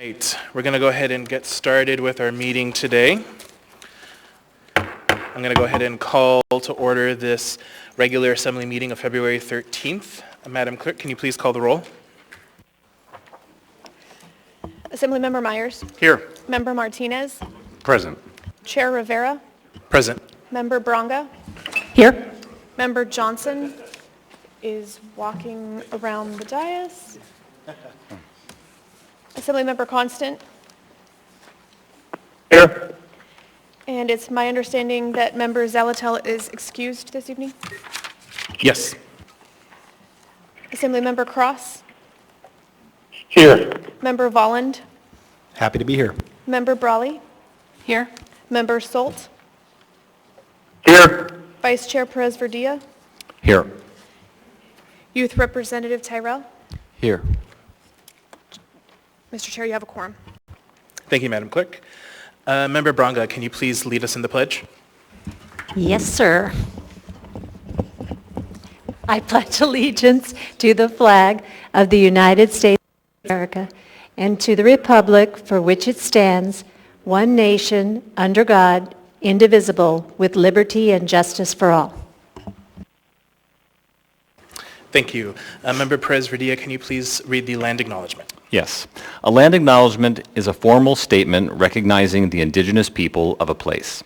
Right, we're going to go ahead and get started with our meeting today. I'm going to go ahead and call to order this regular assembly meeting of February 13th. Madam Clerk, can you please call the roll? Assemblymember Myers. Here. Member Martinez. Present. Chair Rivera. Present. Member Bronga. Here. Member Johnson is walking around the dais. Assemblymember Constant. Here. And it's my understanding that Member Zalatel is excused this evening. Yes. Assemblymember Cross. Here. Member Volland. Happy to be here. Member Brawley. Here. Member Stolt. Here. Vice Chair Perez Verdilla. Here. Youth Representative Tyrell. Here. Mr. Chair, you have a quorum. Thank you, Madam Clerk. Member Bronga, can you please lead us in the pledge? Yes, sir. I pledge allegiance to the flag of the United States of America and to the republic for which it stands, one nation, under God, indivisible, with liberty and justice for all. Thank you. Member Perez Verdilla, can you please read the land acknowledgement? Yes. A land acknowledgement is a formal statement recognizing the indigenous people of a place.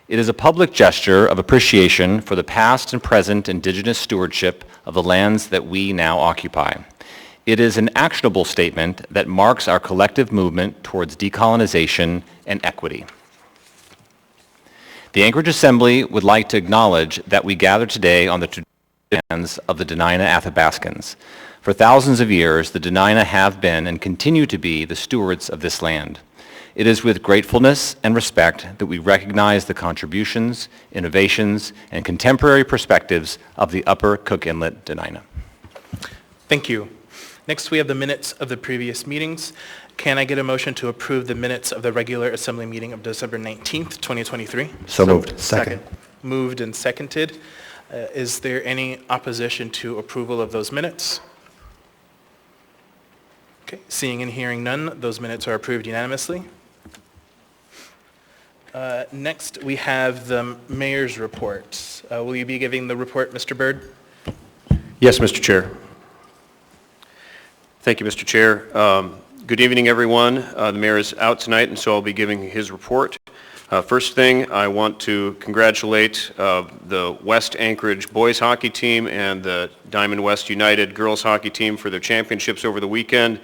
It is a public gesture of appreciation for the past and present indigenous stewardship of the lands that we now occupy. It is an actionable statement that marks our collective movement towards decolonization and equity. The Anchorage Assembly would like to acknowledge that we gather today on the traditional lands of the Dena'ina Athabascans. For thousands of years, the Dena'ina have been and continue to be the stewards of this land. It is with gratefulness and respect that we recognize the contributions, innovations, and contemporary perspectives of the Upper Cook Inlet Dena'ina. Thank you. Next, we have the minutes of the previous meetings. Can I get a motion to approve the minutes of the regular assembly meeting of December 19th, 2023? So moved. Second. Moved and seconded. Is there any opposition to approval of those minutes? Okay, seeing and hearing none, those minutes are approved unanimously. Next, we have the mayor's report. Will you be giving the report, Mr. Byrd? Yes, Mr. Chair. Thank you, Mr. Chair. Good evening, everyone. The mayor is out tonight, and so I'll be giving his report. First thing, I want to congratulate the West Anchorage boys hockey team and the Diamond West United girls hockey team for their championships over the weekend.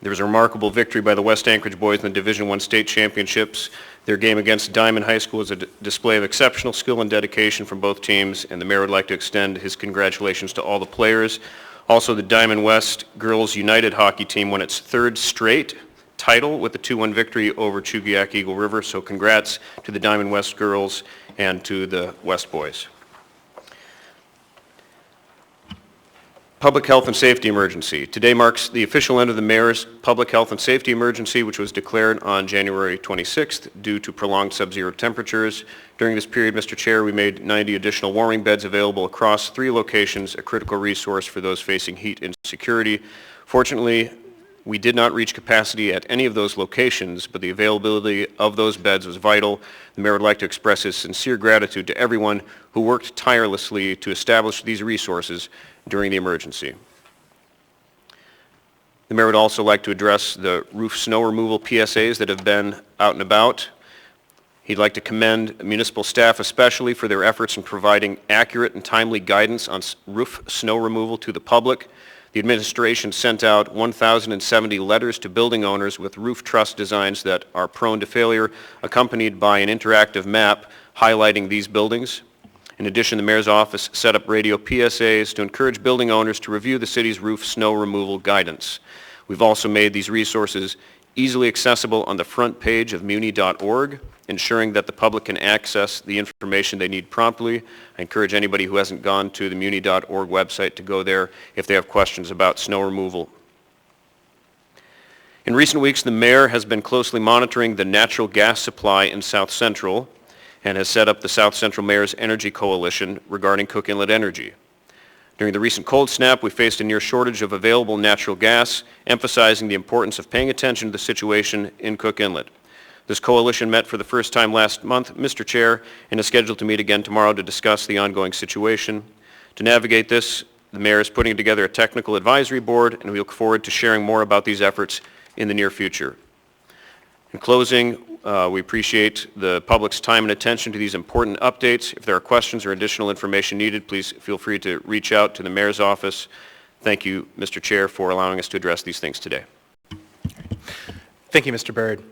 There was a remarkable victory by the West Anchorage boys in the Division I state championships. Their game against Diamond High School is a display of exceptional skill and dedication from both teams, and the mayor would like to extend his congratulations to all the players. Also, the Diamond West girls United hockey team won its third straight title with the 2-1 victory over Chugiak Eagle River, so congrats to the Diamond West girls and to the West boys. Public health and safety emergency. Today marks the official end of the mayor's public health and safety emergency, which was declared on January 26th due to prolonged sub-zero temperatures. During this period, Mr. Chair, we made 90 additional warming beds available across 3 locations, a critical resource for those facing heat insecurity. Fortunately, we did not reach capacity at any of those locations, but the availability of those beds was vital. The mayor would like to express his sincere gratitude to everyone who worked tirelessly to establish these resources during the emergency. The mayor would also like to address the roof snow removal PSAs that have been out and about. He'd like to commend municipal staff especially for their efforts in providing accurate and timely guidance on roof snow removal to the public. The administration sent out 1,070 letters to building owners with roof truss designs that are prone to failure, accompanied by an interactive map highlighting these buildings. In addition, the mayor's office set up radio PSAs to encourage building owners to review the city's roof snow removal guidance. We've also made these resources easily accessible on the front page of muni.org, ensuring that the public can access the information they need promptly. I encourage anybody who hasn't gone to the muni.org website to go there if they have questions about snow removal. In recent weeks, the mayor has been closely monitoring the natural gas supply in South Central and has set up the South Central Mayor's Energy Coalition regarding Cook Inlet Energy. During the recent cold snap, we faced a near shortage of available natural gas, emphasizing the importance of paying attention to the situation in Cook Inlet. This coalition met for the first time last month, Mr. Chair, and is scheduled to meet again tomorrow to discuss the ongoing situation. To navigate this, the Mayor is putting together a technical advisory board, and we look forward to sharing more about these efforts in the near future. In closing, we appreciate the public's time and attention to these important updates. If there are questions or additional information needed, please feel free to reach out to the Mayor's office. Thank you, Mr. Chair, for allowing us to address these things today. Thank you, Mr. Byrd.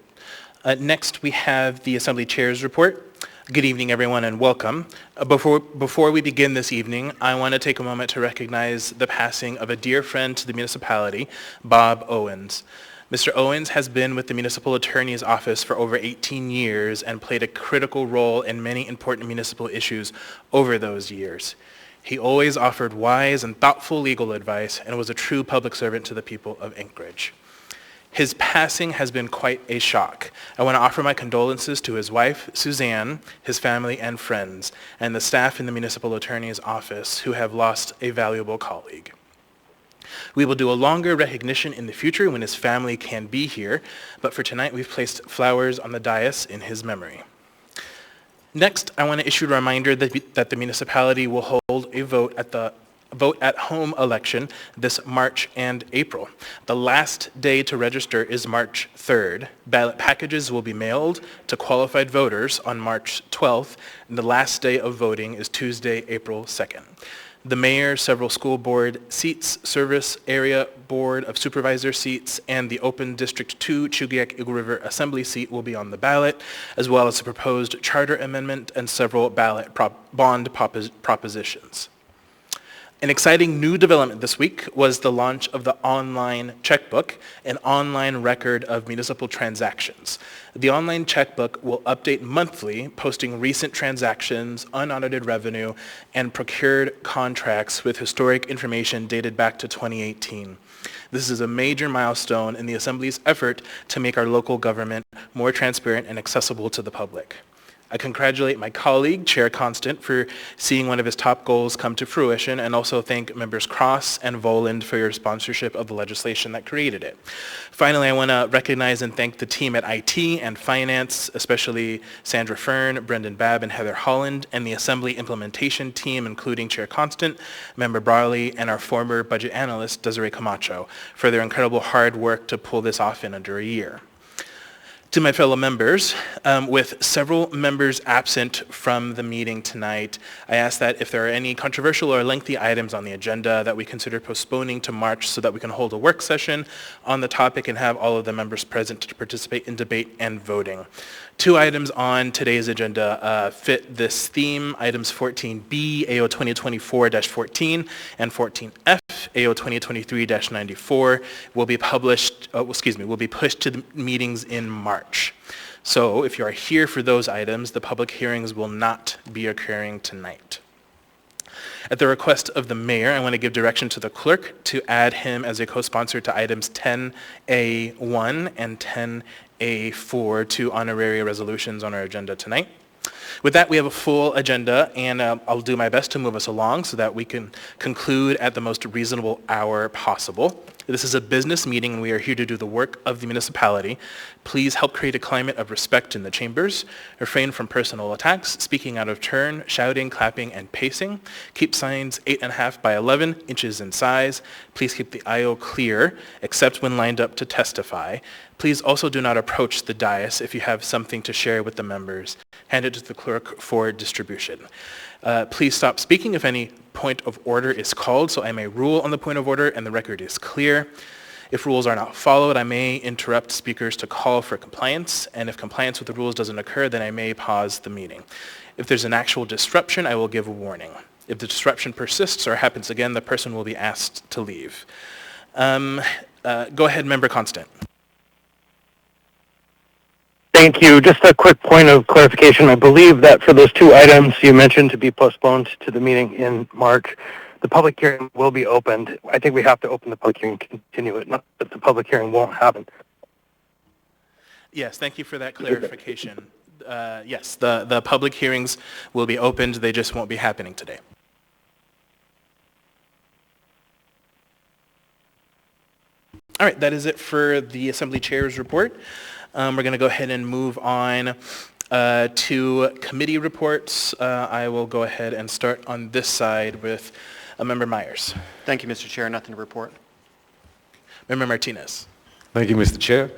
Next, we have the Assembly Chair's report. Good evening, everyone, and welcome. Before we begin this evening, I want to take a moment to recognize the passing of a dear friend to the municipality, Bob Owens. Mr. Owens has been with the Municipal Attorney's Office for over 18 years and played a critical role in many important municipal issues over those years. He always offered wise and thoughtful legal advice and was a true public servant to the people of Anchorage. His passing has been quite a shock. I want to offer my condolences to his wife, Suzanne, his family and friends, and the staff in the Municipal Attorney's Office who have lost a valuable colleague. We will do a longer recognition in the future when his family can be here, but for tonight we've placed flowers on the dais in his memory. Next, I want to issue a reminder that the municipality will hold a vote at home election this March and April. The last day to register is March 3rd. Ballot packages will be mailed to qualified voters on March 12th, and the last day of voting is Tuesday, April 2nd. The mayor, several school board seats, service area board of supervisor seats, and the open District 2 Chugiak Eagle River Assembly seat will be on the ballot, as well as a proposed charter amendment and several ballot bond propositions. An exciting new development this week was the launch of the online checkbook, an online record of municipal transactions. The online checkbook will update monthly, posting recent transactions, unaudited revenue, and procured contracts with historic information dated back to 2018. This is a major milestone in the Assembly's effort to make our local government more transparent and accessible to the public. I congratulate my colleague, Chair Constant, for seeing one of his top goals come to fruition, and also thank members Cross and Voland for your sponsorship of the legislation that created it. Finally, I want to recognize and thank the team at IT and Finance, especially Sandra Fern, Brendan Babb, and Heather Holland, and the Assembly implementation team, including Chair Constant, Member Barley, and our former budget analyst, Desiree Camacho, for their incredible hard work to pull this off in under a year. To my fellow members, with several members absent from the meeting tonight, I ask that if there are any controversial or lengthy items on the agenda that we consider postponing to March so that we can hold a work session on the topic and have all of the members present to participate in debate and voting. Two items on today's agenda fit this theme. Items 14B, AO 2024-14, and 14F, AO 2023-94, will be pushed to the meetings in March. So if you are here for those items, the public hearings will not be occurring tonight. At the request of the mayor, I want to give direction to the clerk to add him as a co-sponsor to items 10A1 and 10A4, two honorary resolutions on our agenda tonight. With that, we have a full agenda, and I'll do my best to move us along so that we can conclude at the most reasonable hour possible. This is a business meeting, and we are here to do the work of the municipality. Please help create a climate of respect in the chambers. Refrain from personal attacks, speaking out of turn, shouting, clapping, and pacing. Keep signs 8.5 by 11 inches in size. Please keep the aisle clear, except when lined up to testify. Please also do not approach the dais if you have something to share with the members. Hand it to the clerk for distribution. Please stop speaking if any point of order is called, so I may rule on the point of order and the record is clear. If rules are not followed, I may interrupt speakers to call for compliance, and if compliance with the rules doesn't occur, then I may pause the meeting. If there's an actual disruption, I will give a warning. If the disruption persists or happens again, the person will be asked to leave. Go ahead, Member Constant. Thank you. Just a quick point of clarification. I believe that for those two items you mentioned to be postponed to the meeting in March, the public hearing will be opened. I think we have to open the public hearing and continue it, not that the public hearing won't happen. Yes, thank you for that clarification. Yes, the public hearings will be opened. They just won't be happening today. All right, that is it for the Assembly Chair's report. We're going to go ahead and move on to committee reports. I will go ahead and start on this side with Member Myers. Thank you, Mr. Chair. Nothing to report. Member Martinez. Thank you, Mr. Chair.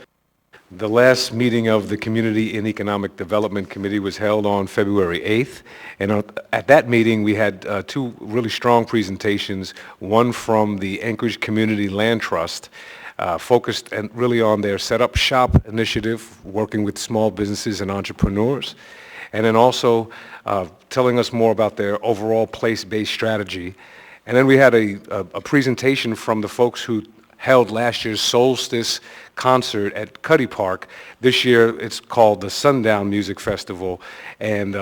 The last meeting of the Community and Economic Development Committee was held on February 8th, and at that meeting we had two really strong presentations, one from the Anchorage Community Land Trust, focused and really on their Set Up Shop initiative, working with small businesses and entrepreneurs, and then also telling us more about their overall place-based strategy. And then we had a presentation from the folks who held last year's Solstice concert at Cuddy Park. This year it's called the Sundown Music Festival, and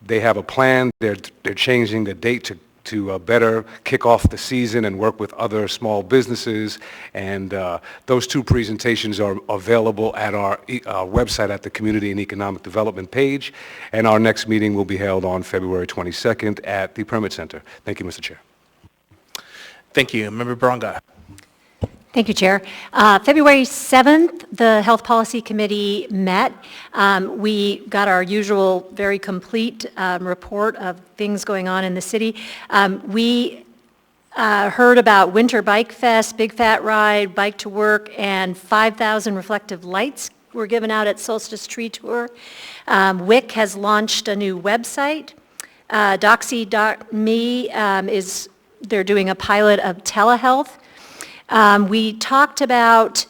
they have a plan. They're changing the date to better kick off the season and work with other small businesses, and those two presentations are available at our website at the Community and Economic Development page, and our next meeting will be held on February 22nd at the Permit Center. Thank you, Mr. Chair. Thank you. Member Bronga. Thank you, Chair. February 7th, the Health Policy Committee met. We got our usual very complete report of things going on in the city. We heard about Winter Bike Fest, Big Fat Ride, Bike to Work, and 5,000 reflective lights were given out at Solstice Tree Tour. WIC has launched a new website. Doxy.me they're doing a pilot of telehealth. We talked about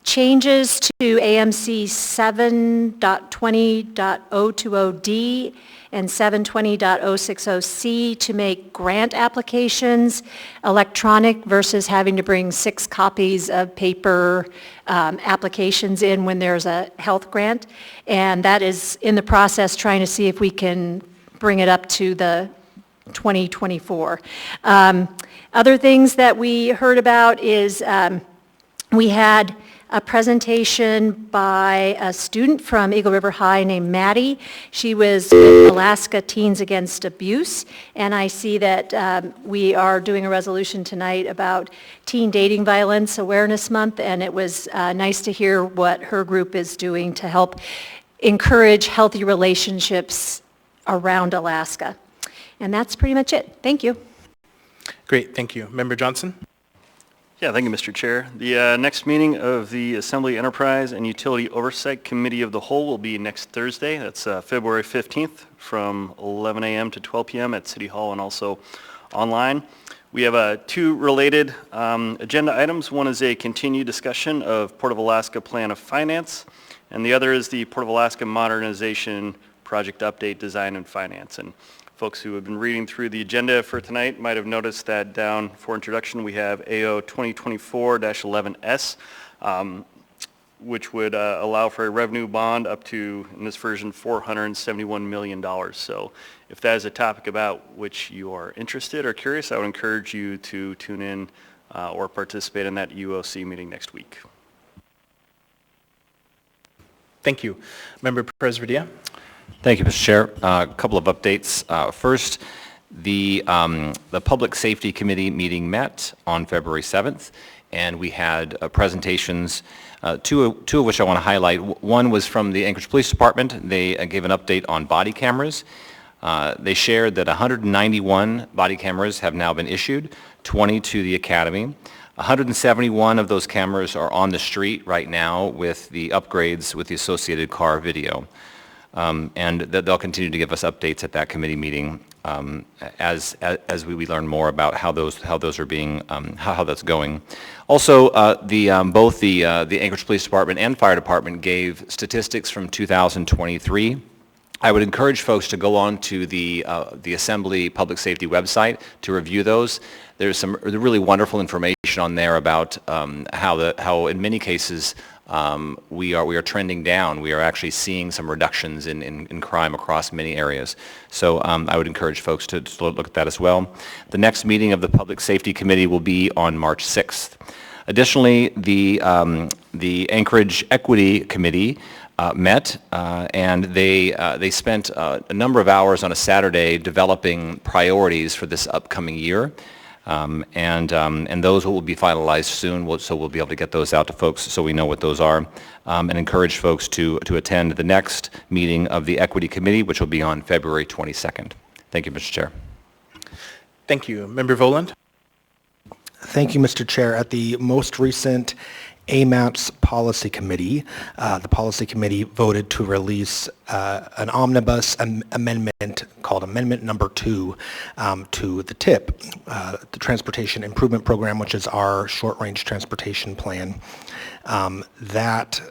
changes to AMC 7.20.020D and 720.060C to make grant applications electronic versus having to bring 6 copies of paper applications in when there's a health grant. And that is in the process trying to see if we can bring it up to the 2024. Other things that we heard about is we had a presentation by a student from Eagle River High named Maddie. She was with Alaska Teens Against Abuse, and I see that we are doing a resolution tonight about Teen Dating Violence Awareness Month, and it was nice to hear what her group is doing to help encourage healthy relationships around Alaska. And that's pretty much it. Thank you. Great, thank you. Member Johnson? Yeah, thank you, Mr. Chair. The next meeting of the Assembly Enterprise and Utility Oversight Committee of the Whole will be next Thursday. That's February 15th from 11 a.m. to 12 p.m. at City Hall and also online. We have 2 related agenda items. One is a continued discussion of Port of Alaska Plan of Finance, and the other is the Port of Alaska Modernization Project Update, Design, and Finance. And folks who have been reading through the agenda for tonight might have noticed that down for introduction we have AO 2024-11S, which would allow for a revenue bond up to, in this version, $471 million. So if that is a topic about which you are interested or curious, I would encourage you to tune in or participate in that UOC meeting next week. Thank you. Member Perez-Verdia? Thank you, Mr. Chair. A couple of updates. First, the Public Safety Committee meeting met on February 7th, and we had presentations, two of which I want to highlight. One was from the Anchorage Police Department. They gave an update on body cameras. They shared that 191 body cameras have now been issued, 20 to the Academy. 171 of those cameras are on the street right now with the upgrades with the associated car video. And they'll continue to give us updates at that committee meeting as we learn more about how those are being how that's going. Also, both the Anchorage Police Department and Fire Department gave statistics from 2023. I would encourage folks to go on to the Assembly Public Safety website to review those. There's some really wonderful information on there about how in many cases we are trending down. We are actually seeing some reductions in crime across many areas. So I would encourage folks to look at that as well. The next meeting of the Public Safety Committee will be on March 6th. Additionally, the Anchorage Equity Committee met and they spent a number of hours on a Saturday developing priorities for this upcoming year. And those will be finalized soon, so we'll be able to get those out to folks so we know what those are, and encourage folks to attend the next meeting of the Equity Committee, which will be on February 22nd. Thank you, Mr. Chair. Thank you. Member Voland? Thank you, Mr. Chair. At the most recent AMAPS Policy Committee, the Policy Committee voted to release an omnibus amendment called Amendment Number 2 to the TIP, the Transportation Improvement Program, which is our short-range transportation plan. That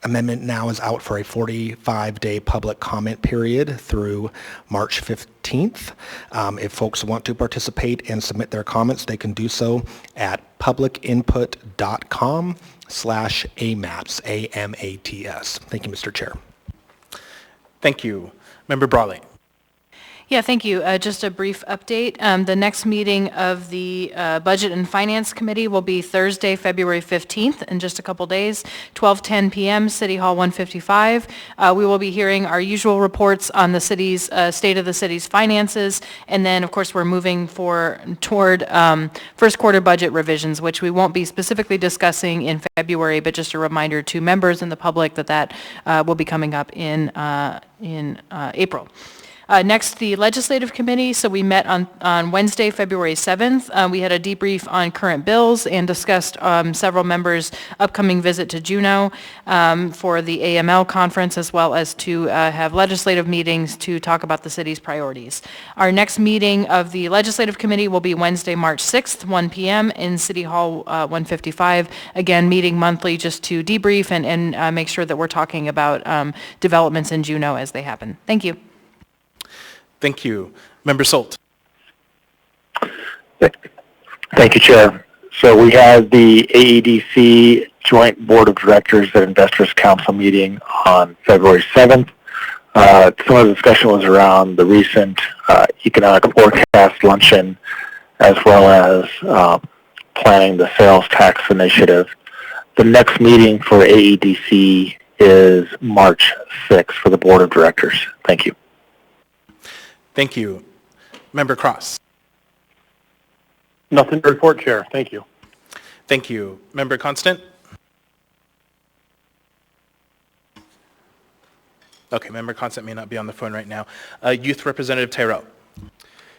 amendment now is out for a 45-day public comment period through March 15th. If folks want to participate and submit their comments, they can do so at publicinput.com/AMATS, A-M-A-T-S. Thank you, Mr. Chair. Thank you. Member Brawley? Yeah, thank you. Just a brief update. The next meeting of the Budget and Finance Committee will be Thursday, February 15th, in just a couple days, 12:10 p.m., City Hall 155. We will be hearing our usual reports on the city's, state of the city's finances, and then, of course, we're moving toward first quarter budget revisions, which we won't be specifically discussing in February, but just a reminder to members and the public that will be coming up in April. Next, the Legislative Committee. So we met on Wednesday, February 7th. We had a debrief on current bills and discussed several members' upcoming visit to Juneau for the AML conference, as well as to have legislative meetings to talk about the city's priorities. Our next meeting of the Legislative Committee will be Wednesday, March 6th, 1 p.m. in City Hall 155. Again, meeting monthly just to debrief and make sure that we're talking about developments in Juneau as they happen. Thank you. Thank you. Member Solt? Thank you, Chair. So we had the AEDC Joint Board of Directors and Investors Council meeting on February 7th. Some of the discussion was around the recent economic forecast luncheon, as well as planning the sales tax initiative. The next meeting for AEDC is March 6th for the Board of Directors. Thank you. Thank you. Member Cross? Nothing to report, Chair. Thank you. Thank you. Member Constant? Okay, Member Constant may not be on the phone right now. Youth Representative Tyrell?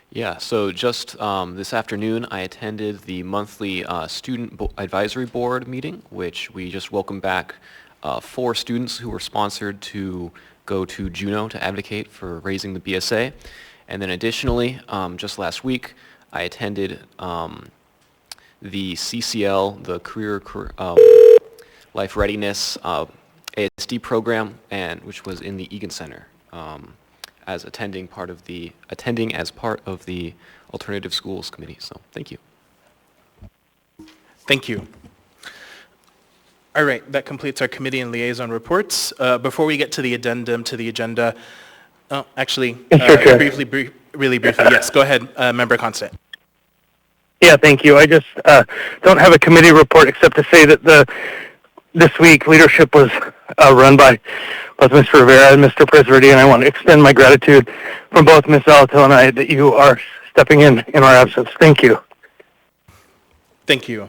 Yeah, so just this afternoon I attended the monthly Student Advisory Board meeting, which we just welcomed back 4 students who were sponsored to go to Juneau to advocate for raising the BSA. And then additionally, just last week, I attended the CCL, the Career Life Readiness ASD program, which was in the Egan Center, as attending as part of the Alternative Schools Committee. So thank you. Thank you. All right, that completes our committee and liaison reports. Before we get to the addendum to the agenda, really briefly, yes, go ahead, Member Constant. Yeah, thank you. I just don't have a committee report except to say that this week leadership was run by both Mr. Rivera and Mr. Presverdi, and I want to extend my gratitude from both Ms. Alatel and I that you are stepping in our absence. Thank you. Thank you.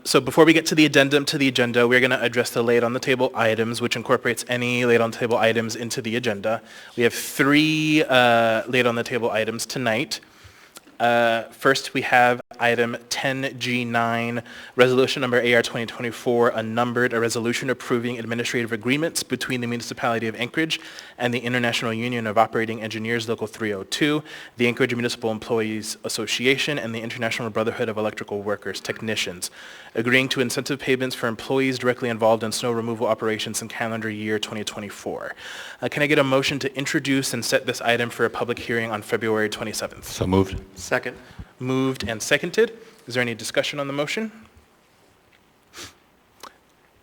So before we get to the addendum to the agenda, we're going to address the laid-on-the-table items, which incorporates any laid-on-the-table items into the agenda. We have 3 laid-on-the-table items tonight. First, we have item 10G9, resolution number AR 2024, unnumbered, a resolution approving administrative agreements between the Municipality of Anchorage and the International Union of Operating Engineers Local 302, the Anchorage Municipal Employees Association, and the International Brotherhood of Electrical Workers Technicians, agreeing to incentive payments for employees directly involved in snow removal operations in calendar year 2024. Can I get a motion to introduce and set this item for a public hearing on February 27th? So moved. Second. Moved and seconded. Is there any discussion on the motion?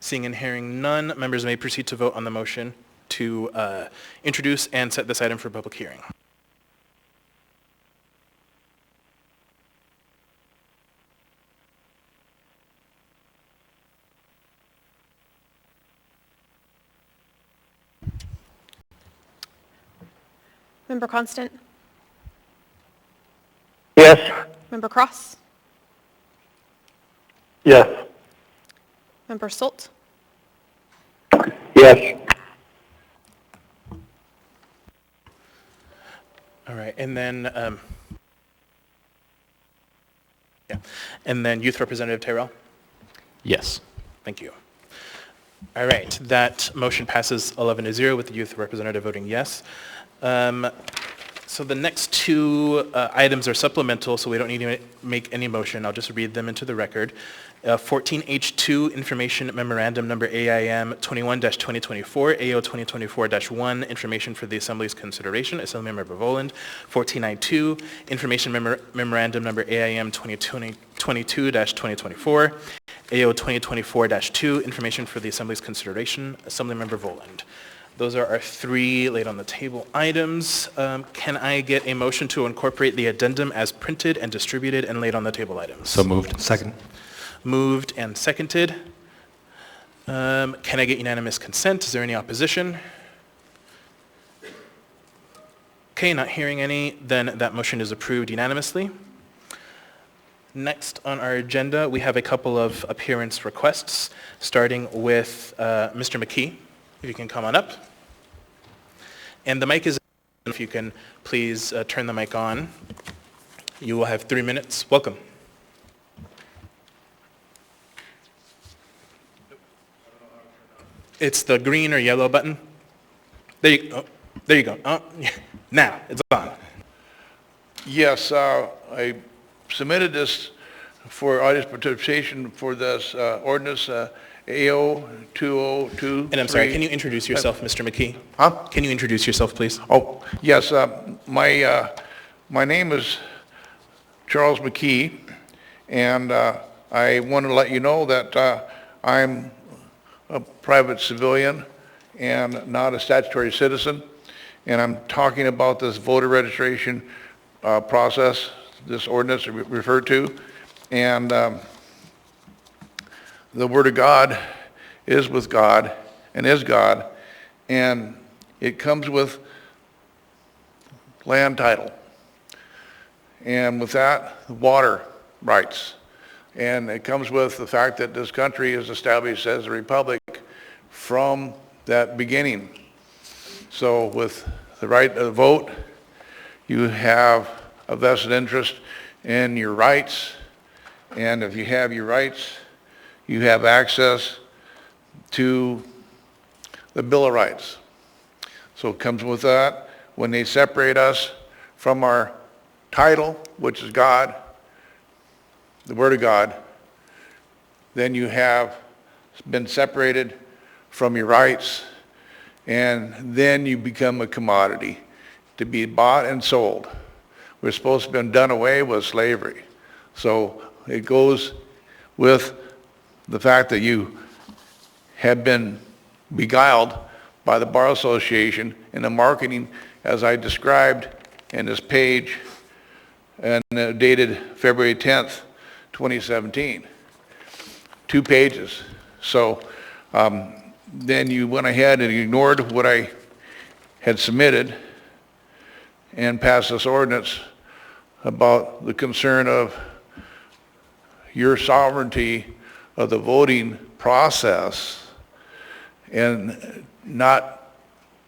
Seeing and hearing none, members may proceed to vote on the motion to introduce and set this item for public hearing. Member Constant? Yes. Member Member Cross? Yes. Member Stolt? Yes. All right, and then, and then Youth Representative Tyrell? Yes. Thank you. All right, that motion passes 11-0 with the Youth Representative voting yes. So the next two items are supplemental, so we don't need to make any motion. I'll just read them into the record. 14H2, Information Memorandum Number AIM 21-2024, AO 2024-1, Information for the Assembly's consideration, Assemblymember Voland. 14I2, Information Memorandum Number AIM 22-2024, AO 2024-2, Information for the Assembly's consideration, Assemblymember Voland. Those are our three laid on the table items. Can I get a motion to incorporate the addendum as printed and distributed and laid on the table items? So moved. Second. Moved and seconded. Can I get unanimous consent? Is there any opposition? Okay, not hearing any, then that motion is approved unanimously. Next on our agenda, we have a couple of appearance requests, starting with Mr. McKee, if you can come on up. And the mic is, if you can please turn the mic on. You will have 3 minutes. Welcome. It's the green or yellow button. There you go. Oh, now it's on. Yes, I submitted this for audience participation for this ordinance AO 202. And I'm sorry, can you introduce yourself, Mr. McKee? Huh? Can you introduce yourself, please? Oh, yes, my name is Charles McKee, and I want to let you know that I'm a private civilian and not a statutory citizen, and I'm talking about this voter registration process, this ordinance referred to, and the Word of God is with God and is God, and it comes with land title, and with that, water rights. And it comes with the fact that this country is established as a republic from that beginning. So with the right to vote, you have a vested interest in your rights, and if you have your rights, you have access to the Bill of Rights. So it comes with that. When they separate us from our title, which is God, the Word of God, then you have been separated from your rights, and then you become a commodity to be bought and sold. We're supposed to have been done away with slavery. So it goes with the fact that you have been beguiled by the Bar Association in the marketing as I described in this page, and dated February 10th, 2017. 2 pages. So then you went ahead and ignored what I had submitted and passed this ordinance about the concern of your sovereignty of the voting process, and not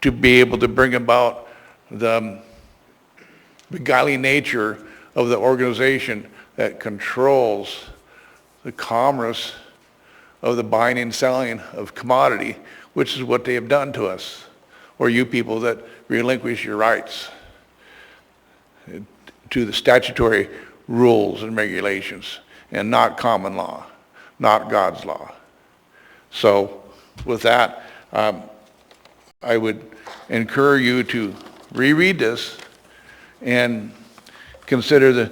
to be able to bring about the beguiling nature of the organization that controls the commerce of the buying and selling of commodity, which is what they have done to us, or you people that relinquish your rights to the statutory rules and regulations, and not common law, not God's law. So with that, I would encourage you to reread this and consider the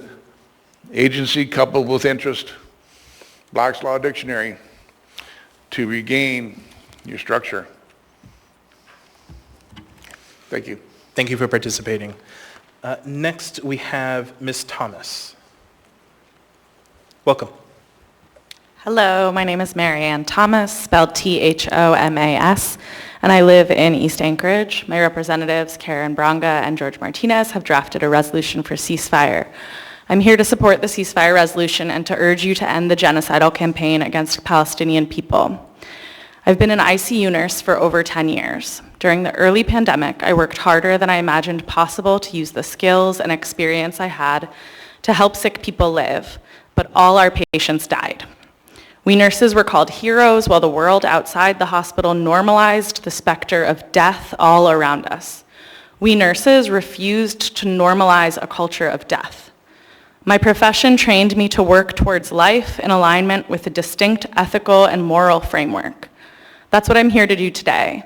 agency coupled with interest, Black's Law Dictionary, to regain your structure. Thank you. Thank you for participating. Next, we have Ms. Thomas. Welcome. Hello, my name is Marianne Thomas, spelled Thomas, and I live in East Anchorage. My representatives, Karen Bronga and George Martinez, have drafted a resolution for ceasefire. I'm here to support the ceasefire resolution and to urge you to end the genocidal campaign against Palestinian people. I've been an ICU nurse for over 10 years. During the early pandemic, I worked harder than I imagined possible to use the skills and experience I had to help sick people live, but all our patients died. We nurses were called heroes while the world outside the hospital normalized the specter of death all around us. We nurses refused to normalize a culture of death. My profession trained me to work towards life in alignment with a distinct ethical and moral framework. That's what I'm here to do today.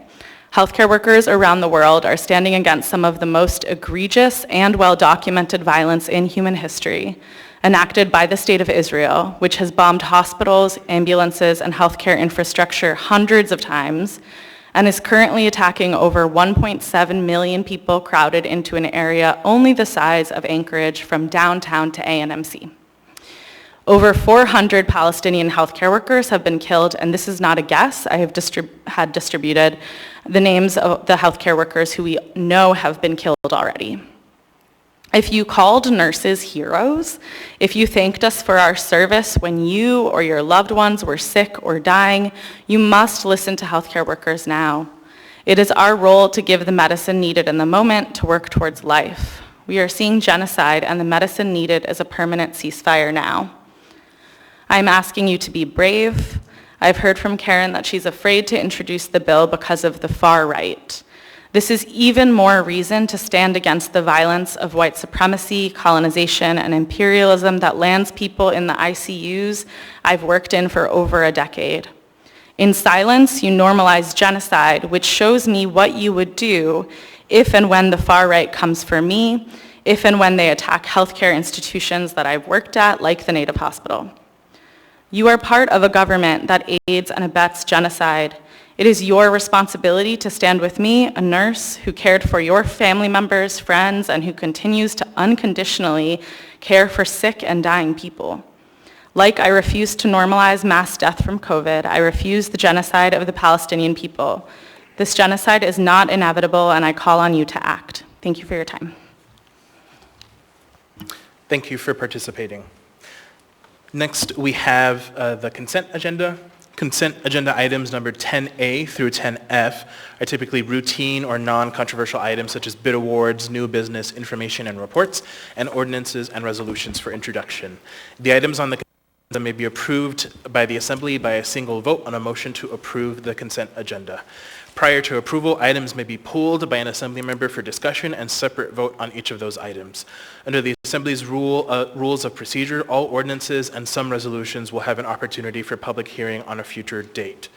Healthcare workers around the world are standing against some of the most egregious and well-documented violence in human history, enacted by the State of Israel, which has bombed hospitals, ambulances, and healthcare infrastructure hundreds of times, and is currently attacking over 1.7 million people crowded into an area only the size of Anchorage from downtown to ANMC. Over 400 Palestinian healthcare workers have been killed, and this is not a guess. I have had distributed the names of the healthcare workers who we know have been killed already. If you called nurses heroes, if you thanked us for our service when you or your loved ones were sick or dying, you must listen to healthcare workers now. It is our role to give the medicine needed in the moment to work towards life. We are seeing genocide, and the medicine needed is a permanent ceasefire now. I'm asking you to be brave. I've heard from Karen that she's afraid to introduce the bill because of the far right. This is even more reason to stand against the violence of white supremacy, colonization, and imperialism that lands people in the ICUs I've worked in for over a decade. In silence, you normalize genocide, which shows me what you would do if and when the far right comes for me, if and when they attack healthcare institutions that I've worked at, like the Native Hospital. You are part of a government that aids and abets genocide. It is your responsibility to stand with me, a nurse who cared for your family members, friends, and who continues to unconditionally care for sick and dying people. Like I refuse to normalize mass death from COVID, I refuse the genocide of the Palestinian people. This genocide is not inevitable, and I call on you to act. Thank you for your time. Thank you for participating. Next, we have the consent agenda. Consent agenda items number 10A through 10F are typically routine or non-controversial items such as bid awards, new business, information and reports, and ordinances and resolutions for introduction. The items on the consent agenda may be approved by the Assembly by a single vote on a motion to approve the consent agenda. Prior to approval, items may be pulled by an Assembly member for discussion and separate vote on each of those items. Under the Assembly's rules of procedure, all ordinances and some resolutions will have an opportunity for public hearing on a future date.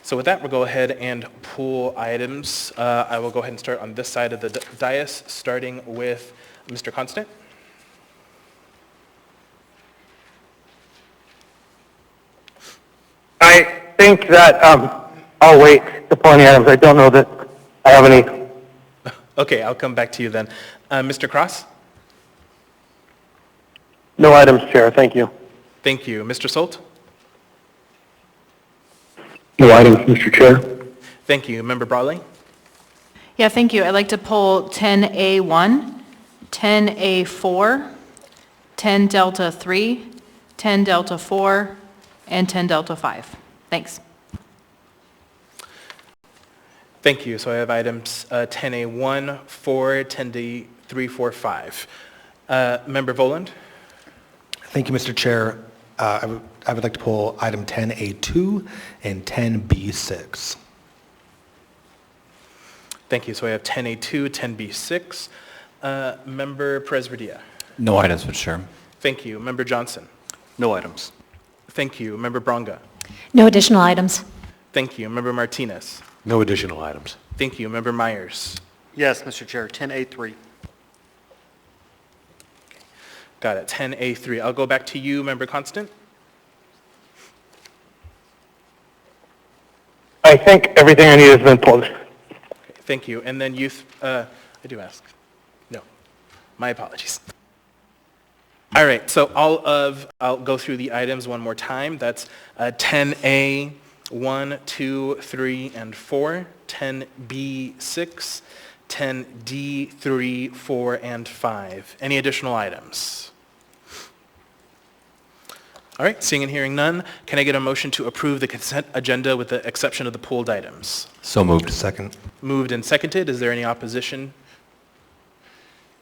So with that, we'll go ahead and pull items. I will go ahead and start on this side of the dais, starting with Mr. Constant. I think that I'll wait to pull any items. I don't know that I have any. Okay, I'll come back to you then. Mr. Cross? No items, Chair. Thank you. Thank you. Mr. Solt? No items, Mr. Chair. Thank you. Member Brawley? Yeah, thank you. I'd like to pull 10A1, 10A4, 10 Delta 3, 10 Delta 4, and 10 Delta 5. Thanks. Thank you. So I have items 10A1, 4, 10D3, 4, 5. Member Voland? Thank you, Mr. Chair. I would like to pull item 10A2 and 10B6. Thank you. So I have 10A2, 10B6. Member Perez-Vardilla? No items, Mr. Chair. Thank you. Member Johnson? No items. Thank you. Member Bronga? No additional items. Thank you. Member Martinez? No additional items. Thank you. Member Myers? Yes, Mr. Chair, 10A3. Got it. 10A3. I'll go back to you, Member Constant. I think everything I need has been pulled. Okay, thank you. And then youth, I do ask. No, my apologies. All right, so I'll go through the items one more time. That's 10A, 1, 2, 3, and 4, 10B6, 10D, 3, 4, and 5. Any additional items? All right, seeing and hearing none, can I get a motion to approve the consent agenda with the exception of the pulled items? So moved. Second. Moved and seconded. Is there any opposition?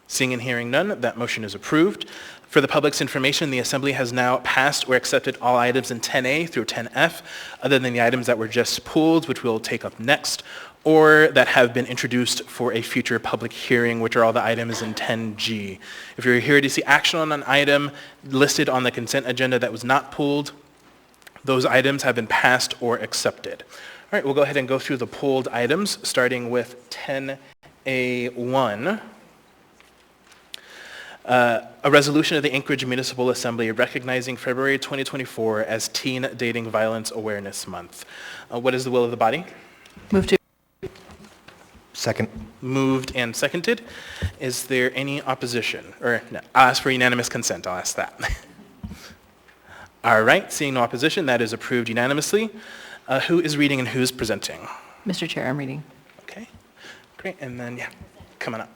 Seeing and hearing none, that motion is approved. For the public's information, the Assembly has now passed or accepted all items in 10A through 10F, other than the items that were just pulled, which we'll take up next, or that have been introduced for a future public hearing, which are all the items in 10G. If you're here to see action on an item listed on the consent agenda that was not pulled, those items have been passed or accepted. All right, we'll go ahead and go through the pulled items, starting with 10A1. A resolution of the Anchorage Municipal Assembly recognizing February 2024 as Teen Dating Violence Awareness Month. What is the will of the body? Move to. Second. Moved and seconded. Is there any opposition? Or no, I'll ask for unanimous consent. I'll ask that. All right, seeing no opposition, that is approved unanimously. Who is reading and who's presenting? Mr. Chair, I'm reading. Okay, great. And then, yeah, coming up.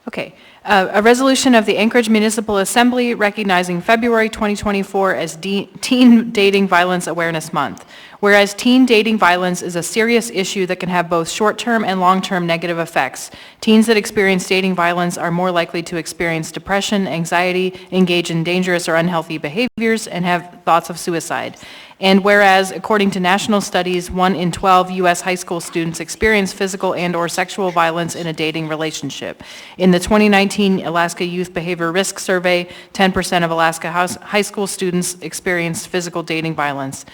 Okay. A resolution of the Anchorage Municipal Assembly recognizing February 2024 as Teen Dating Violence Awareness Month. Whereas teen dating violence is a serious issue that can have both short-term and long-term negative effects. Teens that experience dating violence are more likely to experience depression, anxiety, engage in dangerous or unhealthy behaviors, and have thoughts of suicide. And whereas, according to national studies, 1 in 12 U.S. high school students experience physical and/or sexual violence in a dating relationship. In the 2019 Alaska Youth Behavior Risk Survey, 10% of Alaska high school students experienced physical dating violence.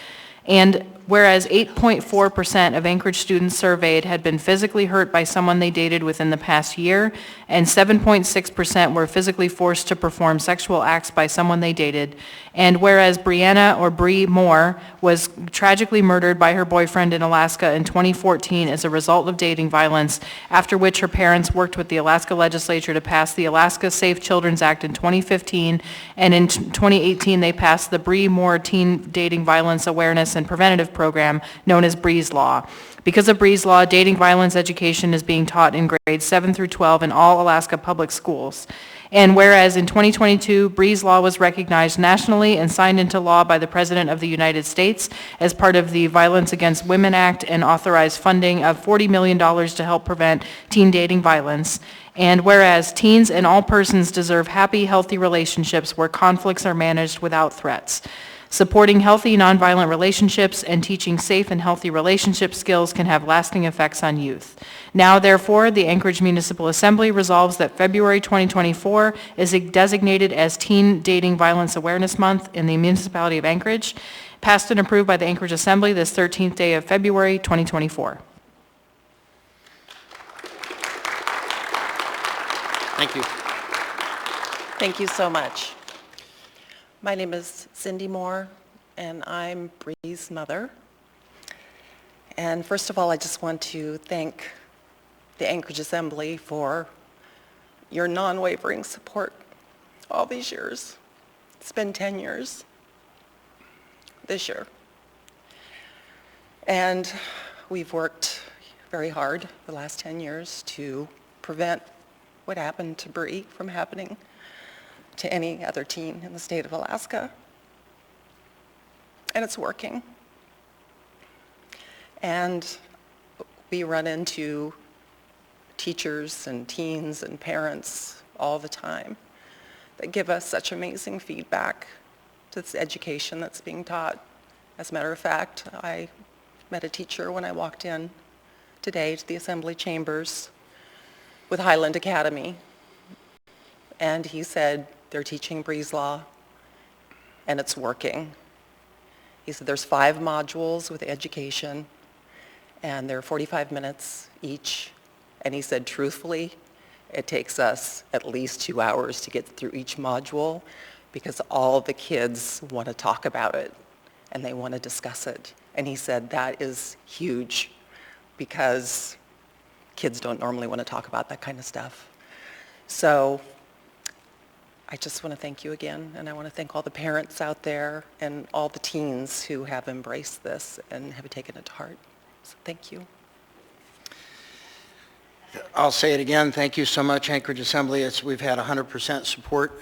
And whereas 8.4% of Anchorage students surveyed had been physically hurt by someone they dated within the past year, and 7.6% were physically forced to perform sexual acts by someone they dated, and whereas Brianna or Bree Moore was tragically murdered by her boyfriend in Alaska in 2014 as a result of dating violence, after which her parents worked with the Alaska legislature to pass the Alaska Safe Children's Act in 2015, and in 2018 they passed the Bree Moore Teen Dating Violence Awareness and Preventative Program, known as Bree's Law. Because of Bree's Law, dating violence education is being taught in grades 7 through 12 in all Alaska public schools. And whereas in 2022, Bree's Law was recognized nationally and signed into law by the President of the United States as part of the Violence Against Women Act and authorized funding of $40 million to help prevent teen dating violence. And whereas teens and all persons deserve happy, healthy relationships where conflicts are managed without threats. Supporting healthy, nonviolent relationships and teaching safe and healthy relationship skills can have lasting effects on youth. Now, therefore, the Anchorage Municipal Assembly resolves that February 2024 is designated as Teen Dating Violence Awareness Month in the municipality of Anchorage, passed and approved by the Anchorage Assembly this 13th day of February 2024. Thank you. Thank you so much. My name is Cindy Moore, and I'm Bree's mother. And first of all, I just want to thank the Anchorage Assembly for your non-wavering support all these years. It's been 10 years this year. And we've worked very hard the last 10 years to prevent what happened to Bree from happening to any other teen in the state of Alaska. And it's working. And we run into teachers and teens and parents all the time that give us such amazing feedback to this education that's being taught. As a matter of fact, I met a teacher when I walked in today to the Assembly chambers with Highland Academy, and he said, they're teaching Bree's Law, and it's working. He said there's 5 modules with education, and they're 45 minutes each. And he said, truthfully, it takes us at least 2 hours to get through each module because all the kids want to talk about it, and they want to discuss it. And he said that is huge because kids don't normally want to talk about that kind of stuff. So I just want to thank you again, and I want to thank all the parents out there and all the teens who have embraced this and have taken it to heart. So thank you. I'll say it again. Thank you so much, Anchorage Assembly. We've had 100% support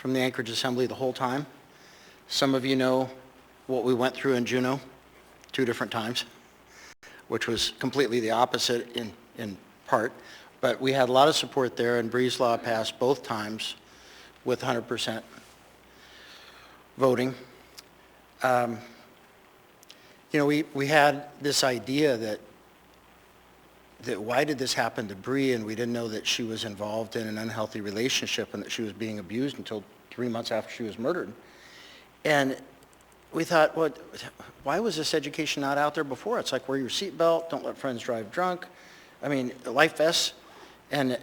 from the Anchorage Assembly the whole time. Some of you know what we went through in Juneau 2 different times, which was completely the opposite in part. But we had a lot of support there, and Breeze Law passed both times with 100% voting. We had this idea that why did this happen to Bree, and we didn't know that she was involved in an unhealthy relationship and that she was being abused until 3 months after she was murdered. And we thought, well, why was this education not out there before? It's like, wear your seatbelt, don't let friends drive drunk. I mean, life vests. And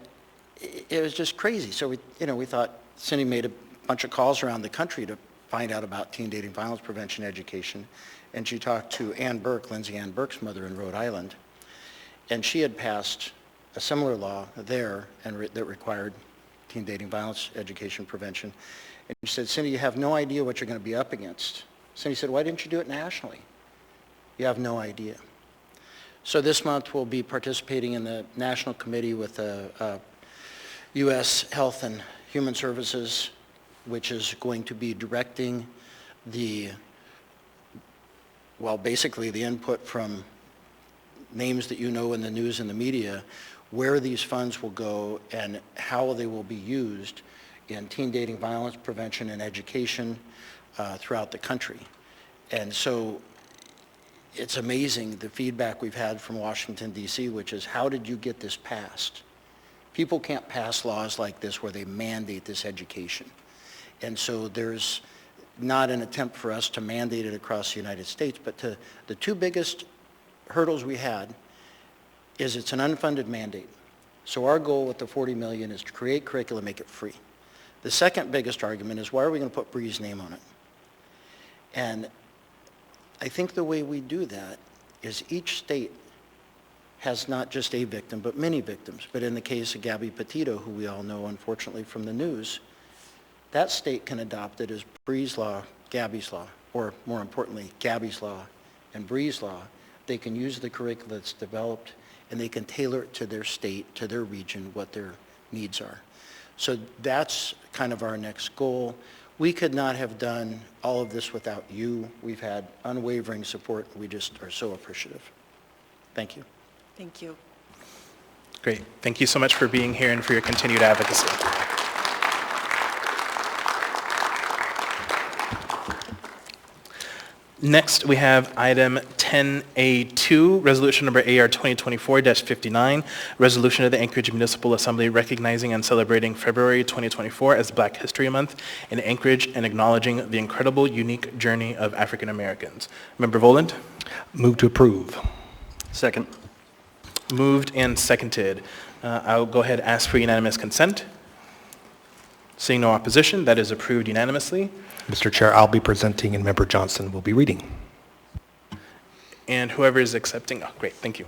it was just crazy. So we thought, Cindy made a bunch of calls around the country to find out about teen dating violence prevention education. And she talked to Ann Burke, Lindsay Ann Burke's mother in Rhode Island. And she had passed a similar law there that required teen dating violence education prevention. And she said, Cindy, you have no idea what you're going to be up against. Cindy said, why didn't you do it nationally? You have no idea. So this month we'll be participating in the National Committee with U.S. Health and Human Services, which is going to be directing basically the input from names that you know in the news and the media, where these funds will go and how they will be used in teen dating violence prevention and education throughout the country. And so it's amazing the feedback we've had from Washington, D.C., which is, how did you get this passed? People can't pass laws like this where they mandate this education. And so there's not an attempt for us to mandate it across the United States, but the two biggest hurdles we had is it's an unfunded mandate. So our goal with the $40 million is to create curriculum, make it free. The second biggest argument is, why are we going to put Bree's name on it? And I think the way we do that is each state has not just a victim, but many victims. But in the case of Gabby Petito, who we all know, unfortunately, from the news, that state can adopt it as Bree's Law, Gabby's Law, or more importantly, Gabby's Law and Bree's Law. They can use the curriculum that's developed, and they can tailor it to their state, to their region, what their needs are. So that's kind of our next goal. We could not have done all of this without you. We've had unwavering support. We just are so appreciative. Thank you. Thank you. Great. Thank you so much for being here and for your continued advocacy. Next, we have item 10A2, resolution number AR 2024-59, resolution of the Anchorage Municipal Assembly recognizing and celebrating February 2024 as Black History Month in Anchorage and acknowledging the incredible, unique journey of African Americans. Member Voland? Move to approve. Second. Moved and seconded. I'll go ahead and ask for unanimous consent. Seeing no opposition, that is approved unanimously. Mr. Chair, I'll be presenting and Member Johnson will be reading. And whoever is accepting, oh, great, thank you.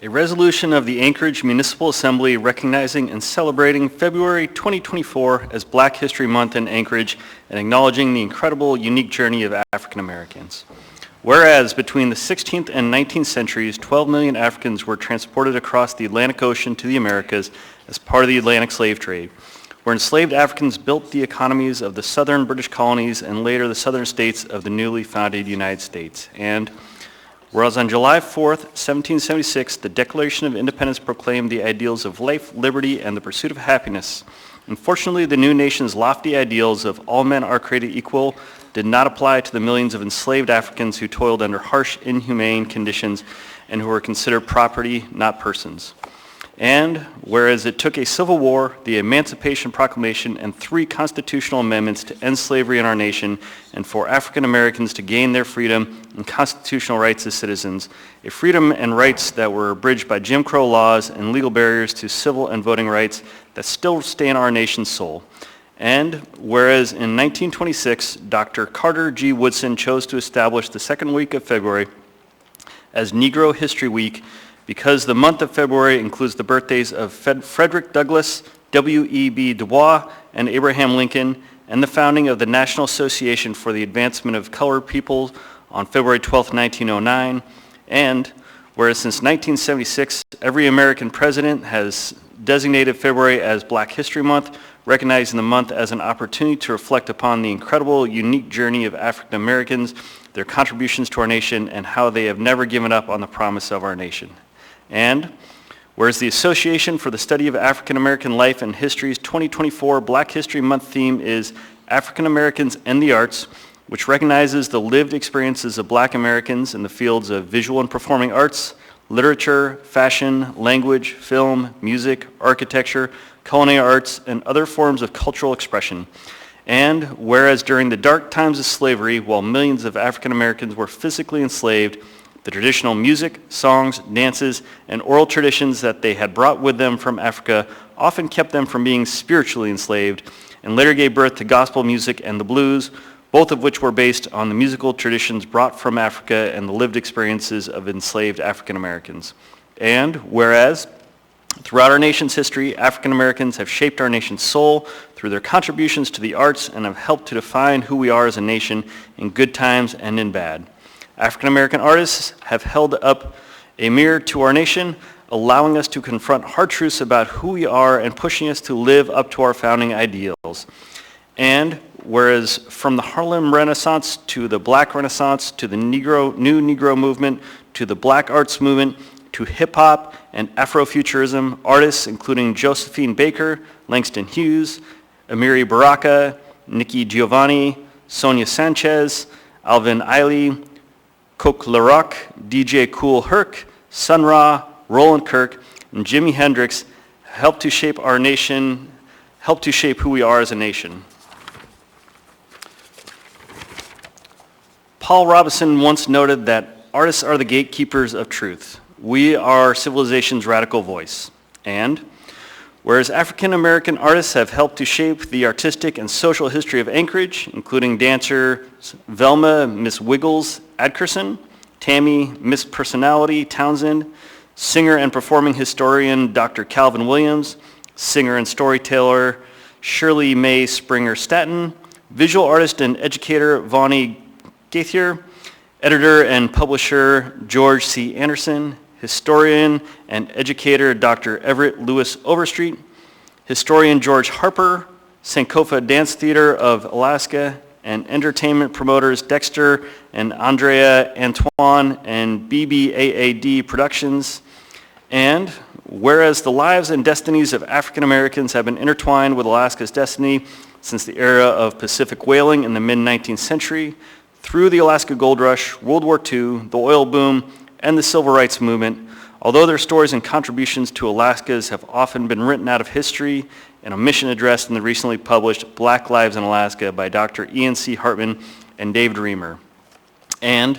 A resolution of the Anchorage Municipal Assembly recognizing and celebrating February 2024 as Black History Month in Anchorage and acknowledging the incredible, unique journey of African Americans. Whereas between the 16th and 19th centuries, 12 million Africans were transported across the Atlantic Ocean to the Americas as part of the Atlantic slave trade, where enslaved Africans built the economies of the southern British colonies and later the southern states of the newly founded United States. And whereas on July 4th, 1776, the Declaration of Independence proclaimed the ideals of life, liberty, and the pursuit of happiness. Unfortunately, the new nation's lofty ideals of all men are created equal did not apply to the millions of enslaved Africans who toiled under harsh, inhumane conditions and who were considered property, not persons. And whereas it took a civil war, the Emancipation Proclamation, and 3 constitutional amendments to end slavery in our nation and for African Americans to gain their freedom and constitutional rights as citizens, a freedom and rights that were abridged by Jim Crow laws and legal barriers to civil and voting rights that still stain our nation's soul. And whereas in 1926, Dr. Carter G. Woodson chose to establish the second week of February as Negro History Week because the month of February includes the birthdays of Frederick Douglass, W.E.B. Du Bois, and Abraham Lincoln, and the founding of the National Association for the Advancement of Colored People on February 12, 1909, and whereas since 1976, every American president has designated February as Black History Month, recognizing the month as an opportunity to reflect upon the incredible, unique journey of African Americans, their contributions to our nation, and how they have never given up on the promise of our nation. And whereas the Association for the Study of African American Life and History's 2024 Black History Month theme is African Americans and the Arts, which recognizes the lived experiences of Black Americans in the fields of visual and performing arts, literature, fashion, language, film, music, architecture, culinary arts, and other forms of cultural expression. And whereas during the dark times of slavery, while millions of African Americans were physically enslaved, the traditional music, songs, dances, and oral traditions that they had brought with them from Africa often kept them from being spiritually enslaved, and later gave birth to gospel music and the blues, both of which were based on the musical traditions brought from Africa and the lived experiences of enslaved African Americans. And whereas throughout our nation's history, African Americans have shaped our nation's soul through their contributions to the arts and have helped to define who we are as a nation in good times and in bad. African American artists have held up a mirror to our nation, allowing us to confront hard truths about who we are and pushing us to live up to our founding ideals. And whereas from the Harlem Renaissance to the Black Renaissance to the new Negro movement to the Black arts movement to hip-hop and Afrofuturism, artists including Josephine Baker, Langston Hughes, Amiri Baraka, Nikki Giovanni, Sonia Sanchez, Alvin Ailey, Coke LaRock, DJ Kool Herc, Sun Ra, Roland Kirk, and Jimi Hendrix helped to shape our nation, helped to shape who we are as a nation. Paul Robeson once noted that artists are the gatekeepers of truth. We are civilization's radical voice. And whereas African American artists have helped to shape the artistic and social history of Anchorage, including dancer Velma Miss Wiggles Adkerson, Tammy Miss Personality Townsend, singer and performing historian Dr. Calvin Williams, singer and storyteller Shirley Mae Springer Staton, visual artist and educator Vonnie Gaithier, editor and publisher George C. Anderson, historian and educator Dr. Everett Lewis Overstreet, historian George Harper, Sankofa Dance Theater of Alaska, and entertainment promoters Dexter and Andrea Antoine and BBAAD Productions. And whereas the lives and destinies of African Americans have been intertwined with Alaska's destiny since the era of Pacific whaling in the mid-19th century, through the Alaska Gold Rush, World War II, the oil boom, and the Civil Rights Movement, although their stories and contributions to Alaska's have often been written out of history and a mission addressed in the recently published Black Lives in Alaska by Dr. Ian C. Hartman and David Reamer. And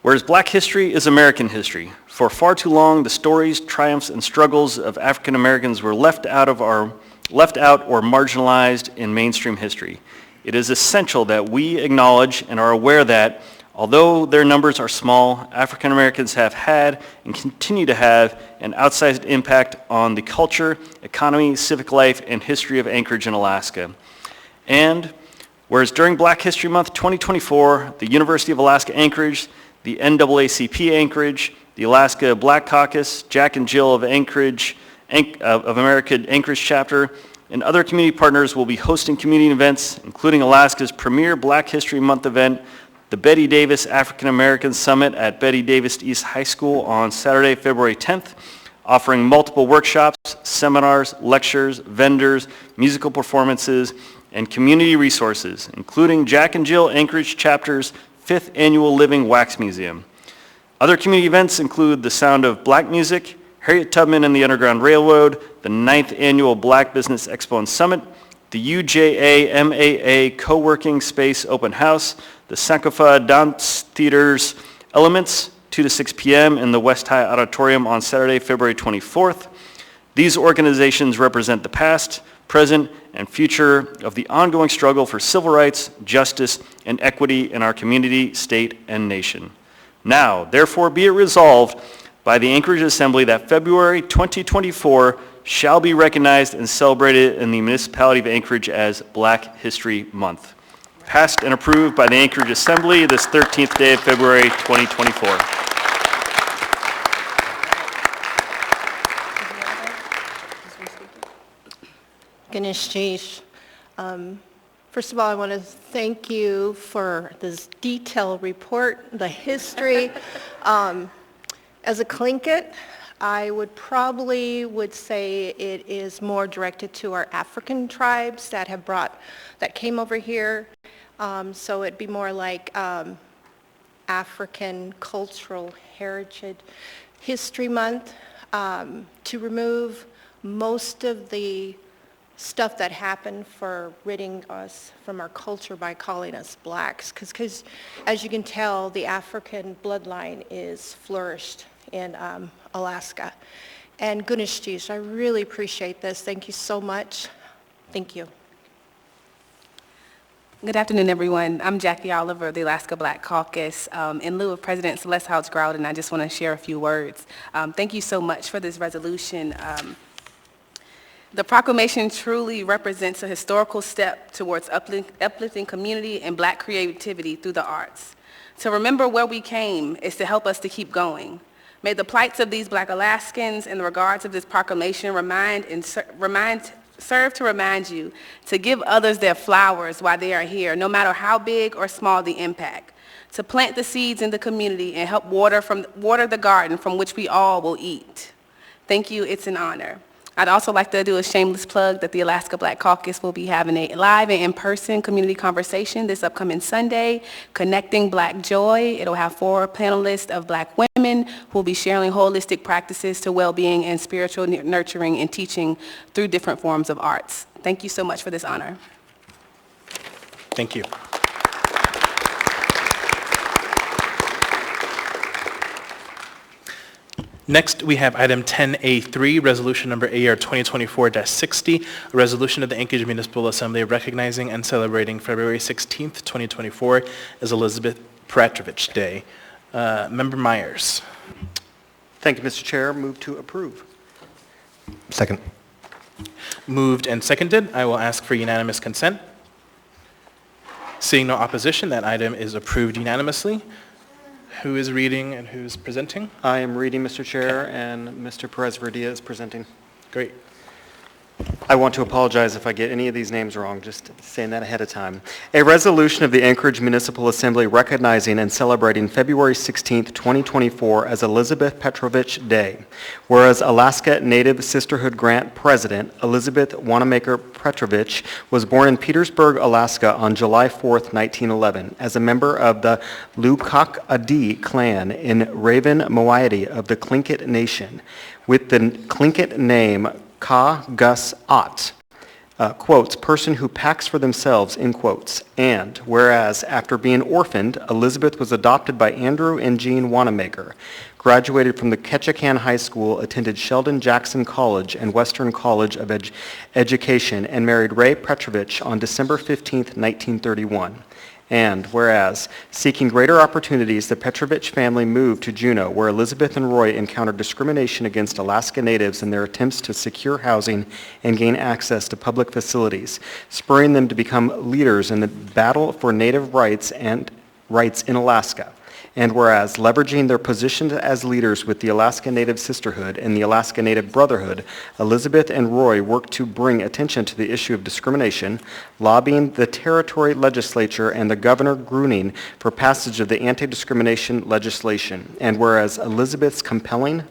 whereas Black history is American history, for far too long the stories, triumphs, and struggles of African Americans were left out or marginalized in mainstream history. It is essential that we acknowledge and are aware that, although their numbers are small, African Americans have had and continue to have an outsized impact on the culture, economy, civic life, and history of Anchorage and Alaska. And whereas during Black History Month 2024, the University of Alaska Anchorage, the NAACP Anchorage, the Alaska Black Caucus, Jack and Jill of Anchorage, of America Anchorage chapter, and other community partners will be hosting community events, including Alaska's premier Black History Month event, the Betty Davis African American Summit at Betty Davis East High School on Saturday, February 10th, offering multiple workshops, seminars, lectures, vendors, musical performances, and community resources, including Jack and Jill Anchorage Chapter's 5th Annual Living Wax Museum. Other community events include the Sound of Black Music, Harriet Tubman and the Underground Railroad, the 9th Annual Black Business Expo and Summit, the UJA-MAA Co-working Space Open House, the Sankofa Dance Theater's Elements, 2 to 6 p.m. in the West High Auditorium on Saturday, February 24th. These organizations represent the past, present, and future of the ongoing struggle for civil rights, justice, and equity in our community, state, and nation. Now, therefore, be it resolved by the Anchorage Assembly that February 2024 shall be recognized and celebrated in the municipality of Anchorage as Black History Month. Passed and approved by the Anchorage Assembly this 13th day of February 2024. Ganesh Jish. First of all, I want to thank you for this detailed report, the history. As a Tlingit, I would say it is more directed to our African tribes that came over here. So it'd be more like African Cultural Heritage History Month, to remove most of the stuff that happened for ridding us from our culture by calling us blacks. Because as you can tell, the African bloodline is flourished in Alaska. And Ganesh Jish, I really appreciate this. Thank you so much. Thank you. Good afternoon, everyone. I'm Jackie Oliver of the Alaska Black Caucus. In lieu of President Celeste House Groudon, I just want to share a few words. Thank you so much for this resolution. The proclamation truly represents a historical step towards uplifting community and black creativity through the arts. To remember where we came is to help us to keep going. May the plights of these black Alaskans and the regards of this proclamation serve to remind you to give others their flowers while they are here, no matter how big or small the impact. To plant the seeds in the community and help water the garden from which we all will eat. Thank you, it's an honor. I'd also like to do a shameless plug that the Alaska Black Caucus will be having a live and in-person community conversation this upcoming Sunday, Connecting Black Joy. It'll have 4 panelists of black women who will be sharing holistic practices to well-being and spiritual nurturing and teaching through different forms of arts. Thank you so much for this honor. Thank you. Next, we have item 10A3, resolution number AR 2024-60, a resolution of the Anchorage Municipal Assembly recognizing and celebrating February 16th, 2024 as Elizabeth Petrovich Day. Member Myers. Thank you, Mr. Chair. Move to approve. Second. Moved and seconded. I will ask for unanimous consent. Seeing no opposition, that item is approved unanimously. Who is reading and who's presenting? I am reading, Mr. Chair, and Mr. Perez-Verdia is presenting. Great. I want to apologize if I get any of these names wrong, just saying that ahead of time. A resolution of the Anchorage Municipal Assembly recognizing and celebrating February 16th, 2024 as Elizabeth Petrovich Day. Whereas Alaska Native Sisterhood Grant President Elizabeth Wanamaker Petrovich was born in Petersburg, Alaska on July 4th, 1911 as a member of the Lukak-Adi clan in Raven Moiety of the Tlingit Nation with the Tlingit name Ka Gus Ot, quotes, person who packs for themselves, in quotes. And whereas after being orphaned, Elizabeth was adopted by Andrew and Jean Wanamaker, graduated from the Ketchikan High School, attended Sheldon Jackson College and Western College of Education, and married Ray Petrovich on December 15th, 1931. And whereas, seeking greater opportunities, the Petrovich family moved to Juneau, where Elizabeth and Roy encountered discrimination against Alaska Natives in their attempts to secure housing and gain access to public facilities, spurring them to become leaders in the battle for Native rights in Alaska. And whereas, leveraging their position as leaders with the Alaska Native Sisterhood and the Alaska Native Brotherhood, Elizabeth and Roy worked to bring attention to the issue of discrimination, lobbying the territory legislature and the Governor Gruning for passage of the anti-discrimination legislation. And whereas Elizabeth's compelling,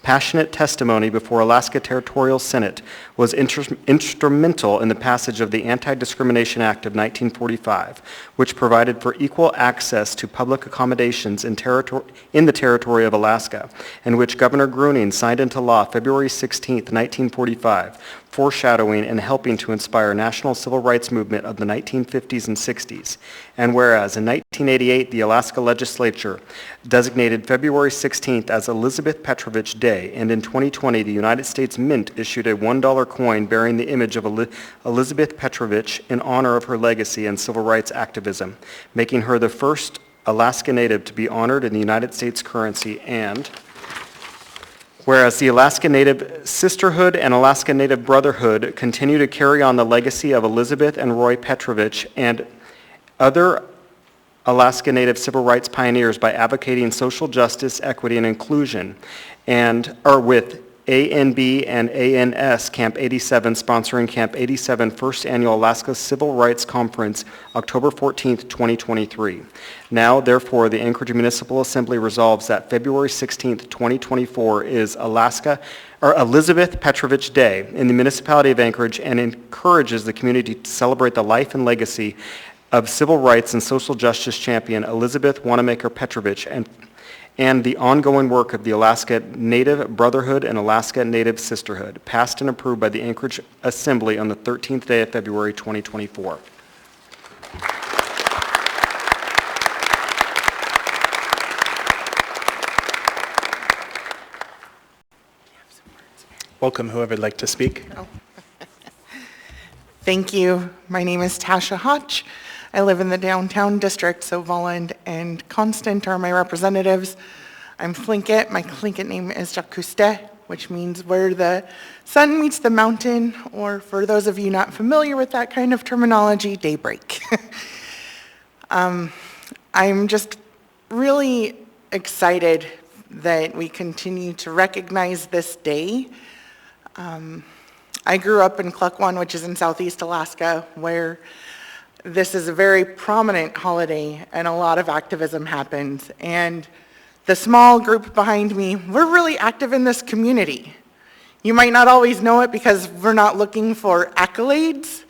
passionate testimony before Alaska Territorial Senate was instrumental in the passage of the Anti-Discrimination Act of 1945, which provided for equal access to public accommodations in the territory of Alaska, and which Governor Gruning signed into law February 16, 1945, foreshadowing and helping to inspire national civil rights movement of the 1950s and 60s. And whereas in 1988, the Alaska legislature designated February 16th as Elizabeth Petrovich Day, and in 2020, the United States Mint issued a $1 coin bearing the image of Elizabeth Petrovich in honor of her legacy and civil rights activism, making her the first Alaska Native to be honored in the United States currency. And whereas the Alaska Native Sisterhood and Alaska Native Brotherhood continue to carry on the legacy of Elizabeth and Roy Petrovich and other Alaska Native civil rights pioneers by advocating social justice, equity, and inclusion, and are with ANB and ANS Camp 87 sponsoring Camp 87 First Annual Alaska Civil Rights Conference, October 14th, 2023. Now, therefore, the Anchorage Municipal Assembly resolves that February 16th, 2024 is Elizabeth Petrovich Day in the municipality of Anchorage and encourages the community to celebrate the life and legacy of civil rights and social justice champion Elizabeth Wanamaker Petrovich and the ongoing work of the Alaska Native Brotherhood and Alaska Native Sisterhood, passed and approved by the Anchorage Assembly on the 13th day of February 2024. Welcome, whoever would like to speak. Thank you. My name is Tasha Hotch. I live in the downtown district, so Volland and Constant are my representatives. I'm Tlingit. My Tlingit name is Jacuste, which means where the sun meets the mountain, or for those of you not familiar with that kind of terminology, daybreak. I'm just really excited that we continue to recognize this day. I grew up in Klukwan, which is in southeast Alaska, where this is a very prominent holiday and a lot of activism happens. And the small group behind me, we're really active in this community. You might not always know it because we're not looking for accolades,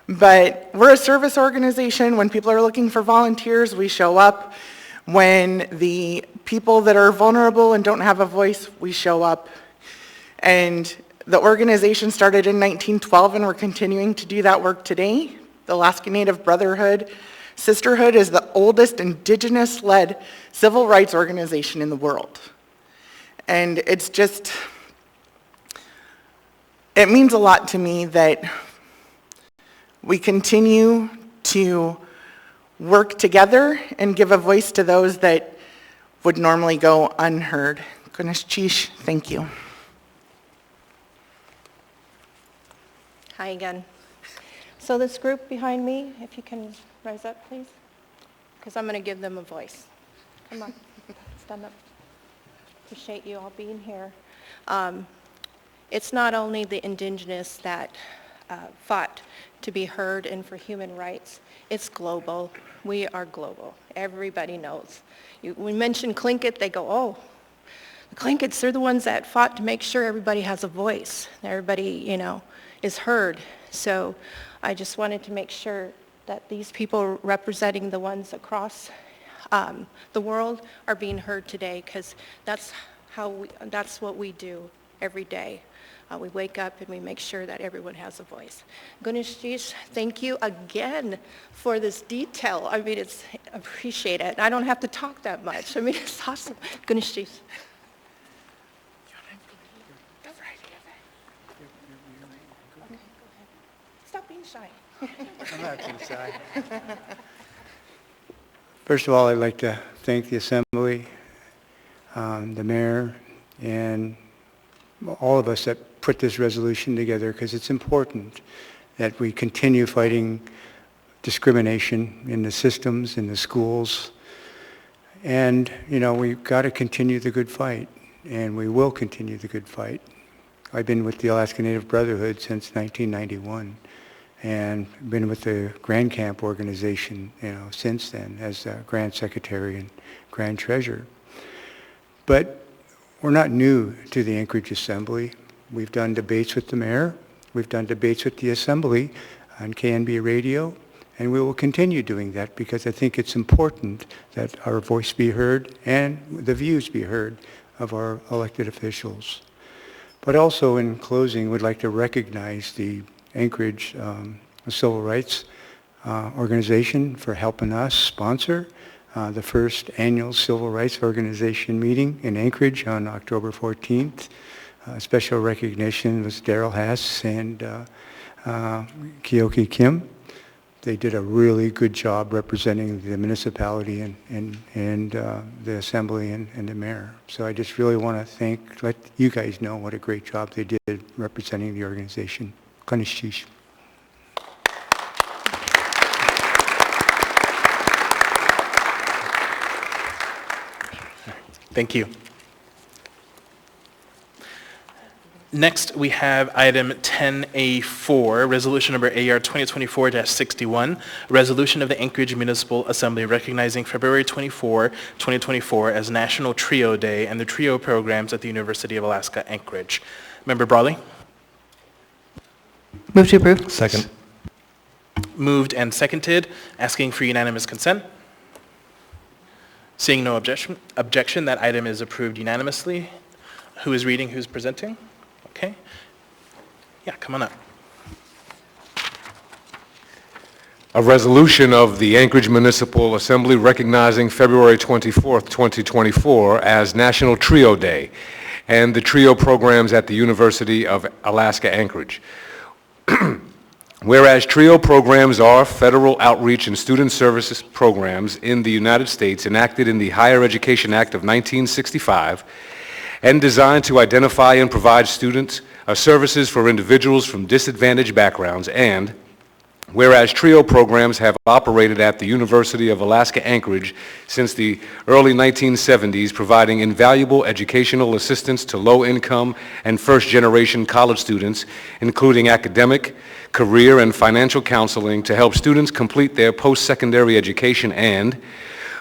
but we're a service organization. When people are looking for volunteers, we show up. When the people that are vulnerable and don't have a voice, we show up. And the organization started in 1912, and we're continuing to do that work today. The Alaska Native Brotherhood Sisterhood is the oldest indigenous-led civil rights organization in the world. And it's just, it means a lot to me that we continue to work together and give a voice to those that would normally go unheard. Kunishchish, thank you. Hi again. So this group behind me, if you can rise up, please, because I'm going to give them a voice. Come on, stand up. Appreciate you all being here. It's not only the indigenous that fought to be heard and for human rights. It's global. We are global. Everybody knows. We mention Tlingit, they go, oh, the Tlingits, they're the ones that fought to make sure everybody has a voice. Everybody, is heard. So I just wanted to make sure that these people representing the ones across the world are being heard today, because that's what we do every day. We wake up and we make sure that everyone has a voice. Gunishjish, thank you again for this detail. I mean, it's appreciated. I don't have to talk that much. I mean, it's awesome. Gunishjish. Stop being shy. I'm not being shy. First of all, I'd like to thank the Assembly, the Mayor, and all of us that put this resolution together, because it's important that we continue fighting discrimination in the systems, in the schools. And, we've got to continue the good fight, and we will continue the good fight. I've been with the Alaska Native Brotherhood since 1991. And been with the Grand Camp organization, since then as Grand Secretary and Grand Treasurer. But we're not new to the Anchorage Assembly. We've done debates with the Mayor. We've done debates with the Assembly on KNB Radio, and we will continue doing that because I think it's important that our voice be heard and the views be heard of our elected officials. But also in closing, we'd like to recognize the Anchorage Civil Rights Organization for helping us sponsor the first annual Civil Rights Organization meeting in Anchorage on October 14th. Special recognition was Daryl Hess and Kyoki Kim. They did a really good job representing the municipality and the Assembly and the Mayor. So I just really want to let you guys know what a great job they did representing the organization. Kanishchish. Thank you. Next, we have item 10A4, resolution number AR 2024-61, resolution of the Anchorage Municipal Assembly recognizing February 24, 2024 as National Trio Day and the Trio programs at the University of Alaska Anchorage. Member Brawley? Move to approve. Second. Moved and seconded, asking for unanimous consent. Seeing no objection, that item is approved unanimously. Who is reading, who's presenting? Okay. Yeah, come on up. A resolution of the Anchorage Municipal Assembly recognizing February 24th, 2024 as National Trio Day and the Trio programs at the University of Alaska Anchorage. Whereas Trio programs are federal outreach and student services programs in the United States enacted in the Higher Education Act of 1965 and designed to identify and provide students services for individuals from disadvantaged backgrounds, and whereas Trio programs have operated at the University of Alaska Anchorage since the early 1970s, providing invaluable educational assistance to low-income and first-generation college students, including academic, career, and financial counseling to help students complete their post-secondary education, and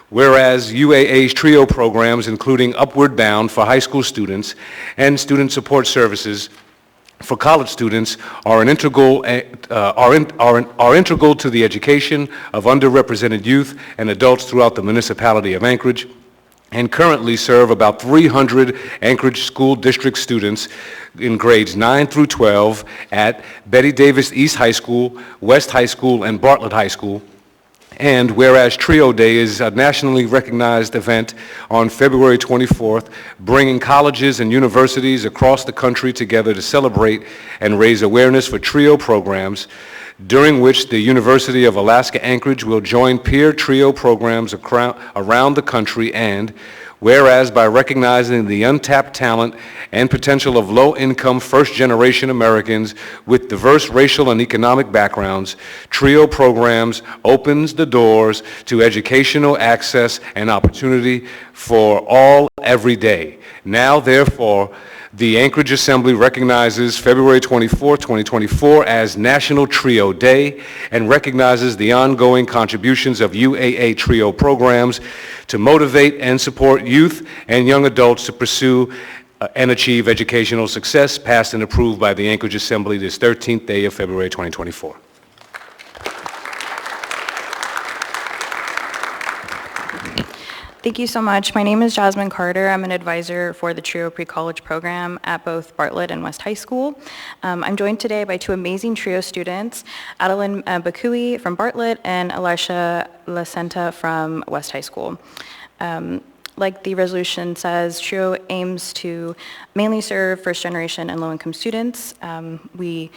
whereas UAA's Trio programs, including Upward Bound for high school students and student support services for college students, are integral to the education of underrepresented youth and adults throughout the municipality of Anchorage, and currently serve about 300 Anchorage School District students in grades 9 through 12 at Betty Davis East High School, West High School, and Bartlett High School. And whereas Trio Day is a nationally recognized event on February 24th, bringing colleges and universities across the country together to celebrate and raise awareness for Trio programs, during which the University of Alaska Anchorage will join peer Trio programs around the country, and whereas by recognizing the untapped talent and potential of low-income first-generation Americans with diverse racial and economic backgrounds, Trio programs opens the doors to educational access and opportunity for all every day. Now, therefore, the Anchorage Assembly recognizes February 24, 2024 as National Trio Day and recognizes the ongoing contributions of UAA Trio programs to motivate and support youth and young adults to pursue and achieve educational success, passed and approved by the Anchorage Assembly this 13th day of February 2024. Thank you so much. My name is Jasmine Carter. I'm an advisor for the Trio Pre-College program at both Bartlett and West High School. I'm joined today by two amazing Trio students, Adeline Bakui from Bartlett and Elisha Lacenta from West High School. Like the resolution says, Trio aims to mainly serve first-generation and low-income students. We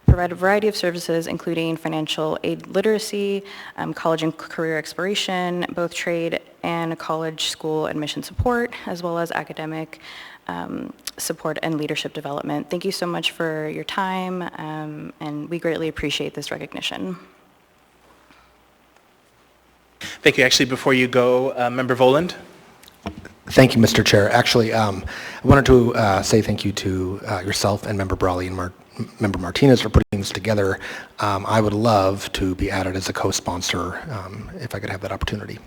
provide a variety of services, including financial aid literacy, college and career exploration, both trade and college school admission support, as well as academic support and leadership development. Thank you so much for your time, and we greatly appreciate this recognition. Thank you. Actually, before you go, Member Voland. Thank you, Mr. Chair. Actually, I wanted to say thank you to yourself and Member Brawley and Member Martinez for putting this together. I would love to be added as a co-sponsor if I could have that opportunity.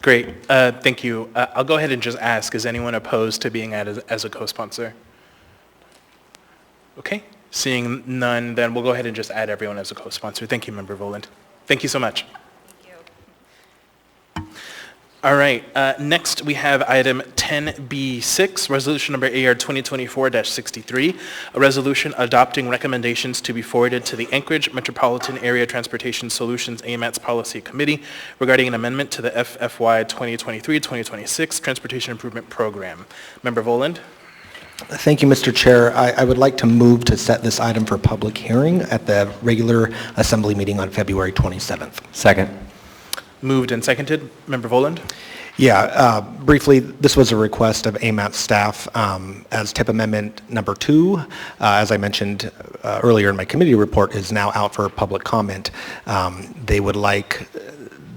Great. Thank you. I'll go ahead and just ask, is anyone opposed to being added as a co-sponsor? Okay. Seeing none, then we'll go ahead and just add everyone as a co-sponsor. Thank you, Member Voland. Thank you so much. All right, next we have item 10B6, resolution number AR 2024-63, a resolution adopting recommendations to be forwarded to the Anchorage Metropolitan Area Transportation Solutions AMATS Policy Committee regarding an amendment to the FFY 2023-2026 Transportation Improvement Program. Member Voland. Thank you, Mr. Chair. I would like to move to set this item for public hearing at the regular Assembly meeting on February 27th. Second. Moved and seconded. Member Voland? Yeah, briefly, this was a request of AMAT staff as tip amendment number 2. As I mentioned earlier in my committee report, is now out for public comment. They would like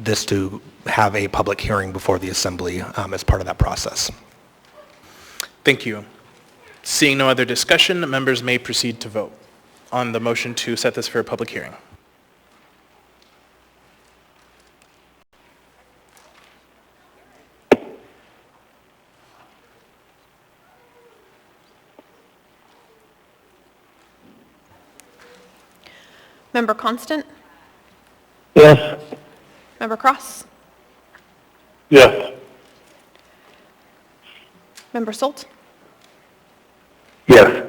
this to have a public hearing before the Assembly as part of that process. Thank you. Seeing no other discussion, members may proceed to vote on the motion to set this for a public hearing. Member Constant? Yes. Member Cross? Yes. Member Solt? Yes.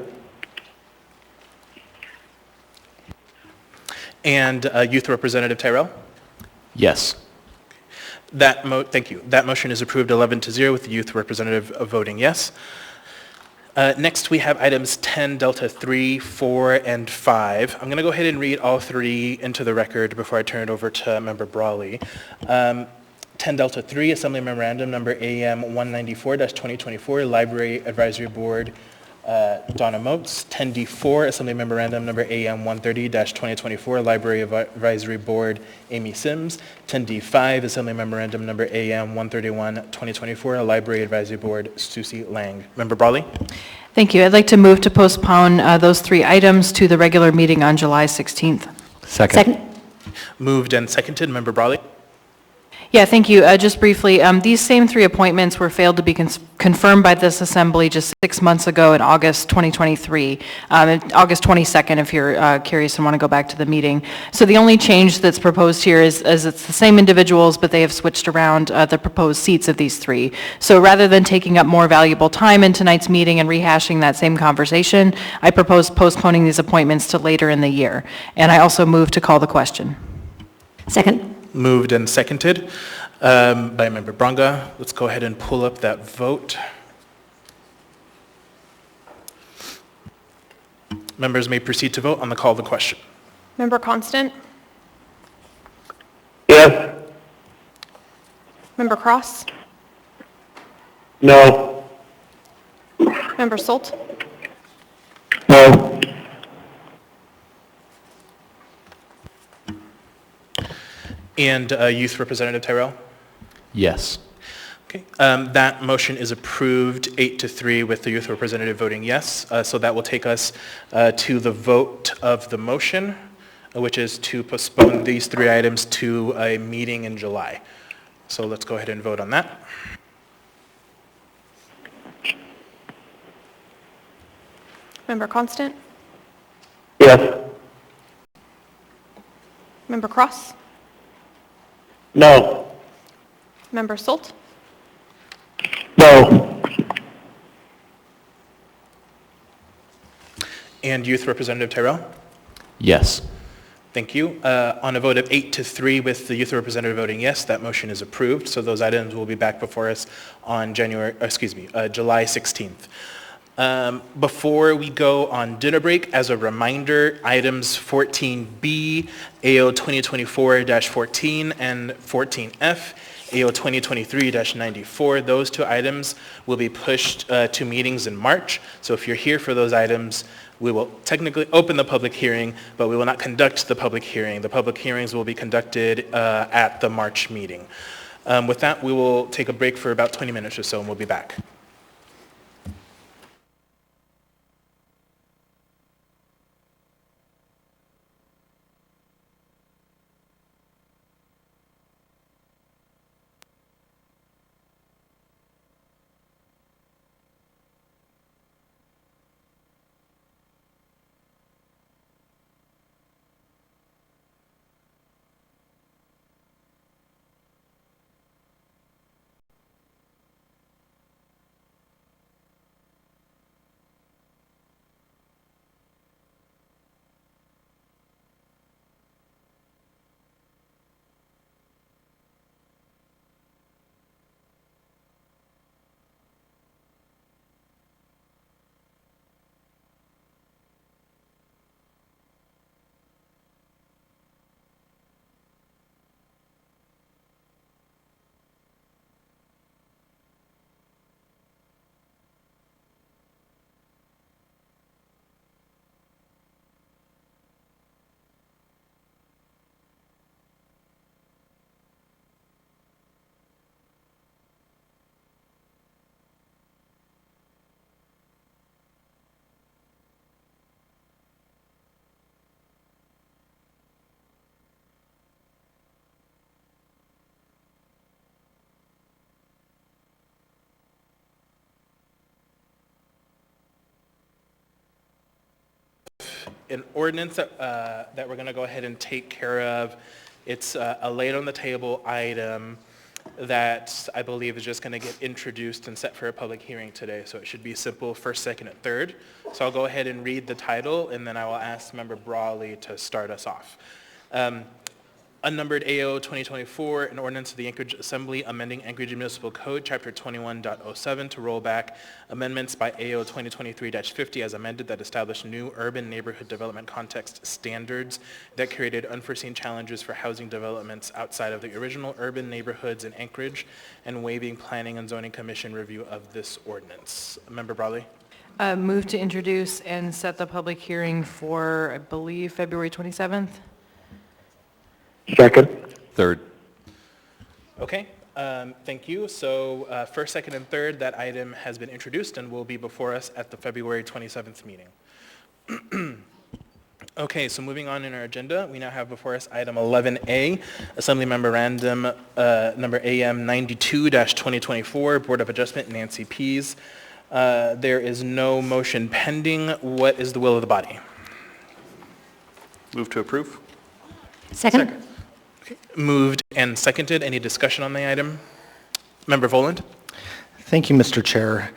And Youth Representative Tyrell? Yes. Thank you. That motion is approved 11-0 with the Youth Representative voting yes. Next, we have items 10 Delta 3, 4, and 5. I'm going to go ahead and read all three into the record before I turn it over to Member Brawley. 10 Delta 3, Assembly Memorandum Number AM 194-2024, Library Advisory Board, Donna Moats. 10D4, Assembly Memorandum Number AM 130-2024, Library Advisory Board, Amy Sims. 10D5, Assembly Memorandum Number AM 131-2024, Library Advisory Board, Susie Lang. Member Brawley? Thank you. I'd like to move to postpone those three items to the regular meeting on July 16th. Second. Moved and seconded. Member Brawley? Yeah, thank you. Just briefly, these same three appointments were failed to be confirmed by this assembly just 6 months ago in August 2023, August 22nd, if you're curious and want to go back to the meeting. So the only change that's proposed here is it's the same individuals, but they have switched around the proposed seats of these three. So rather than taking up more valuable time in tonight's meeting and rehashing that same conversation, I propose postponing these appointments to later in the year. And I also move to call the question. Second. Moved and seconded by Member Bronga. Let's go ahead and pull up that vote. Members may proceed to vote on the call of the question. Member Constant? Yes. Member Cross? No. Member Solt? No. And Youth Representative Tyrell? Yes. Okay. That motion is approved 8-3 with the Youth Representative voting yes. So that will take us to the vote of the motion, which is to postpone these three items to a meeting in July. So let's go ahead and vote on that. Member Constant? Yes. Member Cross? No. Member Solt? No. And Youth Representative Tyrell? Yes. Thank you. On a vote of 8-3 with the Youth Representative voting yes, that motion is approved. So those items will be back before us on July 16th. Before we go on dinner break, as a reminder, items 14B, AO 2024-14, and 14F, AO 2023-94, those two items will be pushed to meetings in March. So if you're here for those items, we will technically open the public hearing, but we will not conduct the public hearing. The public hearings will be conducted at the March meeting. With that, we will take a break for about 20 minutes or so, and we'll be back. an ordinance that we're going to go ahead and take care of. It's a late on the table item that I believe is just going to get introduced and set for a public hearing today. So it should be simple, first, second, and third. So I'll go ahead and read the title, and then I will ask Member Brawley to start us off. Unnumbered AO 2024, an ordinance of the Anchorage Assembly amending Anchorage Municipal Code, Chapter 21.07 to roll back amendments by AO 2023-50 as amended that established new urban neighborhood development context standards that created unforeseen challenges for housing developments outside of the original urban neighborhoods in Anchorage, and waiving Planning and Zoning Commission review of this ordinance. Member Brawley? Move to introduce and set the public hearing for, I believe, February 27th. Second. Third. Okay, thank you. So first, second, and third, that item has been introduced and will be before us at the February 27th meeting. Okay, so moving on in our agenda, we now have before us item 11A, Assembly Memorandum number AM 92-2024, Board of Adjustment, Nancy Pease. There is no motion pending. What is the will of the body? Move to approve. Second. Moved and seconded. Any discussion on the item? Member Voland? Thank you, Mr. Chair.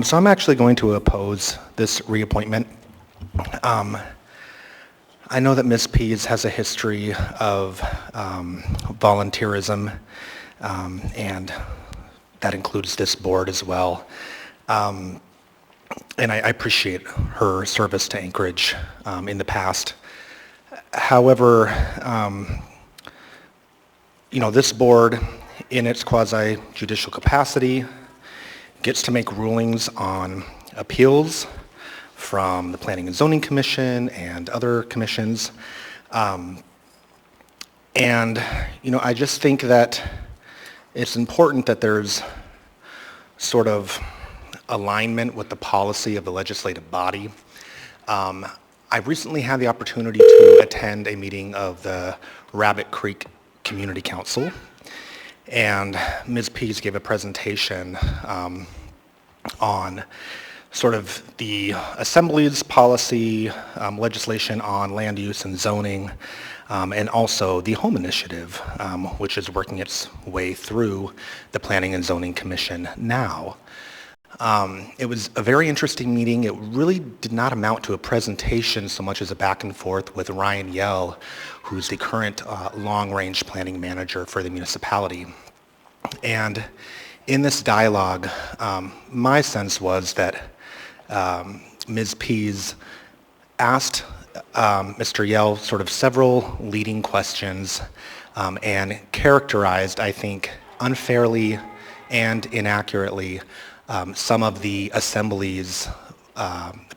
So I'm actually going to oppose this reappointment. I know that Ms. Pease has a history of volunteerism, and that includes this board as well. And I appreciate her service to Anchorage in the past. However, this board, in its quasi-judicial capacity, gets to make rulings on appeals from the Planning and Zoning Commission and other commissions. I just think that it's important that there's sort of alignment with the policy of the legislative body. I've recently had the opportunity to attend a meeting of the Rabbit Creek Community Council, and Ms. Pease gave a presentation on sort of the Assembly's policy, legislation on land use and zoning, and also the Home Initiative, which is working its way through the Planning and Zoning Commission now. It was a very interesting meeting. It really did not amount to a presentation so much as a back and forth with Ryan Yell, who's the current long-range planning manager for the municipality. And in this dialogue, my sense was that Ms. Pease asked Mr. Yell sort of several leading questions and characterized, I think, unfairly and inaccurately some of the Assembly's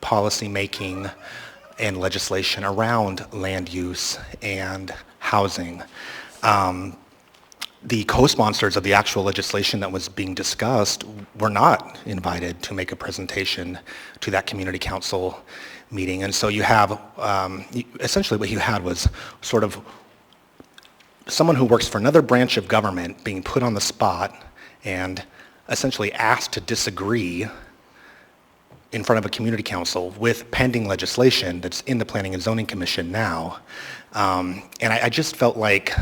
policy making and legislation around land use and housing. The co-sponsors of the actual legislation that was being discussed were not invited to make a presentation to that community council meeting. And so you have, essentially what you had was sort of someone who works for another branch of government being put on the spot and essentially asked to disagree in front of a community council with pending legislation that's in the Planning and Zoning Commission now. And I just felt like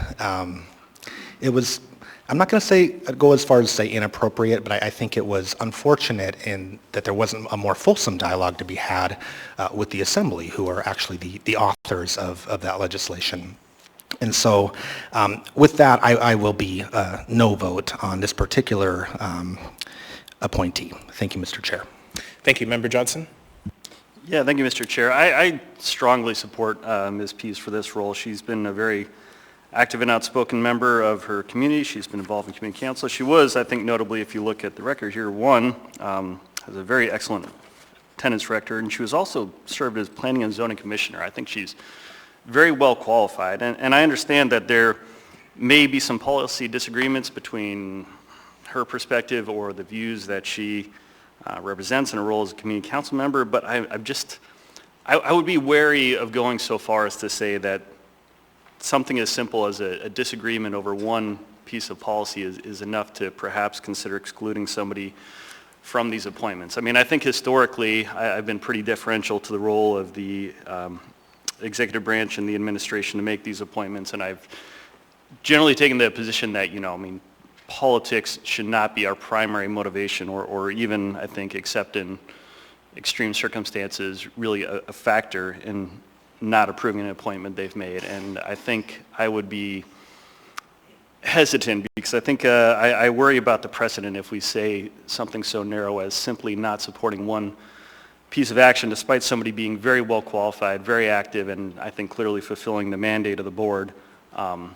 it was, I'm not going to go as far as say inappropriate, but I think it was unfortunate in that there wasn't a more fulsome dialogue to be had with the Assembly, who are actually the authors of that legislation. And so with that, I will be no vote on this particular appointee. Thank you, Mr. Chair. Thank you. Member Johnson? Yeah, thank you, Mr. Chair. I strongly support Ms. Pease for this role. She's been a very active and outspoken member of her community. She's been involved in community council. She was, I think, notably, if you look at the record here, has a very excellent attendance record, and she was also served as Planning and Zoning Commissioner. I think she's very well qualified, and I understand that there may be some policy disagreements between her perspective or the views that she represents in her role as a community council member, but I would be wary of going so far as to say that something as simple as a disagreement over one piece of policy is enough to perhaps consider excluding somebody from these appointments. I mean, I think historically I've been pretty deferential to the role of the executive branch and the administration to make these appointments, and I've generally taken the position that, I mean, politics should not be our primary motivation or even, I think, except in extreme circumstances, really a factor in not approving an appointment they've made. And I think I would be hesitant because I think I worry about the precedent if we say something so narrow as simply not supporting one piece of action despite somebody being very well qualified, very active, and I think clearly fulfilling the mandate of the board. I'm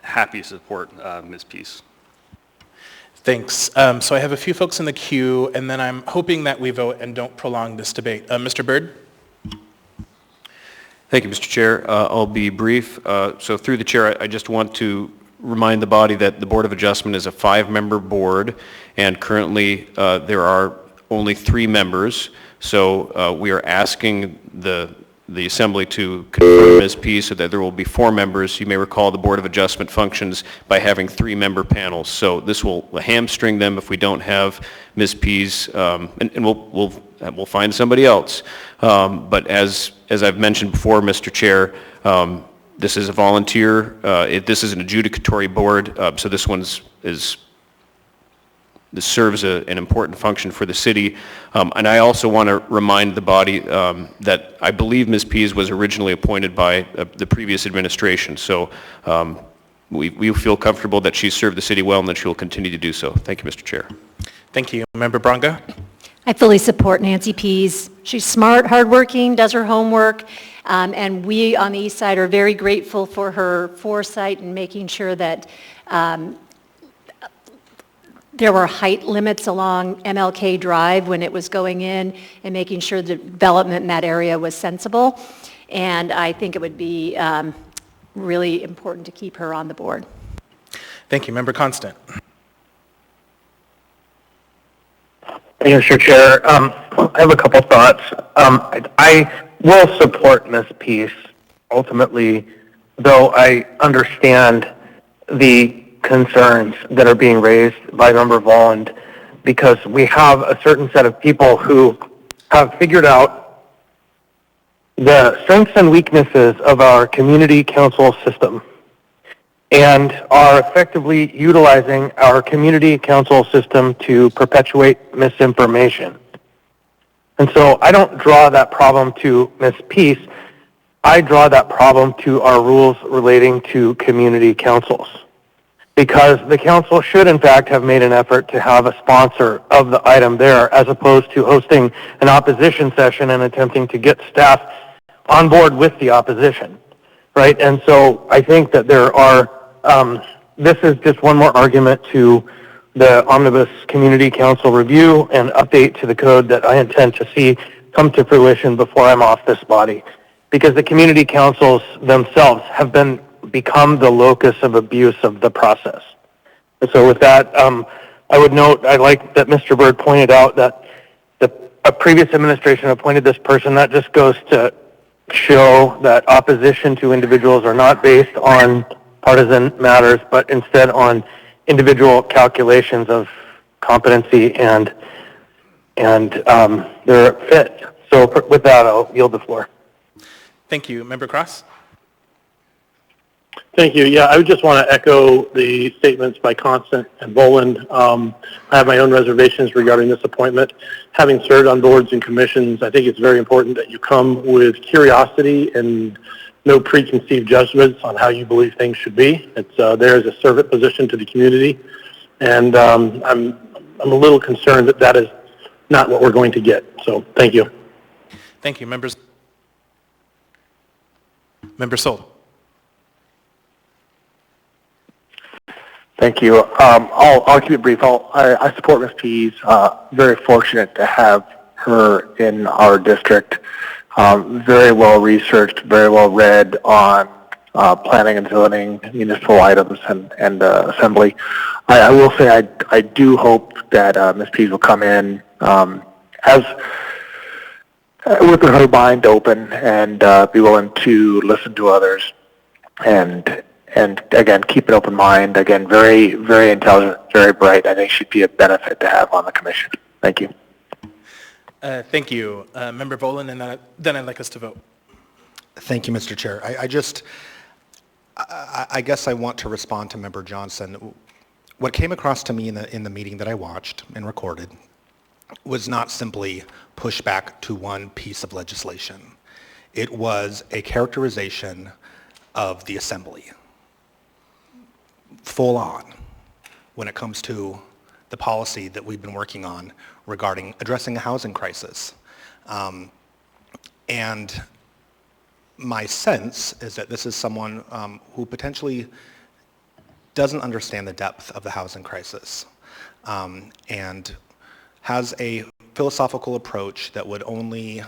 happy to support Ms. Peace. Thanks. So I have a few folks in the queue, and then I'm hoping that we vote and don't prolong this debate. Mr. Byrd? Thank you, Mr. Chair. I'll be brief. So through the chair, I just want to remind the body that the Board of Adjustment is a 5-member board, and currently there are only 3 members. So we are asking the Assembly to confirm Ms. Pease so that there will be 4 members. You may recall the Board of Adjustment functions by having 3-member panels. So this will hamstring them if we don't have Ms. Pease, and we'll find somebody else. But as I've mentioned before, Mr. Chair, this is a volunteer. This is an adjudicatory board, so this serves an important function for the city. And I also want to remind the body that I believe Ms. Pease was originally appointed by the previous administration. So we feel comfortable that she's served the city well and that she will continue to do so. Thank you, Mr. Chair. Thank you. Member Braga? I fully support Nancy Pease. She's smart, hardworking, does her homework, and we on the east side are very grateful for her foresight in making sure that there were height limits along MLK Drive when it was going in and making sure the development in that area was sensible. And I think it would be really important to keep her on the board. Thank you. Member Constant? Thank you, Mr. Chair. I have a couple thoughts. I will support Ms. Peace ultimately, though I understand the concerns that are being raised by Member Volland, because we have a certain set of people who have figured out the strengths and weaknesses of our community council system and are effectively utilizing our community council system to perpetuate misinformation. And so I don't draw that problem to Ms. Peace. I draw that problem to our rules relating to community councils, because the council should in fact have made an effort to have a sponsor of the item there, as opposed to hosting an opposition session and attempting to get staff on board with the opposition, right? And so I think that there are, this is just one more argument to the Omnibus Community Council review and update to the code that I intend to see come to fruition before I'm off this body, because the community councils themselves have become the locus of abuse of the process. And so with that, I would note, I like that Mr. Byrd pointed out that a previous administration appointed this person. That just goes to show that opposition to individuals are not based on partisan matters, but instead on individual calculations of competency and their fit. So with that, I'll yield the floor. Thank you. Member Cross? Thank you. Yeah, I would just want to echo the statements by Constant and Boland. I have my own reservations regarding this appointment. Having served on boards and commissions, I think it's very important that you come with curiosity and no preconceived judgments on how you believe things should be. It's there as a servant position to the community, and I'm a little concerned that that is not what we're going to get. So thank you. Thank you. Member Sold. Thank you. I'll keep it brief. I support Ms. Pease. Very fortunate to have her in our district. Very well researched, very well read on planning and zoning, municipal items, and assembly. I will say I do hope that Ms. Pease will come in as with her mind open and be willing to listen to others and again, keep an open mind. Again, very, very intelligent, very bright. I think she'd be a benefit to have on the commission. Thank you. Thank you. Member Volan, and then I'd like us to vote. Thank you, Mr. Chair. I guess I want to respond to Member Johnson. What came across to me in the meeting that I watched and recorded was not simply pushback to one piece of legislation. It was a characterization of the Assembly, full on, when it comes to the policy that we've been working on regarding addressing a housing crisis. And my sense is that this is someone who potentially doesn't understand the depth of the housing crisis and has a philosophical approach that would only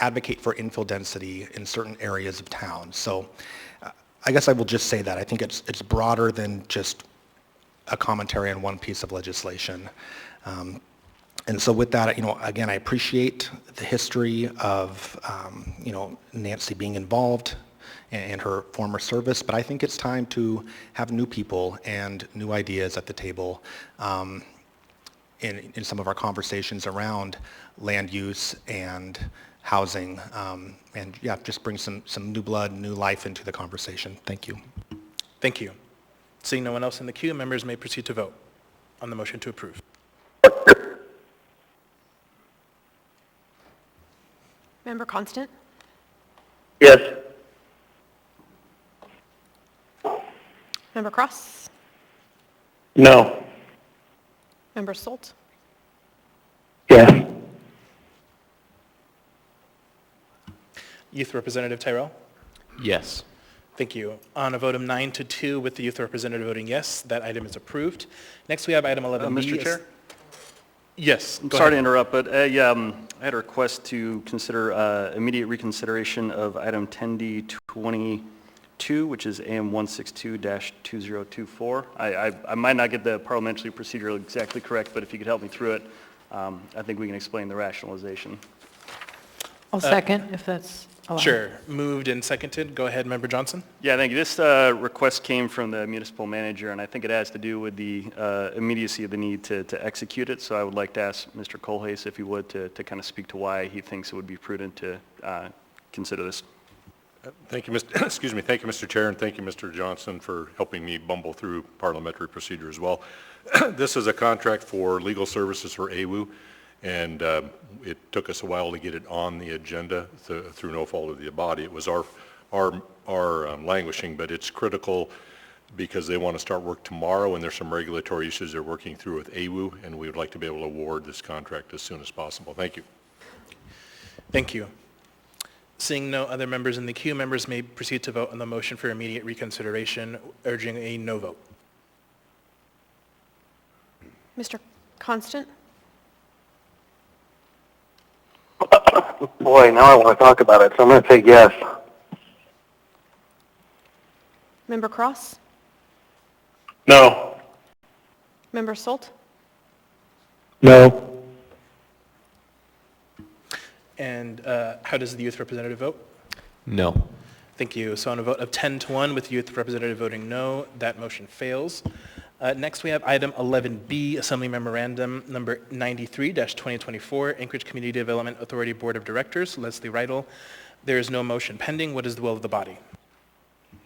advocate for infill density in certain areas of town. So I guess I will just say that. I think it's broader than just a commentary on one piece of legislation. And so with that, again, I appreciate the history of, Nancy being involved and her former service, but I think it's time to have new people and new ideas at the table in some of our conversations around land use and housing, and yeah, just bring some new blood, new life into the conversation. Thank you. Thank you. Seeing no one else in the queue, members may proceed to vote on the motion to approve. Member Constant? Yes. Member Cross? No. Member Solt? Yes. Youth Representative Tyrell? Yes. Thank you. On a vote of 9-2 with the youth representative voting yes, that item is approved. Next we have item 11B. Mr. Chair? Yes, I'm sorry to interrupt, but I had a request to consider immediate reconsideration of item 10D22, which is AM 162-2024. I might not get the parliamentary procedure exactly correct, but if you could help me through it, I think we can explain the rationalization. I'll second if that's allowed. Sure. Moved and seconded. Go ahead, Member Johnson. Yeah, thank you. This request came from the municipal manager, and I think it has to do with the immediacy of the need to execute it. So I would like to ask Mr. Kohlhase, if he would, to kind of speak to why he thinks it would be prudent to consider this. Thank you, Thank you, Mr. Chair, and thank you, Mr. Johnson, for helping me bumble through parliamentary procedure as well. This is a contract for legal services for AWU, and it took us a while to get it on the agenda through no fault of the body. It was our languishing, but it's critical because they want to start work tomorrow, and there's some regulatory issues they're working through with AWU, and we would like to be able to award this contract as soon as possible. Thank you. Thank you. Seeing no other members in the queue, members may proceed to vote on the motion for immediate reconsideration, urging a no vote. Mr. Constant? Boy, now I want to talk about it, so I'm going to say yes. Member Cross? No. Member Solt? No. And how does the youth representative vote? No. Thank you. So on a vote of 10-1 with the youth representative voting no, that motion fails. Next we have item 11B, Assembly Memorandum number 93-2024, Anchorage Community Development Authority Board of Directors, Leslie Riedel. There is no motion pending. What is the will of the body?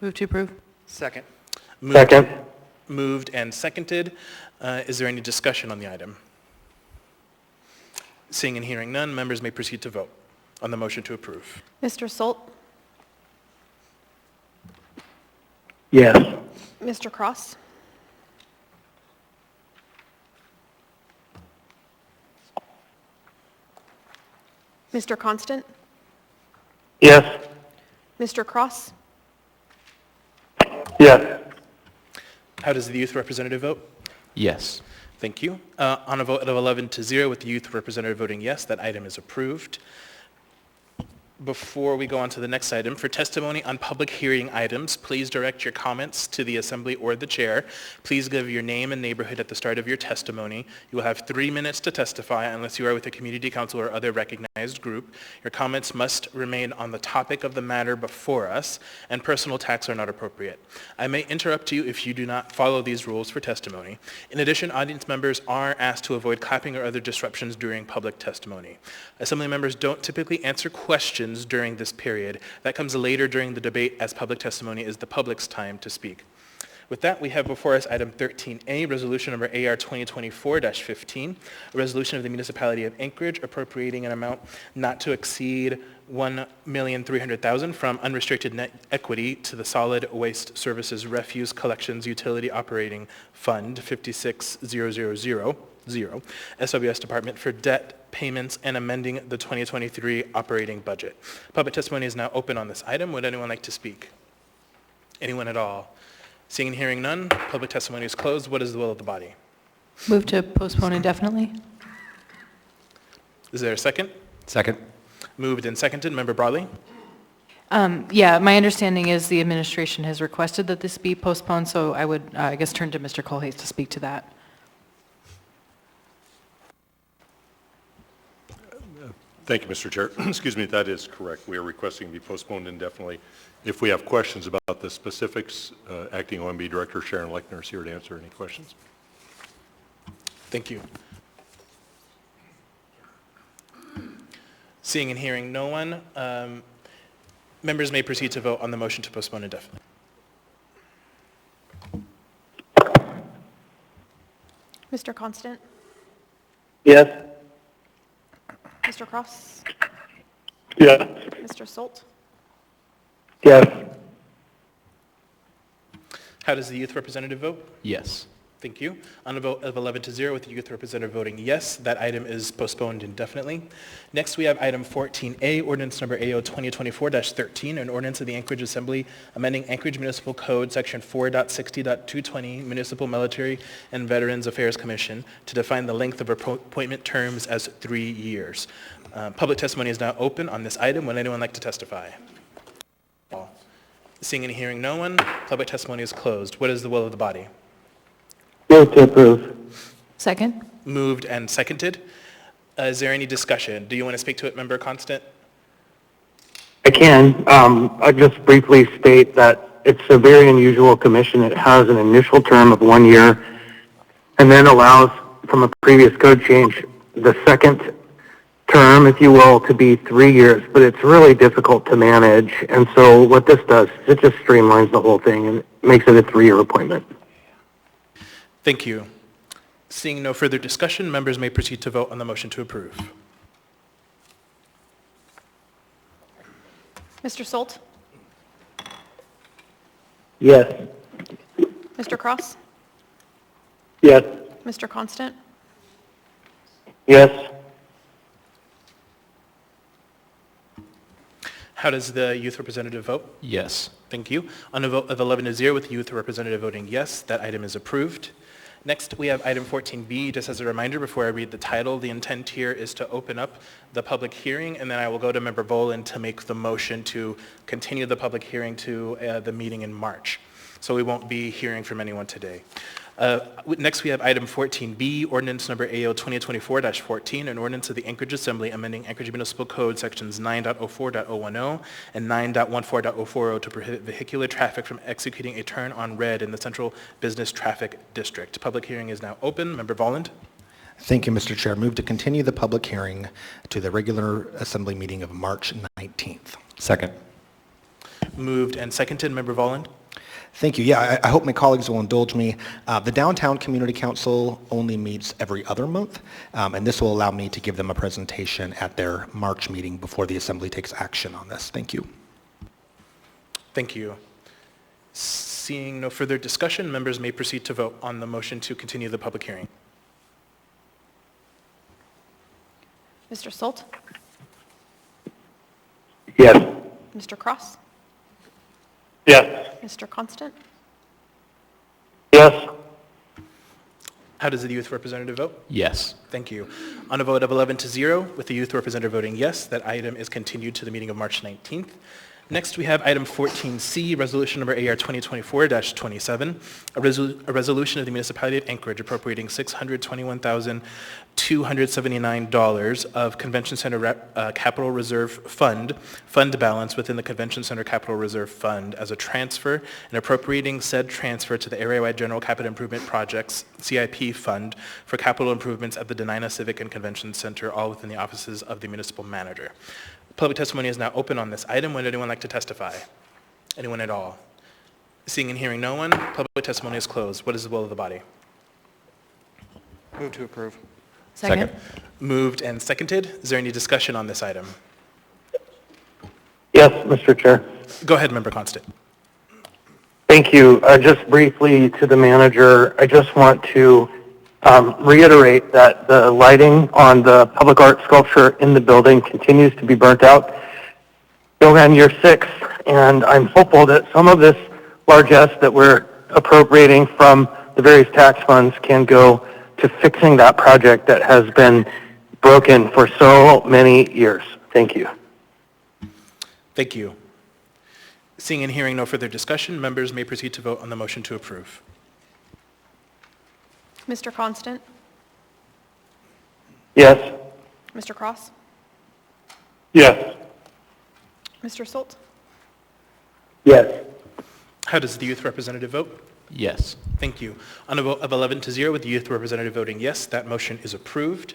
Move to approve. Second. Moved and seconded. Is there any discussion on the item? Seeing and hearing none, members may proceed to vote on the motion to approve. Mr. Solt? Yes. Mr. Cross? Mr. Constant? Yes. Mr. Cross? Yes. How does the youth representative vote? Yes. Thank you. On a vote of 11-0 with the youth representative voting yes, that item is approved. Before we go on to the next item, for testimony on public hearing items, please direct your comments to the assembly or the chair. Please give your name and neighborhood at the start of your testimony. You will have 3 minutes to testify unless you are with a community council or other recognized group. Your comments must remain on the topic of the matter before us, and personal attacks are not appropriate. I may interrupt you if you do not follow these rules for testimony. In addition, audience members are asked to avoid clapping or other disruptions during public testimony. Assembly members don't typically answer questions during this period. That comes later during the debate, as public testimony is the public's time to speak. With that, we have before us item 13A, resolution number AR 2024-15, a resolution of the municipality of Anchorage appropriating an amount not to exceed $1,300,000 from unrestricted net equity to the Solid Waste Services Refuse Collections Utility Operating Fund 56000. SWS Department for debt payments and amending the 2023 operating budget. Public testimony is now open on this item. Would anyone like to speak? Anyone at all? Seeing and hearing none, public testimony is closed. What is the will of the body? Move to postpone indefinitely. Is there a second? Second. Moved and seconded. Member Bradley? Yeah, my understanding is the administration has requested that this be postponed, so I would, I guess, turn to Mr. Colhase to speak to that. Thank you, Mr. Chair. Excuse me, that is correct. We are requesting to be postponed indefinitely. If we have questions about the specifics, Acting OMB Director Sharon Lechner is here to answer any questions. Thank you. Seeing and hearing no one, members may proceed to vote on the motion to postpone indefinitely. Mr. Constant? Yes. Mr. Cross? Yes. Mr. Solt? Yes. How does the youth representative vote? Yes. Thank you. On a vote of 11-0 with the youth representative voting yes, that item is postponed indefinitely. Next, we have item 14A, ordinance number AO 2024-13, an ordinance of the Anchorage Assembly amending Anchorage Municipal Code, section 4.60.220, Municipal Military and Veterans Affairs Commission, to define the length of appointment terms as 3 years. Public testimony is now open on this item. Would anyone like to testify? Seeing and hearing no one, public testimony is closed. What is the will of the body? Move to approve. Second. Moved and seconded. Is there any discussion? Do you want to speak to it, Member Constant? I can. I'll just briefly state that it's a very unusual commission. It has an initial term of 1 year and then allows, from a previous code change, the second term, if you will, to be 3 years, but it's really difficult to manage. And so what this does is it just streamlines the whole thing and makes it a 3-year appointment. Thank you. Seeing no further discussion, members may proceed to vote on the motion to approve. Mr. Solt? Yes. Mr. Cross? Yes. Mr. Constant? Yes. How does the youth representative vote? Yes. Thank you. On a vote of 11-0 with the youth representative voting yes, that item is approved. Next, we have item 14B. Just as a reminder, before I read the title, the intent here is to open up the public hearing, and then I will go to Member Voland to make the motion to continue the public hearing to the meeting in March. So we won't be hearing from anyone today. Next, we have item 14B, ordinance number AO 2024-14, an ordinance of the Anchorage Assembly amending Anchorage Municipal Code sections 9.04.010 and 9.14.040 to prohibit vehicular traffic from executing a turn on red in the Central Business Traffic District. Public hearing is now open. Member Voland? Thank you, Mr. Chair. Move to continue the public hearing to the regular Assembly meeting of March 19th. Second. Moved and seconded. Member Voland? Thank you. Yeah, I hope my colleagues will indulge me. The Downtown Community Council only meets every other month, and this will allow me to give them a presentation at their March meeting before the Assembly takes action on this. Thank you. Thank you. Seeing no further discussion, members may proceed to vote on the motion to continue the public hearing. Mr. Solt? Yes. Mr. Cross? Yes. Mr. Constant? Yes. How does the youth representative vote? Yes. Thank you. On a vote of 11-0, with the youth representative voting yes, that item is continued to the meeting of March 19th. Next, we have item 14C, resolution number AR 2024-27, a resolution of the municipality of Anchorage appropriating $621,279 of Convention Center Capital Reserve fund balance within the Convention Center Capital Reserve Fund as a transfer and appropriating said transfer to the area-wide General Capital Improvement Projects CIP fund for capital improvements at the Denina Civic and Convention Center, all within the offices of the municipal manager. Public testimony is now open on this item. Would anyone like to testify? Anyone at all? Seeing and hearing no one, public testimony is closed. What is the will of the body? Move to approve. Second. Moved and seconded. Is there any discussion on this item? Yes, Mr. Chair. Go ahead, Member Constant. Thank you. Just briefly to the manager, I just want to reiterate that the lighting on the public art sculpture in the building continues to be burnt out. Going on year 6, and I'm hopeful that some of this largesse that we're appropriating from the various tax funds can go to fixing that project that has been broken for so many years. Thank you. Thank you. Seeing and hearing no further discussion, members may proceed to vote on the motion to approve. Mr. Constant? Yes. Mr. Cross? Yes. Mr. Solt? Yes. How does the youth representative vote? Yes. Thank you. On a vote of 11-0 with the youth representative voting yes, that motion is approved.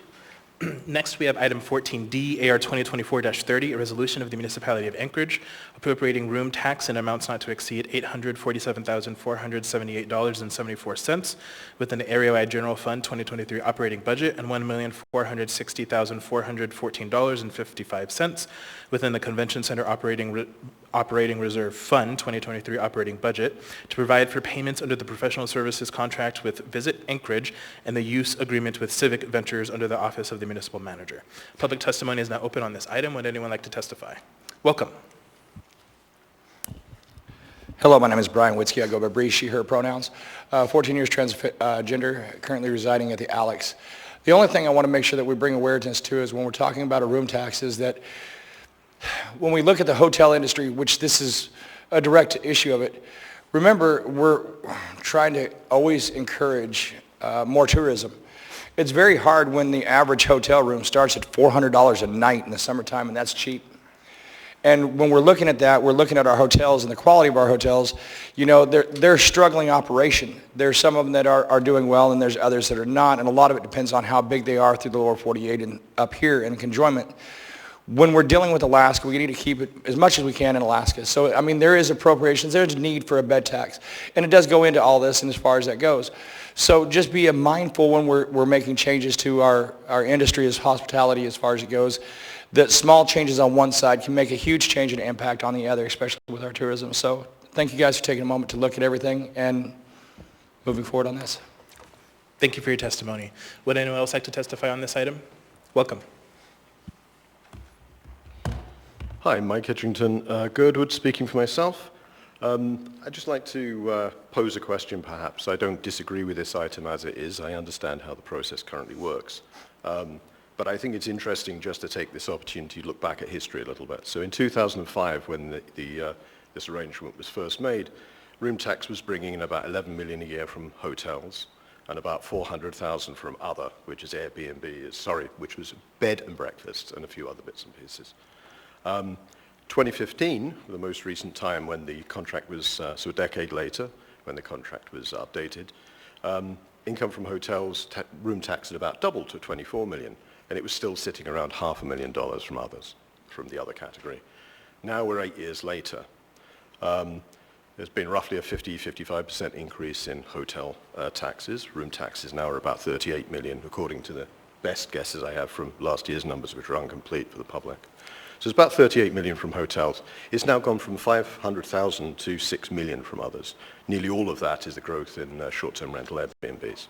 Next, we have item 14D, AR 2024-30, a resolution of the municipality of Anchorage appropriating room tax in amounts not to exceed $847,478.74 within the area-wide general fund 2023 operating budget and $1,460,414.55 within the convention center operating reserve fund 2023 operating budget to provide for payments under the professional services contract with Visit Anchorage and the use agreement with Civic Ventures under the office of the municipal manager. Public testimony is now open on this item. Would anyone like to testify? Welcome. Hello, my name is Brian Witzke. I go by Bree, she, her pronouns. 14 years transgender, currently residing at the Alex. The only thing I want to make sure that we bring awareness to is when we're talking about a room tax is that when we look at the hotel industry, which this is a direct issue of it, remember we're trying to always encourage more tourism. It's very hard when the average hotel room starts at $400 a night in the summertime, and that's cheap. And when we're looking at that, we're looking at our hotels and the quality of our hotels. You know, they're struggling operation. There's some of them that are doing well, and there's others that are not, and a lot of it depends on how big they are through the lower 48 and up here in enjoyment. When we're dealing with Alaska, we need to keep it as much as we can in Alaska. So, I mean, there is appropriations. There's a need for a bed tax. And it does go into all this and as far as that goes. So just be mindful when we're making changes to our industry as hospitality as far as it goes, that small changes on one side can make a huge change and impact on the other, especially with our tourism. So thank you guys for taking a moment to look at everything and moving forward on this. Thank you for your testimony. Would anyone else like to testify on this item? Welcome. Hi, Mike Hitchington, Girdwood speaking for myself. I'd just like to pose a question perhaps. I don't disagree with this item as it is. I understand how the process currently works. But I think it's interesting just to take this opportunity to look back at history a little bit. So in 2005, when this arrangement was first made, room tax was bringing in about 11 million a year from hotels and about 400,000 from other, which is Airbnb, which was bed and breakfast and a few other bits and pieces. 2015, the most recent time when the contract was, so a decade later, when the contract was updated, income from hotels, room tax had about doubled to 24 million, and it was still sitting around $500,000 from others, from the other category. Now we're 8 years later. There's been roughly a 55% increase in hotel taxes. Room taxes now are about 38 million, according to the best guesses I have from last year's numbers, which are incomplete for the public. So it's about 38 million from hotels. It's now gone from 500,000 to 6 million from others. Nearly all of that is the growth in short-term rental Airbnbs.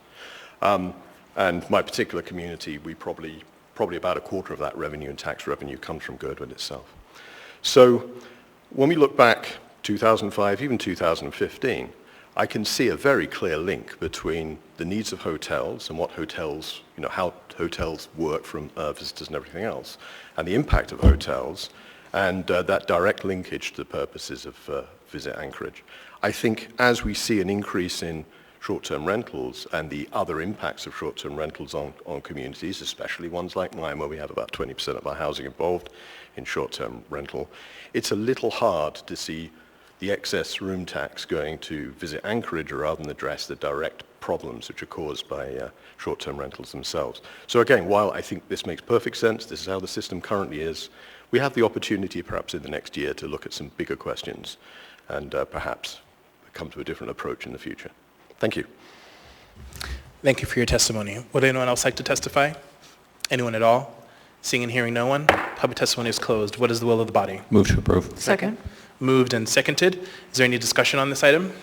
And my particular community, we probably about a quarter of that revenue and tax revenue comes from Girdwood itself. So when we look back 2005, even 2015, I can see a very clear link between the needs of hotels and what hotels, how hotels work from visitors and everything else, and the impact of hotels, and that direct linkage to the purposes of Visit Anchorage. I think as we see an increase in short-term rentals and the other impacts of short-term rentals on communities, especially ones like mine where we have about 20% of our housing involved in short-term rental, it's a little hard to see the excess room tax going to Visit Anchorage rather than address the direct problems which are caused by short-term rentals themselves. So again, while I think this makes perfect sense, this is how the system currently is, we have the opportunity perhaps in the next year to look at some bigger questions and perhaps come to a different approach in the future. Thank you. Thank you for your testimony. Would anyone else like to testify? Anyone at all? Seeing and hearing no one, public testimony is closed. What is the will of the body? Move to approve. Second. Moved and seconded. Is there any discussion on this item?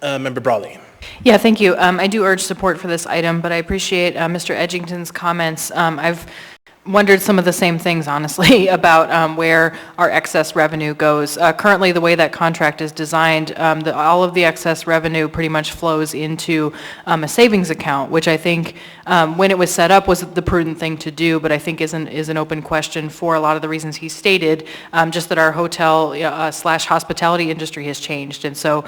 Member Brawley. Yeah, thank you. I do urge support for this item, but I appreciate Mr. Edgington's comments. I've wondered some of the same things, honestly, about where our excess revenue goes. Currently, the way that contract is designed, all of the excess revenue pretty much flows into a savings account, which I think when it was set up was the prudent thing to do, but I think is an open question for a lot of the reasons he stated, just that our hotel slash hospitality industry has changed. And so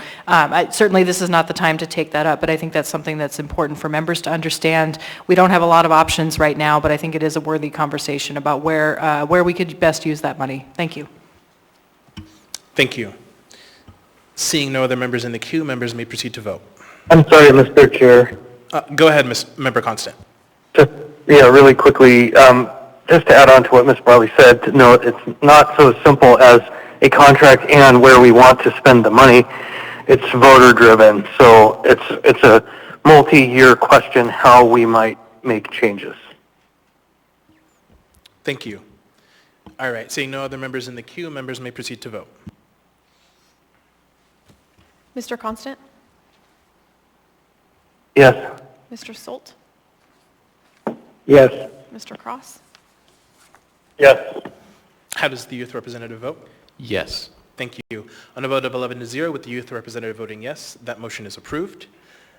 certainly this is not the time to take that up, but I think that's something that's important for members to understand. We don't have a lot of options right now, but I think it is a worthy conversation about where we could best use that money. Thank you. Thank you. Seeing no other members in the queue, members may proceed to vote. I'm sorry, Mr. Chair. Go ahead, Member Constant. Just, really quickly, just to add on to what Ms. Barley said, no, it's not so simple as a contract and where we want to spend the money. It's voter-driven, so it's a multi-year question how we might make changes. Thank you. All right, seeing no other members in the queue, members may proceed to vote. Mr. Constant? Yes. Mr. Solt? Yes. Mr. Cross? Yes. How does the youth representative vote? Yes. Thank you. On a vote of 11-0 with the youth representative voting yes, that motion is approved.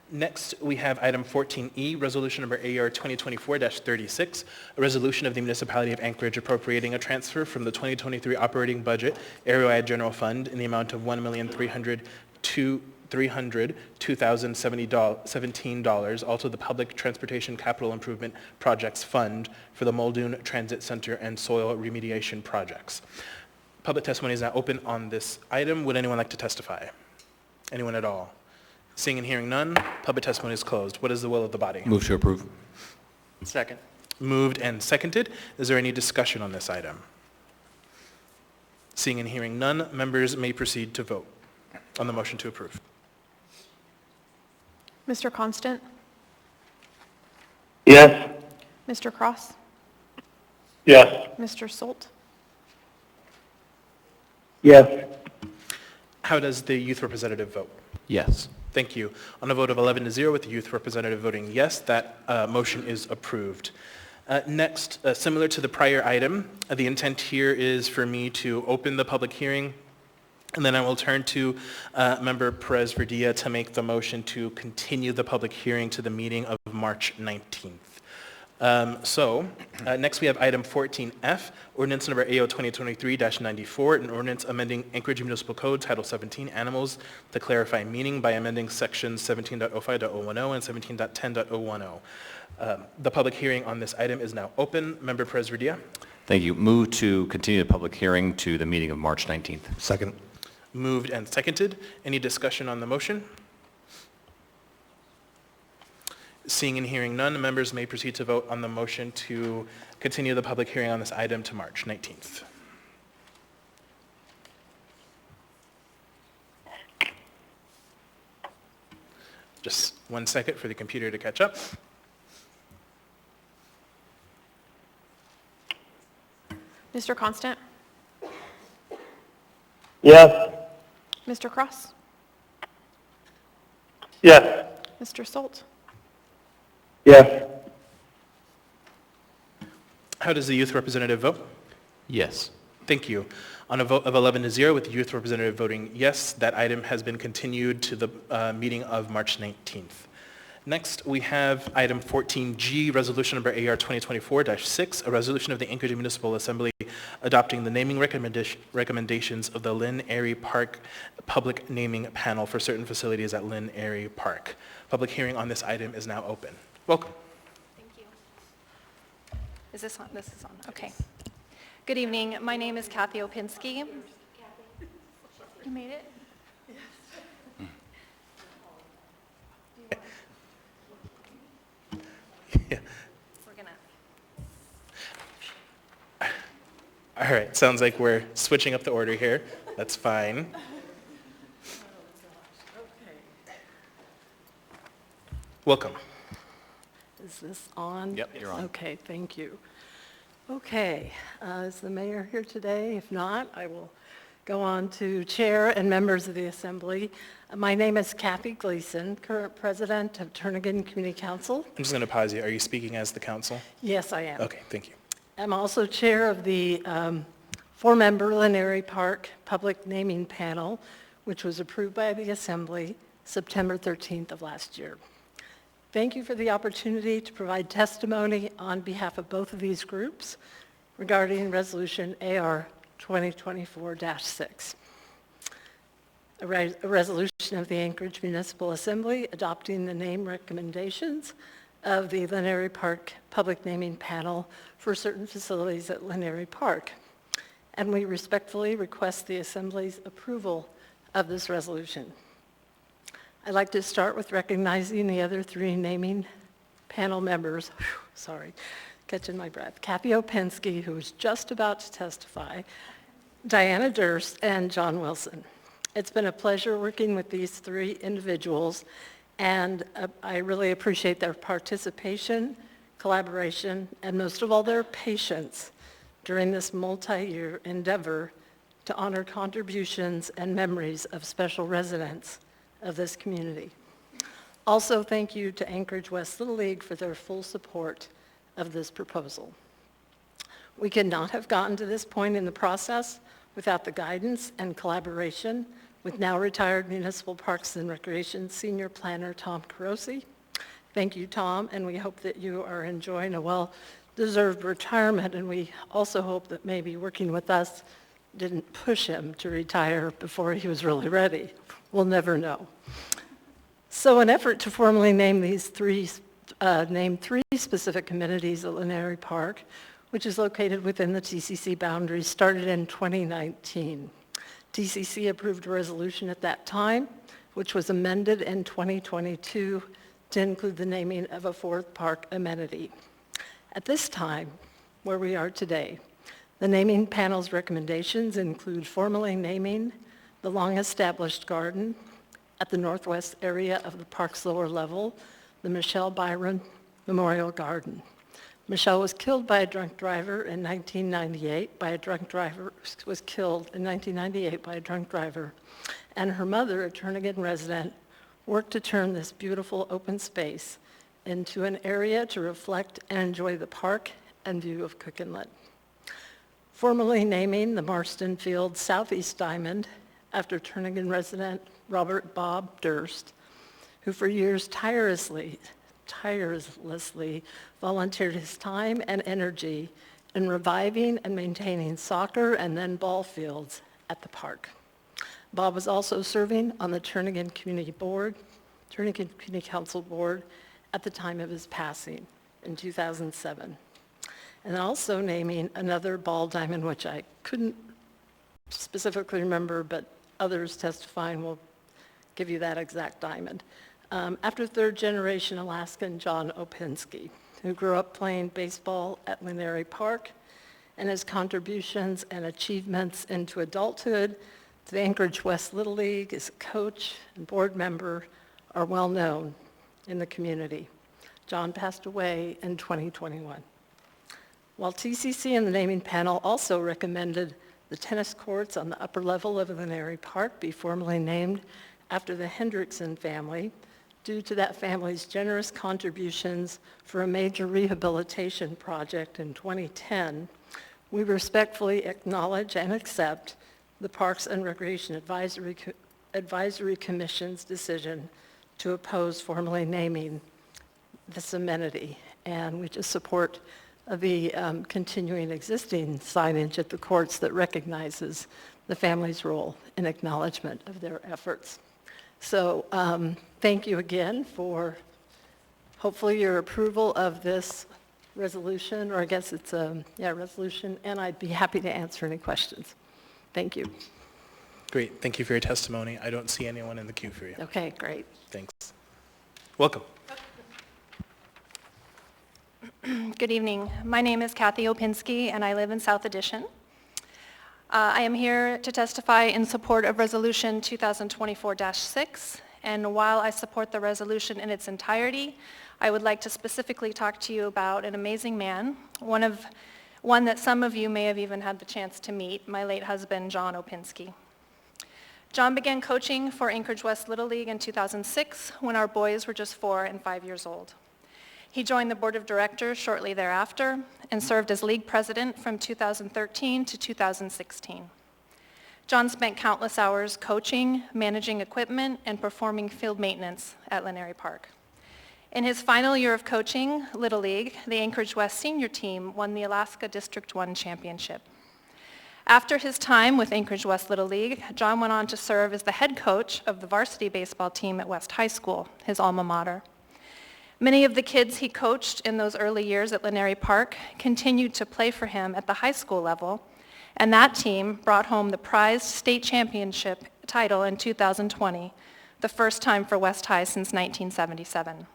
Next, we have item 14E, resolution number AR 2024-36, a resolution of the Municipality of Anchorage appropriating a transfer from the 2023 operating budget area-wide general fund in the amount of $1,302,017, also the Public Transportation Capital Improvement Projects Fund for the Muldoon Transit Center and soil remediation projects. Public testimony is now open on this item. Would anyone like to testify? Anyone at all? Seeing and hearing none, public testimony is closed. What is the will of the body? Move to approve. Second. Moved and seconded. Is there any discussion on this item? Seeing and hearing none, members may proceed to vote on the motion to approve. Mr. Constant? Yes. Mr. Cross? Yes. Mr. Solt? Yes. How does the youth representative vote? Yes. Thank you. On a vote of 11-0 with the youth representative voting yes, that motion is approved. Next, similar to the prior item, the intent here is for me to open the public hearing, and then I will turn to Member Perez-Verdia to make the motion to continue the public hearing to the meeting of March 19th. Next we have item 14F, ordinance number AO 2023-94, an ordinance amending Anchorage Municipal Code, Title 17, Animals, to clarify meaning by amending sections 17.05.010 and 17.10.010. The public hearing on this item is now open. Member Perez-Verdia. Thank you. Move to continue the public hearing to the meeting of March 19th. Second. Moved and seconded. Any discussion on the motion? Seeing and hearing none, members may proceed to vote on the motion to continue the public hearing on this item to March 19th. Just 1 second for the computer to catch up. Mr. Constant? Yes. Mr. Cross? Yes. Mr. Solt? Yes. How does the youth representative vote? Yes. Thank you. On a vote of 11-0 with the youth representative voting yes, that item has been continued to the meeting of March 19th. Next, we have item 14G, resolution number AR 2024-6, a resolution of the Anchorage Municipal Assembly adopting the naming recommendations of the Lynn Airy Park Public Naming Panel for certain facilities at Lynn Airy Park. Public hearing on this item is now open. Welcome. Thank you. Is this on? This is on. Okay. Good evening. My name is Kathy Opinski. You made it? Yeah. All right, sounds like we're switching up the order here. That's fine. Welcome. Is this on? Yep, you're on. Okay, thank you. Okay, is the mayor here today? If not, I will go on to chair and members of the assembly. My name is Kathy Gleason, current president of Turnagain Community Council. I'm just going to pause you. Are you speaking as the council? Yes, I am. Okay, thank you. I'm also chair of the four-member Lynn Airy Park Public Naming Panel, which was approved by the assembly September 13th of last year. Thank you for the opportunity to provide testimony on behalf of both of these groups regarding Resolution AR 2024-6, a resolution of the Anchorage Municipal Assembly adopting the name recommendations of the Lynn Airy Park Public Naming Panel for certain facilities at Lynn Airy Park. And we respectfully request the Assembly's approval of this resolution. I'd like to start with recognizing the other three naming panel members. Sorry, catching my breath. Kathy Opinski, who is just about to testify, Diana Durst, and John Wilson. It's been a pleasure working with these three individuals, and I really appreciate their participation, collaboration, and most of all, their patience during this multi-year endeavor to honor contributions and memories of special residents of this community. Also, thank you to Anchorage West Little League for their full support of this proposal. We could not have gotten to this point in the process without the guidance and collaboration with now retired Municipal Parks and Recreation Senior Planner Tom Carosi. Thank you, Tom, and we hope that you are enjoying a well-deserved retirement, and we also hope that maybe working with us didn't push him to retire before he was really ready. We'll never know. So an effort to formally name three specific communities at Lynn Airy Park, which is located within the TCC boundaries, started in 2019. TCC approved a resolution at that time, which was amended in 2022 to include the naming of a fourth park amenity. At this time, where we are today, the naming panel's recommendations include formally naming the long-established garden at the northwest area of the park's lower level, the Michelle Byron Memorial Garden. Michelle was killed by a drunk driver in 1998 was killed in 1998 by a drunk driver, and her mother, a Turnagain resident, worked to turn this beautiful open space into an area to reflect and enjoy the park and view of Cook Inlet. Formally naming the Marston Field Southeast Diamond after Turnagain resident Robert Bob Durst, who for years tirelessly volunteered his time and energy in reviving and maintaining soccer and then ball fields at the park. Bob was also serving on the Turnagain Community Council Board at the time of his passing in 2007. And also naming another ball diamond, which I couldn't specifically remember, but others testifying will give you that exact diamond. After third-generation Alaskan John Opinski, who grew up playing baseball at Lynn Airy Park, and his contributions and achievements into adulthood to the Anchorage West Little League as a coach and board member are well known in the community. John passed away in 2021. While TCC and the naming panel also recommended the tennis courts on the upper level of Lynn Airy Park be formally named after the Hendrickson family, due to that family's generous contributions for a major rehabilitation project in 2010, We respectfully acknowledge and accept the Parks and Recreation Advisory Commission's decision to oppose formally naming this amenity, and we just support the continuing existing signage at the courts that recognizes the family's role in acknowledgement of their efforts. So thank you again for hopefully your approval of this resolution, or I guess it's a resolution, and I'd be happy to answer any questions. Thank you. Great. Thank you for your testimony. I don't see anyone in the queue for you. Okay, great. Thanks. Welcome. Good evening. My name is Kathy Opinski, and I live in South Addition. I am here to testify in support of Resolution 2024-6, and while I support the resolution in its entirety, I would like to specifically talk to you about an amazing man, one that some of you may have even had the chance to meet, my late husband, John Opinski. John began coaching for Anchorage West Little League in 2006 when our boys were just 4 and 5 years old. He joined the board of directors shortly thereafter and served as league president from 2013 to 2016. John spent countless hours coaching, managing equipment, and performing field maintenance at Laneri Park. In his final year of coaching Little League, the Anchorage West senior team won the Alaska District 1 championship. After his time with Anchorage West Little League, John went on to serve as the head coach of the varsity baseball team at West High School, his alma mater. Many of the kids he coached in those early years at Laneri Park continued to play for him at the high school level, and that team brought home the prized state championship title in 2020, the first time for West High since 1977.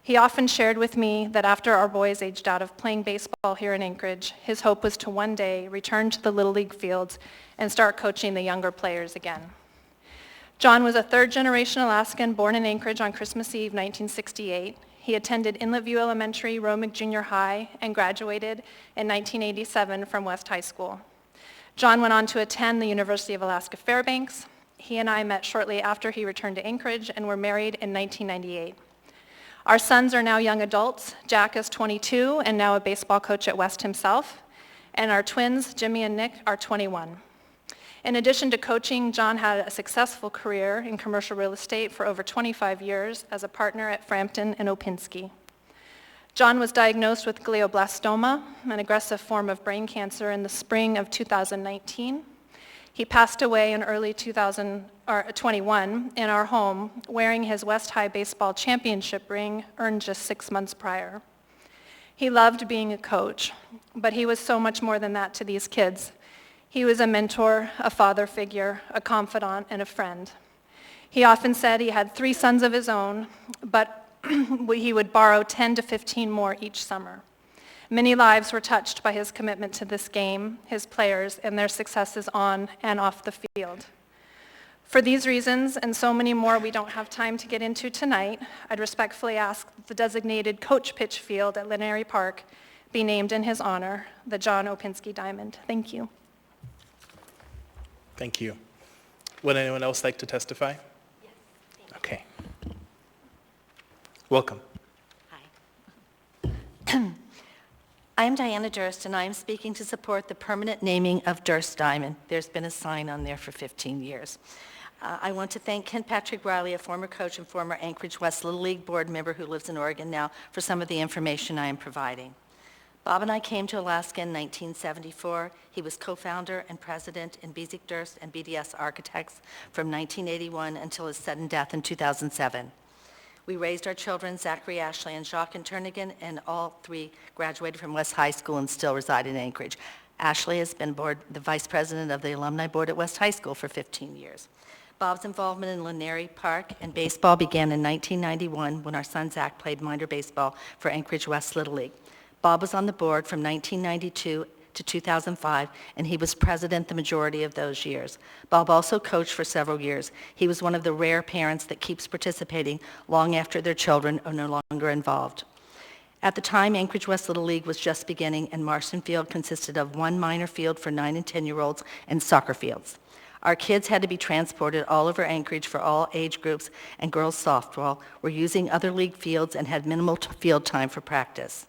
He often shared with me that after our boys aged out of playing baseball here in Anchorage, his hope was to one day return to the Little League fields and start coaching the younger players again. John was a third-generation Alaskan born in Anchorage on Christmas Eve, 1968. He attended Inlet View Elementary, Romick Junior High, and graduated in 1987 from West High School. John went on to attend the University of Alaska Fairbanks. He and I met shortly after he returned to Anchorage and were married in 1998. Our sons are now young adults. Jack is 22 and now a baseball coach at West himself, and our twins, Jimmy and Nick, are 21. In addition to coaching, John had a successful career in commercial real estate for over 25 years as a partner at Frampton and Opinski. John was diagnosed with glioblastoma, an aggressive form of brain cancer, in the spring of 2019. He passed away in early 2021 in our home, wearing his West High baseball championship ring earned just 6 months prior. He loved being a coach, but he was so much more than that to these kids. He was a mentor, a father figure, a confidant, and a friend. He often said he had 3 sons of his own, but he would borrow 10 to 15 more each summer. Many lives were touched by his commitment to this game, his players, and their successes on and off the field. For these reasons, and so many more we don't have time to get into tonight, I'd respectfully ask that the designated coach pitch field at Laneri Park be named in his honor, the John Opinski Diamond. Thank you. Thank you. Would anyone else like to testify? Yes. Okay. Welcome. Hi. I'm Diana Durst, and I'm speaking to support the permanent naming of Durst Diamond. There's been a sign on there for 15 years. I want to thank Ken Patrick Riley, a former coach and former Anchorage West Little League board member who lives in Oregon now, for some of the information I am providing. Bob and I came to Alaska in 1974. He was co-founder and president in Bezic Durst and BDS Architects from 1981 until his sudden death in 2007. We raised our children, Zachary, Ashley, and Jacques in Turnagain, and all 3 graduated from West High School and still reside in Anchorage. Ashley has been the vice president of the alumni board at West High School for 15 years. Bob's involvement in Laneri Park and baseball began in 1991 when our son Zach played minor baseball for Anchorage West Little League. Bob was on the board from 1992 to 2005, and he was president the majority of those years. Bob also coached for several years. He was one of the rare parents that keeps participating long after their children are no longer involved. At the time, Anchorage West Little League was just beginning, and Marston Field consisted of 1 minor field for 9 and 10-year-olds and soccer fields. Our kids had to be transported all over Anchorage for all age groups, and girls softball were using other league fields and had minimal field time for practice.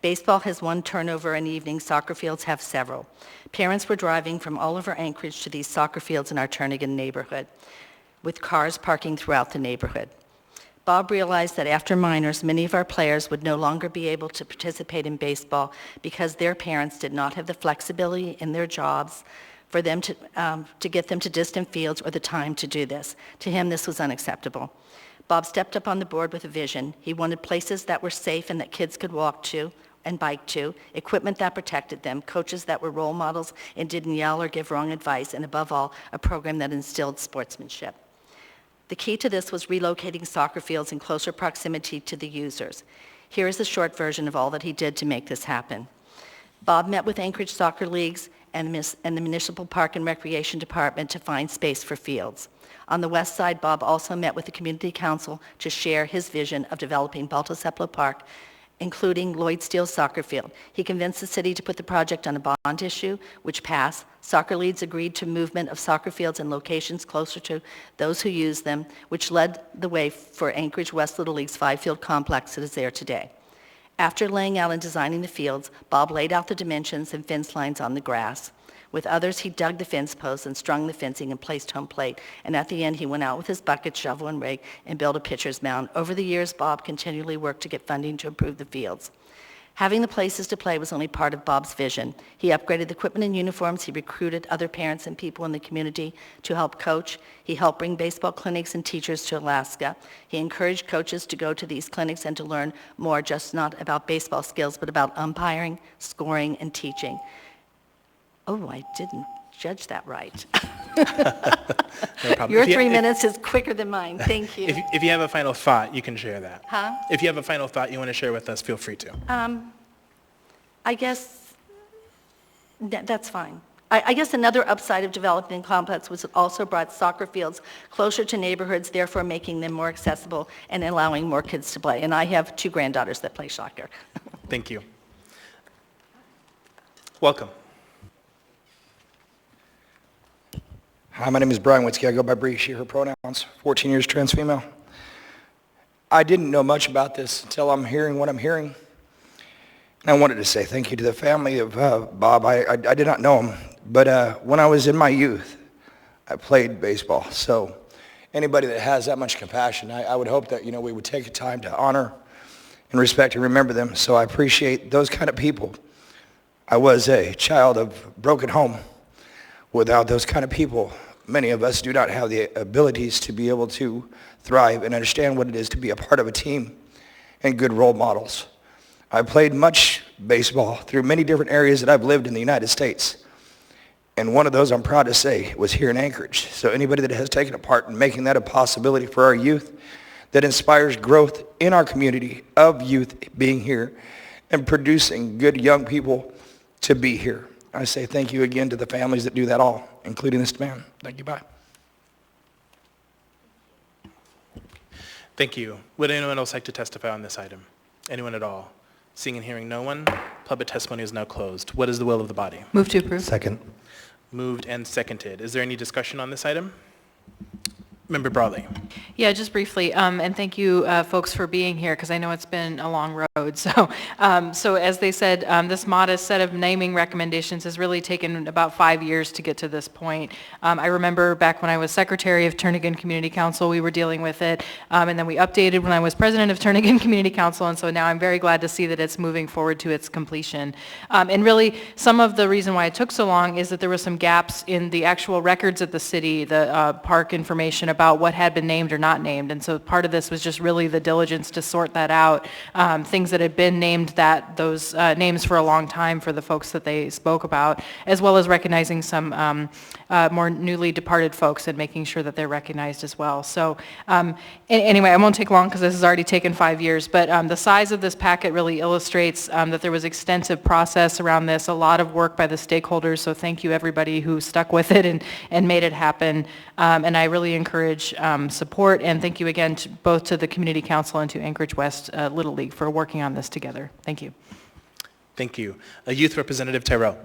Baseball has one turnover an evening, soccer fields have several. Parents were driving from all over Anchorage to these soccer fields in our Turnagain neighborhood, with cars parking throughout the neighborhood. Bob realized that after minors, many of our players would no longer be able to participate in baseball because their parents did not have the flexibility in their jobs for them to get them to distant fields or the time to do this. To him, this was unacceptable. Bob stepped up on the board with a vision. He wanted places that were safe and that kids could walk to and bike to, equipment that protected them, coaches that were role models and didn't yell or give wrong advice, and above all, a program that instilled sportsmanship. The key to this was relocating soccer fields in closer proximity to the users. Here is a short version of all that he did to make this happen. Bob met with Anchorage Soccer Leagues and the Municipal Park and Recreation Department to find space for fields. On the west side, Bob also met with the Community Council to share his vision of developing Baltuseplo Park, including Lloyd Steele's soccer field. He convinced the city to put the project on a bond issue, which passed. Soccer leagues agreed to movement of soccer fields in locations closer to those who use them, which led the way for Anchorage West Little League's 5-field complex that is there today. After laying out and designing the fields, Bob laid out the dimensions and fence lines on the grass. With others, he dug the fence posts and strung the fencing and placed home plate. And at the end, he went out with his bucket, shovel, and rake and built a pitcher's mound. Over the years, Bob continually worked to get funding to improve the fields. Having the places to play was only part of Bob's vision. He upgraded the equipment and uniforms. He recruited other parents and people in the community to help coach. He helped bring baseball clinics and teachers to Alaska. He encouraged coaches to go to these clinics and to learn more, just not about baseball skills, but about umpiring, scoring, and teaching. Oh, I didn't judge that right. No problem. Your 3 minutes is quicker than mine. Thank you. If you have a final thought, you can share that. Huh? If you have a final thought you want to share with us, feel free to. I guess that's fine. I guess another upside of developing the complex was it also brought soccer fields closer to neighborhoods, therefore making them more accessible and allowing more kids to play. And I have 2 granddaughters that play soccer. Thank you. Welcome. Hi, my name is Brian Witzke. I go by Bree, she, her pronouns, 14 years trans female. I didn't know much about this until I'm hearing what I'm hearing. And I wanted to say thank you to the family of Bob. I did not know him, but when I was in my youth, I played baseball. So anybody that has that much compassion, I would hope that, we would take the time to honor and respect and remember them. So I appreciate those kind of people. I was a child of broken home. Without those kind of people, many of us do not have the abilities to be able to thrive and understand what it is to be a part of a team and good role models. I played much baseball through many different areas that I've lived in the United States. And one of those, I'm proud to say, was here in Anchorage. So anybody that has taken a part in making that a possibility for our youth, that inspires growth in our community of youth being here and producing good young people to be here. I say thank you again to the families that do that all, including this man. Thank you, bye. Thank you. Would anyone else like to testify on this item? Anyone at all? Seeing and hearing no one, public testimony is now closed. What is the will of the body? Move to approve. Second. Moved and seconded. Is there any discussion on this item? Member Brawley. Yeah, just briefly, and thank you, folks, for being here, because I know it's been a long road. So as they said, this modest set of naming recommendations has really taken about 5 years to get to this point. I remember back when I was secretary of Turnagain Community Council, we were dealing with it, and then we updated when I was president of Turnagain Community Council, and so now I'm very glad to see that it's moving forward to its completion. And really, some of the reason why it took so long is that there were some gaps in the actual records at the city, the park information about what had been named or not named. And so part of this was just really the diligence to sort that out. Things that had been named those names for a long time for the folks that they spoke about, as well as recognizing some more newly departed folks and making sure that they're recognized as well. So anyway, I won't take long because this has already taken 5 years, but the size of this packet really illustrates that there was extensive process around this, a lot of work by the stakeholders. So thank you everybody who stuck with it and made it happen. And I really encourage support, and thank you again both to the Community Council and to Anchorage West Little League for working on this together. Thank you. Thank you. Youth Representative Tyrell.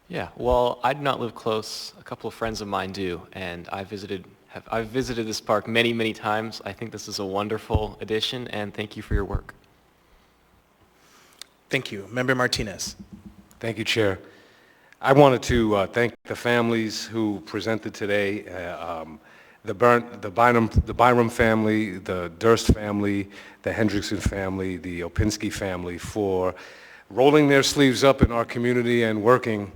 Yeah, well, I do not live close. A couple of friends of mine do, and I've visited this park many, many times. I think this is a wonderful addition, and thank you for your work. Thank you. Member Martinez. Thank you, Chair. I wanted to thank the families who presented today, the Byram family, the Durst family, the Hendrickson family, the Opinski family, for rolling their sleeves up in our community and working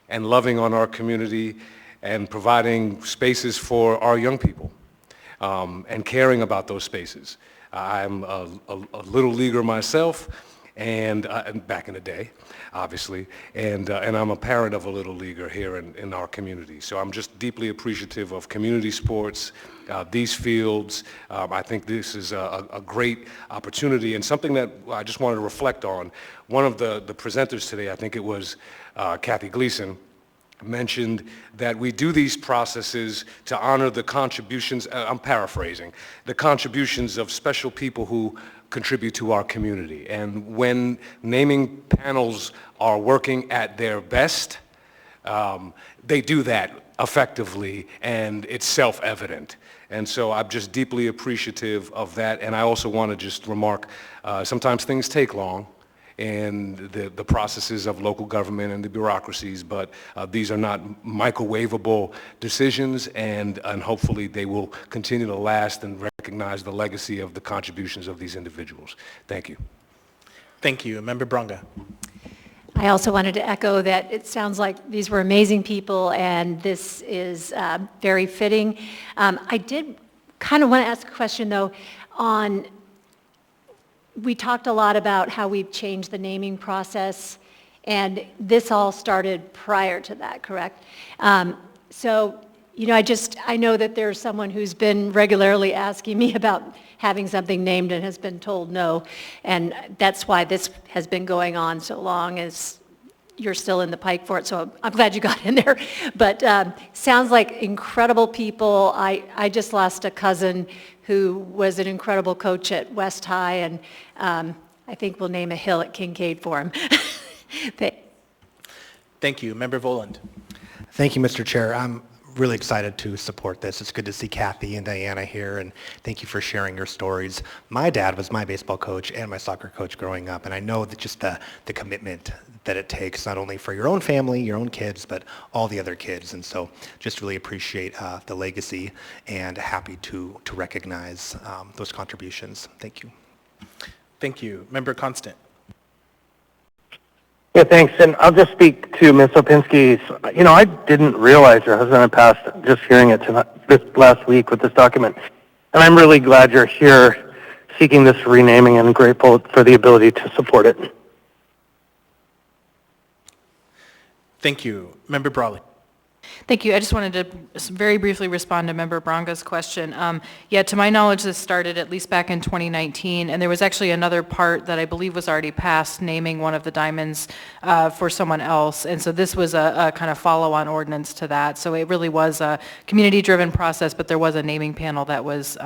and loving on our community and providing spaces for our young people and caring about those spaces. I'm a little leaguer myself, and back in the day, obviously, and I'm a parent of a little leaguer here in our community. So I'm just deeply appreciative of community sports, these fields. I think this is a great opportunity and something that I just wanted to reflect on. One of the presenters today, I think it was Kathy Gleason, mentioned that we do these processes to honor the contributions, I'm paraphrasing, the contributions of special people who contribute to our community. And when naming panels are working at their best, they do that effectively, and it's self-evident. And so I'm just deeply appreciative of that. And I also want to just remark, sometimes things take long, and the processes of local government and the bureaucracies, but these are not microwavable decisions, and hopefully they will continue to last and recognize the legacy of the contributions of these individuals. Thank you. Thank you. Member Bronga. I also wanted to echo that it sounds like these were amazing people, and this is very fitting. I did kind of want to ask a question, though, on we talked a lot about how we've changed the naming process, and this all started prior to that, correct? So, you know, I know that there's someone who's been regularly asking me about having something named and has been told no, and that's why this has been going on so long, as you're still in the pike for it, so I'm glad you got in there. But sounds like incredible people. I just lost a cousin who was an incredible coach at West High, and I think we'll name a hill at Kincaid for him. Thank you. Member Voland. Thank you, Mr. Chair. I'm really excited to support this. It's good to see Kathy and Diana here, and thank you for sharing your stories. My dad was my baseball coach and my soccer coach growing up, and I know that just the commitment that it takes, not only for your own family, your own kids, but all the other kids. And so just really appreciate the legacy, and happy to recognize those contributions. Thank you. Thank you. Member Constant. Yeah, thanks. And I'll just speak to Ms. Opinski's. You know, I didn't realize her husband had passed just hearing it this last week with this document. And I'm really glad you're here seeking this renaming, and grateful for the ability to support it. Thank you. Member Brawley. Thank you. I just wanted to very briefly respond to Member Bronga's question. Yeah, to my knowledge, this started at least back in 2019, and there was actually another part that I believe was already passed, naming one of the diamonds for someone else, and so this was a kind of follow-on ordinance to that. So it really was a community-driven process, but there was a naming panel that was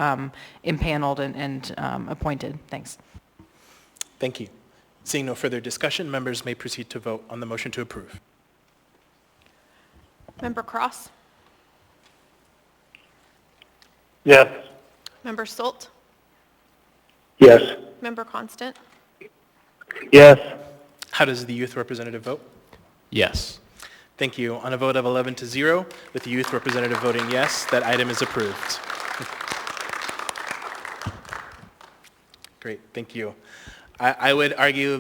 impaneled and appointed. Thanks. Thank you. Seeing no further discussion, members may proceed to vote on the motion to approve. Member Cross? Yes. Member Stolt? Yes. Member Constant? Yes. How does the youth representative vote? Yes. Thank you. On a vote of 11-0, with the youth representative voting yes, that item is approved. Great, thank you. I would argue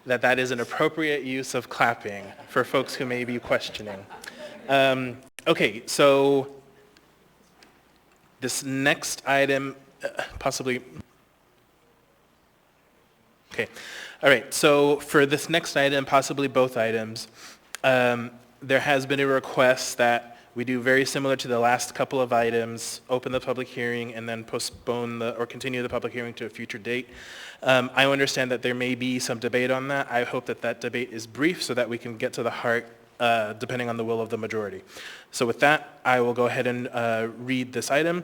that is an appropriate use of clapping for folks who may be questioning. Okay, so this next item, possibly, okay. All right, so for this next item, possibly both items, there has been a request that we do very similar to the last couple of items, open the public hearing and then postpone or continue the public hearing to a future date. I understand that there may be some debate on that. I hope that debate is brief so that we can get to the heart, depending on the will of the majority. So with that, I will go ahead and read this item.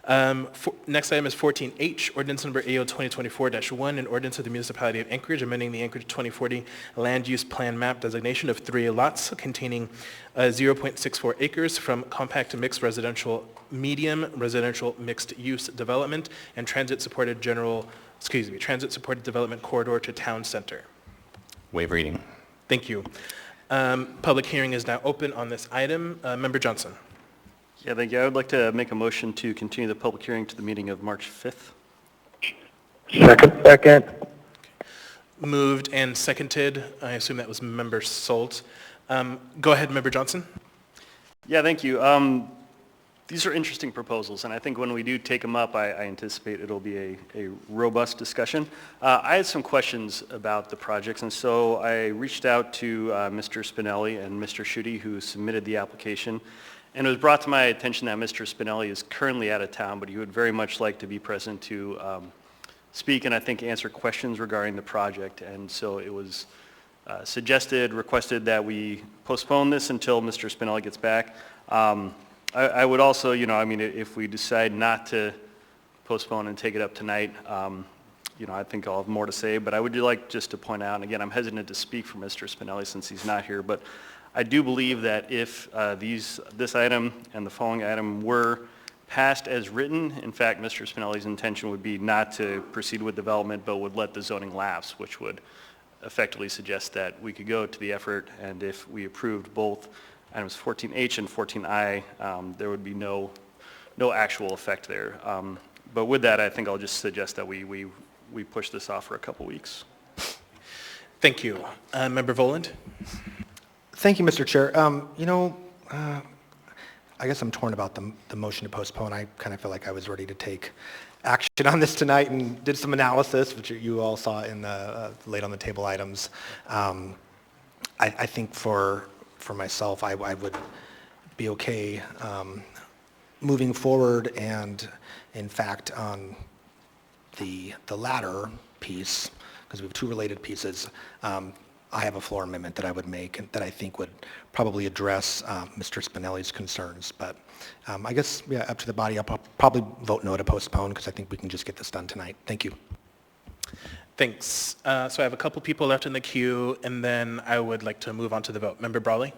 Next item is 14H, ordinance number AO 2024-1, an ordinance of the Municipality of Anchorage amending the Anchorage 2040 land use plan map designation of 3 lots containing 0.64 acres from compact to mixed residential, medium residential mixed use development and transit-supported development corridor to town center. Waive reading. Thank you. Public hearing is now open on this item. Member Johnson. Yeah, thank you. I would like to make a motion to continue the public hearing to the meeting of March 5th. Second. Moved and seconded. I assume that was Member Solt. Go ahead, Member Johnson. Yeah, thank you. These are interesting proposals, and I think when we do take them up, I anticipate it'll be a robust discussion. I had some questions about the projects, and so I reached out to Mr. Spinelli and Mr. Schutte, who submitted the application, and it was brought to my attention that Mr. Spinelli is currently out of town, but he would very much like to be present to speak and I think answer questions regarding the project, and so it was requested that we postpone this until Mr. Spinelli gets back. I would also, if we decide not to postpone and take it up tonight, I think I'll have more to say, but I would like just to point out, and again, I'm hesitant to speak for Mr. Spinelli since he's not here, but I do believe that if this item and the following item were passed as written, in fact, Mr. Spinelli's intention would be not to proceed with development, but would let the zoning lapse, which would effectively suggest that we could go to the effort, and if we approved both items 14H and 14I, there would be no actual effect there. But with that, I think I'll just suggest that we push this off for a couple weeks. Thank you. Member Voland? Thank you, Mr. Chair. I guess I'm torn about the motion to postpone. I kind of feel like I was ready to take action on this tonight and did some analysis, which you all saw in the late on the table items. I think for myself, I would be okay moving forward, and in fact, on the latter piece, because we have two related pieces, I have a floor amendment that I would make and that I think would probably address Mr. Spinelli's concerns. But I guess, up to the body. I'll probably vote no to postpone because I think we can just get this done tonight. Thank you. Thanks. So I have a couple people left in the queue, and then I would like to move on to the vote. Member Brawley?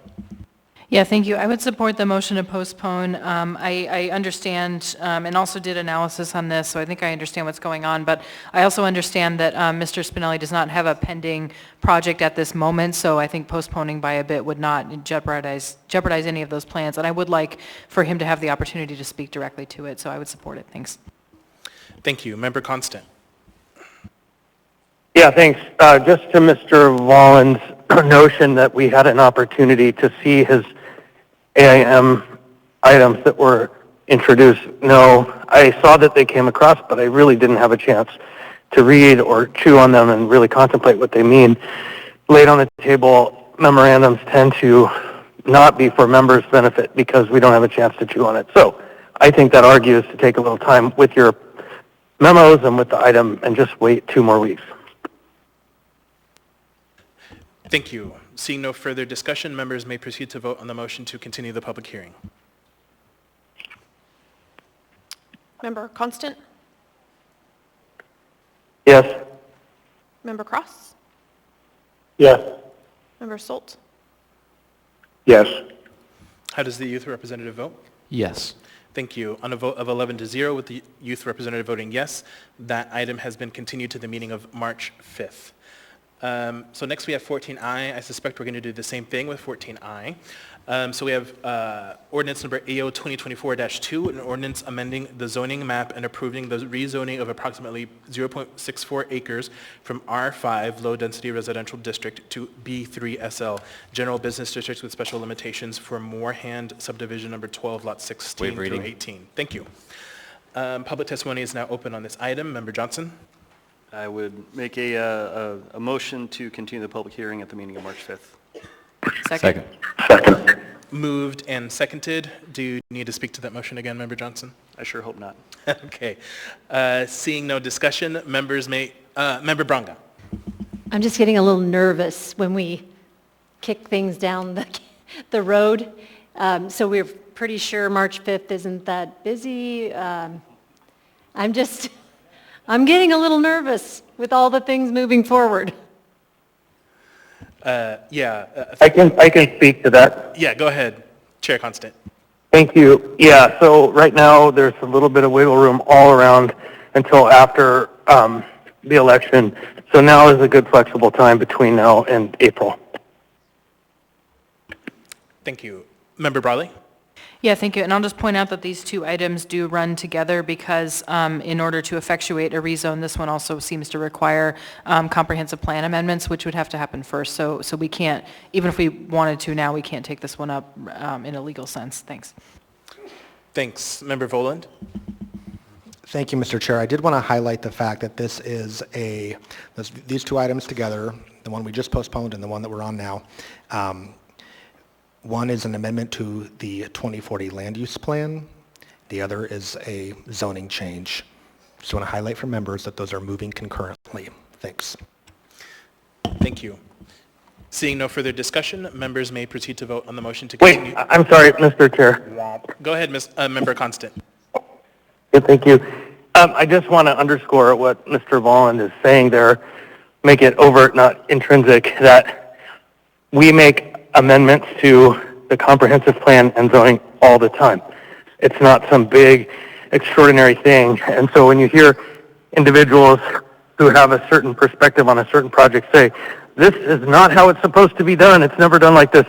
Yeah, thank you. I would support the motion to postpone. I understand and also did analysis on this, so I think I understand what's going on. But I also understand that Mr. Spinelli does not have a pending project at this moment, so I think postponing by a bit would not jeopardize any of those plans. And I would like for him to have the opportunity to speak directly to it, so I would support it. Thanks. Thank you. Member Constant? Yeah, thanks. Just to Mr. Wallen's notion that we had an opportunity to see his AIM items that were introduced. No, I saw that they came across, but I really didn't have a chance to read or chew on them and really contemplate what they mean. Laid on the table, memorandums tend to not be for members' benefit because we don't have a chance to chew on it. So I think that argues to take a little time with your memos and with the item and just wait 2 more weeks. Thank you. Seeing no further discussion, members may proceed to vote on the motion to continue the public hearing. Member Constant? Yes. Member Cross? Yes. Member Solt? Yes. How does the youth representative vote? Yes. Thank you. On a vote of 11-0 with the youth representative voting yes, that item has been continued to the meeting of March 5th. So next we have 14I. I suspect we're going to do the same thing with 14I. So we have ordinance number AO 2024-2, an ordinance amending the zoning map and approving the rezoning of approximately 0.64 acres from R5 Low Density Residential District to B3 SL General Business Districts with special limitations for Moorhand Subdivision number 12, lot 16 through 18. Thank you. Public testimony is now open on this item. Member Johnson? I would make a motion to continue the public hearing at the meeting of March 5th. Second. Second. Moved and seconded. Do you need to speak to that motion again, Member Johnson? I sure hope not. Okay. Seeing no discussion, members may, Member Braga. I'm just getting a little nervous when we kick things down the road. So we're pretty sure March 5th isn't that busy. I'm getting a little nervous with all the things moving forward. I can speak to that. Yeah, go ahead, Chair Constant. Thank you. Yeah, so right now there's a little bit of wiggle room all around until after the election. So now is a good flexible time between now and April. Thank you. Member Brawley? Yeah, thank you. And I'll just point out that these two items do run together because in order to effectuate a rezone, this one also seems to require comprehensive plan amendments, which would have to happen first. So we can't, even if we wanted to now, we can't take this one up in a legal sense. Thanks. Thanks. Member Voland? Thank you, Mr. Chair. I did want to highlight the fact that this is these two items together, the one we just postponed and the one that we're on now. One is an amendment to the 2040 land use plan. The other is a zoning change. Just want to highlight for members that those are moving concurrently. Thanks. Thank you. Seeing no further discussion, members may proceed to vote on the motion to continue. Wait, I'm sorry, Mr. Chair. Go ahead, Member Constant. Good, thank you. I just want to underscore what Mr. Volland is saying there, make it overt, not intrinsic, that we make amendments to the comprehensive plan and zoning all the time. It's not some big, extraordinary thing. And so when you hear individuals who have a certain perspective on a certain project say, this is not how it's supposed to be done, it's never done like this,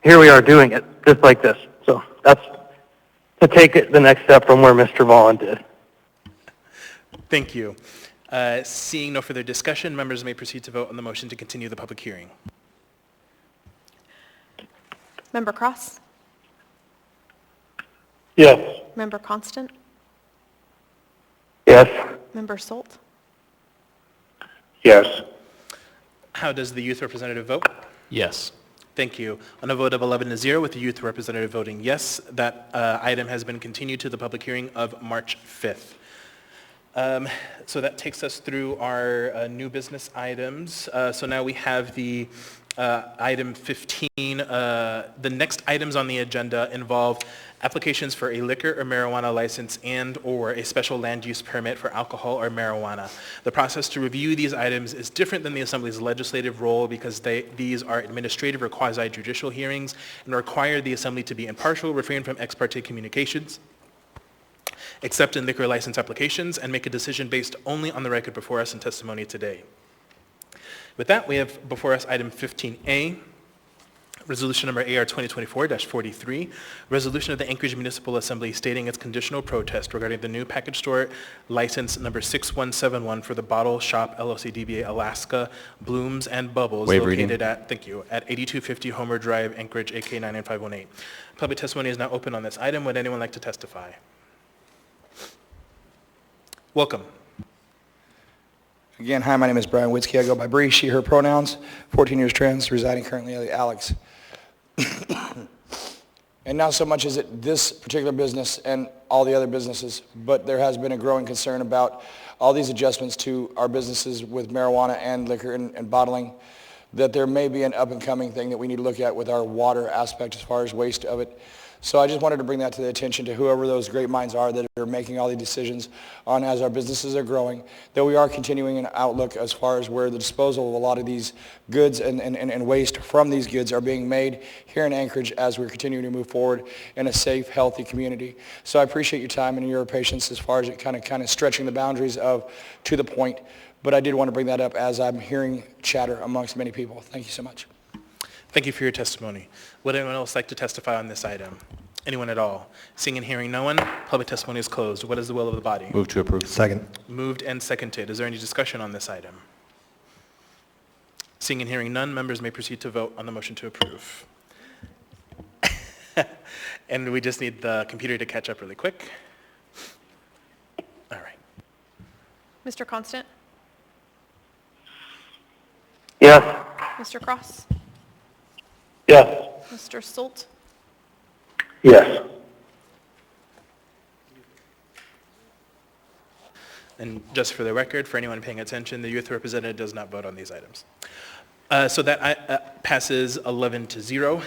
here we are doing it just like this. So that's to take it the next step from where Mr. Volland did. Thank you. Seeing no further discussion, members may proceed to vote on the motion to continue the public hearing. Member Cross? Yes. Member Constant? Yes. Member Solt? Yes. How does the youth representative vote? Yes. Thank you. On a vote of 11-0 with the youth representative voting yes, that item has been continued to the public hearing of March 5th. So that takes us through our new business items. So now we have the item 15. The next items on the agenda involve applications for a liquor or marijuana license and or a special land use permit for alcohol or marijuana. The process to review these items is different than the Assembly's legislative role because these are administrative or quasi-judicial hearings and require the Assembly to be impartial, refrain from ex parte communications, accept in liquor license applications, and make a decision based only on the record before us and testimony today. With that, we have before us item 15A, resolution number AR 2024-43, resolution of the Anchorage Municipal Assembly stating its conditional protest regarding the new package store license number 6171 for the Bottle Shop LLC DBA Alaska Blooms and Bubbles located at 8250 Homer Drive, Anchorage, AK 99518. Public testimony is now open on this item. Would anyone like to testify? Welcome. Again, hi, my name is Brian Witzke. I go by Bree, she, her pronouns, 14 years trans, residing currently at Alex. And not so much is it this particular business and all the other businesses, but there has been a growing concern about all these adjustments to our businesses with marijuana and liquor and bottling, that there may be an up-and-coming thing that we need to look at with our water aspect as far as waste of it. So I just wanted to bring that to the attention to whoever those great minds are that are making all the decisions on as our businesses are growing, that we are continuing an outlook as far as where the disposal of a lot of these goods and waste from these goods are being made here in Anchorage as we're continuing to move forward in a safe, healthy community. So I appreciate your time and your patience as far as it kind of stretching the boundaries of to the point. But I did want to bring that up as I'm hearing chatter amongst many people. Thank you so much. Thank you for your testimony. Would anyone else like to testify on this item? Anyone at all? Seeing and hearing no one, public testimony is closed. What is the will of the body? Move to approve. Second. Moved and seconded. Is there any discussion on this item? Seeing and hearing none, members may proceed to vote on the motion to approve. And we just need the computer to catch up really quick. All right. Mr. Constant? Yes. Mr. Cross? Yes. Mr. Solt? Yes. And just for the record, for anyone paying attention, the youth representative does not vote on these items. So that passes 11-0.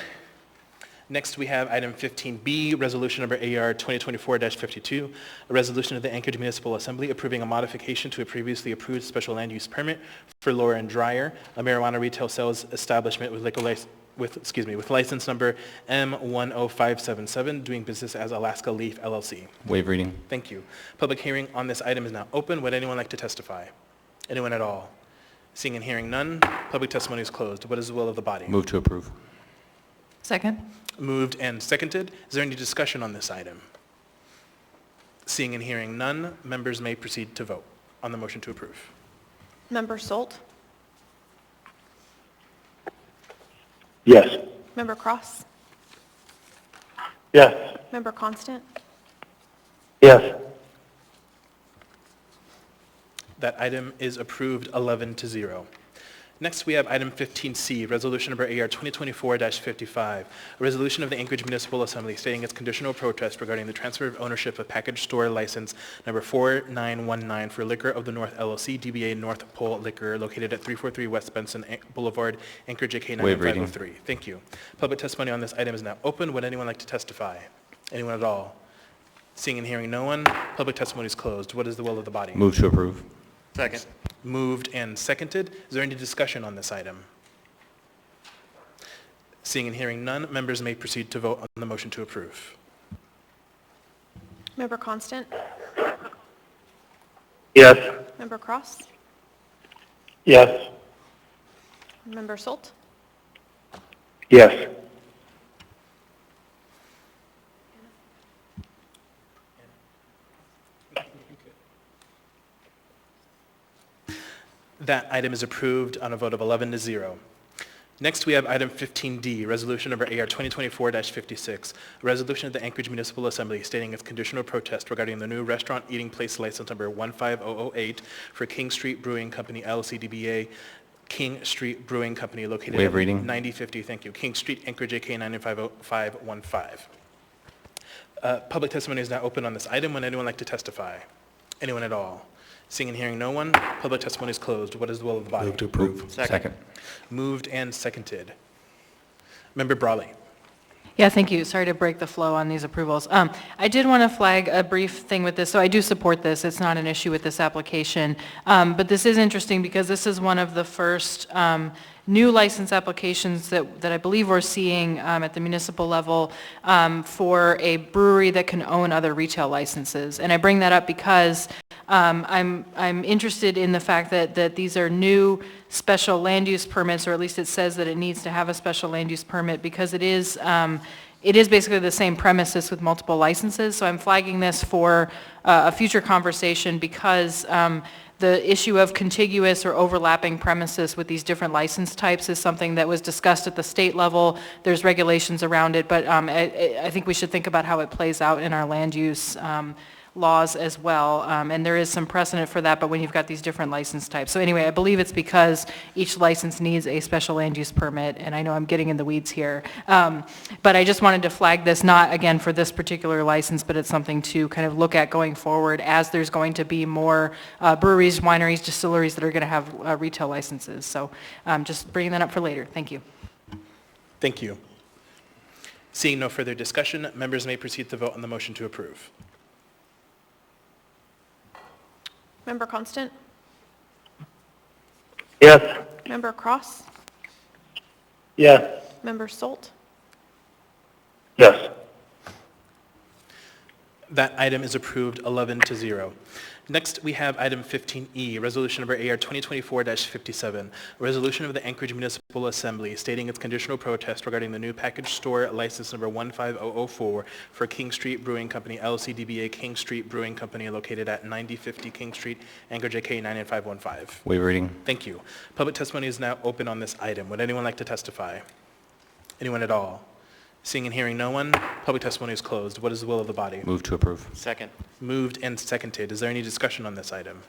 Next, we have item 15B, resolution number AR 2024-52, a resolution of the Anchorage Municipal Assembly approving a modification to a previously approved special land use permit for Laura and Dryer, a marijuana retail sales establishment with with license number M10577, doing business as Alaska Leaf LLC. Waive reading. Thank you. Public hearing on this item is now open. Would anyone like to testify? Anyone at all? Seeing and hearing none, public testimony is closed. What is the will of the body? Move to approve. Second. Moved and seconded. Is there any discussion on this item? Seeing and hearing none, members may proceed to vote on the motion to approve. Member Solt? Yes. Member Cross? Yes. Member Constant? Yes. That item is approved 11-0. Next, we have item 15C, resolution number AR 2024-55, a resolution of the Anchorage Municipal Assembly stating its conditional protest regarding the transfer of ownership of package store license number 4919 for Liquor of the North LLC, DBA North Pole Liquor, located at 343 West Benson Boulevard, Anchorage, AK 99503. Thank you. Public testimony on this item is now open. Would anyone like to testify? Anyone at all? Seeing and hearing no one, public testimony is closed. What is the will of the body? Move to approve. Second. Moved and seconded. Is there any discussion on this item? Seeing and hearing none, members may proceed to vote on the motion to approve. Member Constant? Yes. Member Cross? Yes. Member Solt? Yes. That item is approved on a vote of 11-0. Next, we have item 15D, resolution number AR 2024-56, a resolution of the Anchorage Municipal Assembly stating its conditional protest regarding the new restaurant eating place license number 15008 for King Street Brewing Company, LLC, DBA King Street Brewing Company, located Waive at reading. 9050, thank you, King Street, Anchorage, AK 99515. Public testimony is now open on this item. Would anyone like to testify? Anyone at all? Seeing and hearing no one, public testimony is closed. What is the will of the body? Move to approve. Second. Moved and seconded. Member Brawley. Yeah, thank you. Sorry to break the flow on these approvals. I did want to flag a brief thing with this. So I do support this. It's not an issue with this application. But this is interesting because this is one of the first new license applications that I believe we're seeing at the municipal level for a brewery that can own other retail licenses. And I bring that up because I'm interested in the fact that these are new special land use permits, or at least it says that it needs to have a special land use permit because it is basically the same premises with multiple licenses. So I'm flagging this for a future conversation because the issue of contiguous or overlapping premises with these different license types is something that was discussed at the state level. There's regulations around it, but I think we should think about how it plays out in our land use laws as well, and there is some precedent for that, but when you've got these different license types. So anyway, I believe it's because each license needs a special land use permit, and I know I'm getting in the weeds here. But I just wanted to flag this, not again for this particular license, but it's something to kind of look at going forward as there's going to be more breweries, wineries, distilleries that are going to have retail licenses. So just bringing that up for later. Thank you. Thank you. Seeing no further discussion, members may proceed to vote on the motion to approve. Member Constant? Yes. Member Cross? Yes. Member Solt? Yes. That item is approved 11-0. Next, we have item 15E, resolution number AR 2024-57, a resolution of the Anchorage Municipal Assembly stating its conditional protest regarding the new package store license number 15004 for King Street Brewing Company, LLC, DBA King Street Brewing Company, located at 9050 King Street, Anchorage, AK 99515. Waive reading. Thank you. Public testimony is now open on this item. Would anyone like to testify? Anyone at all? Seeing and hearing no one, public testimony is closed. What is the will of the body? Move to approve. Second. Moved and seconded. Is there any discussion on this item?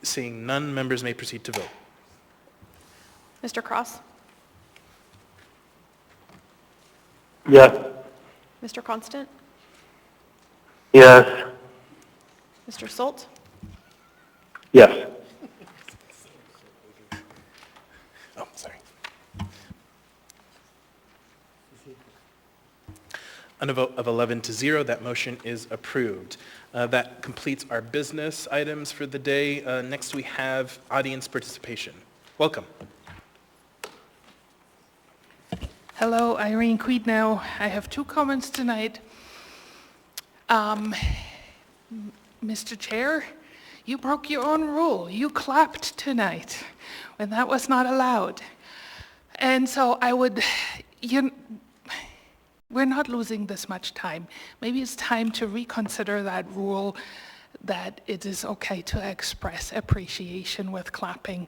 Seeing none, members may proceed to vote. Mr. Cross? Yes. Mr. Constant? Yes. Mr. Solt? Yes. Oh, sorry. On a vote of 11 to 0, that motion is approved. That completes our business items for the day. Next, we have audience participation. Welcome. Hello, Irene Quidnow. I have two comments tonight. Mr. Chair, you broke your own rule. You clapped tonight when that was not allowed. And so we're not losing this much time. Maybe it's time to reconsider that rule that it is okay to express appreciation with clapping.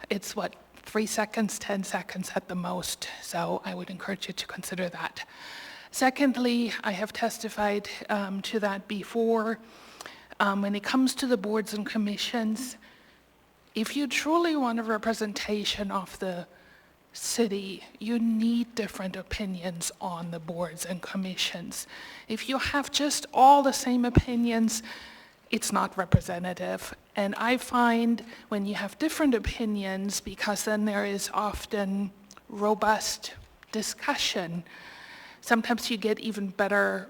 It's 3 seconds, 10 seconds at the most, so I would encourage you to consider that. Secondly, I have testified to that before. When it comes to the boards and commissions, if you truly want a representation of the city, you need different opinions on the boards and commissions. If you have just all the same opinions, it's not representative. And I find when you have different opinions, because then there is often robust discussion, sometimes you get even better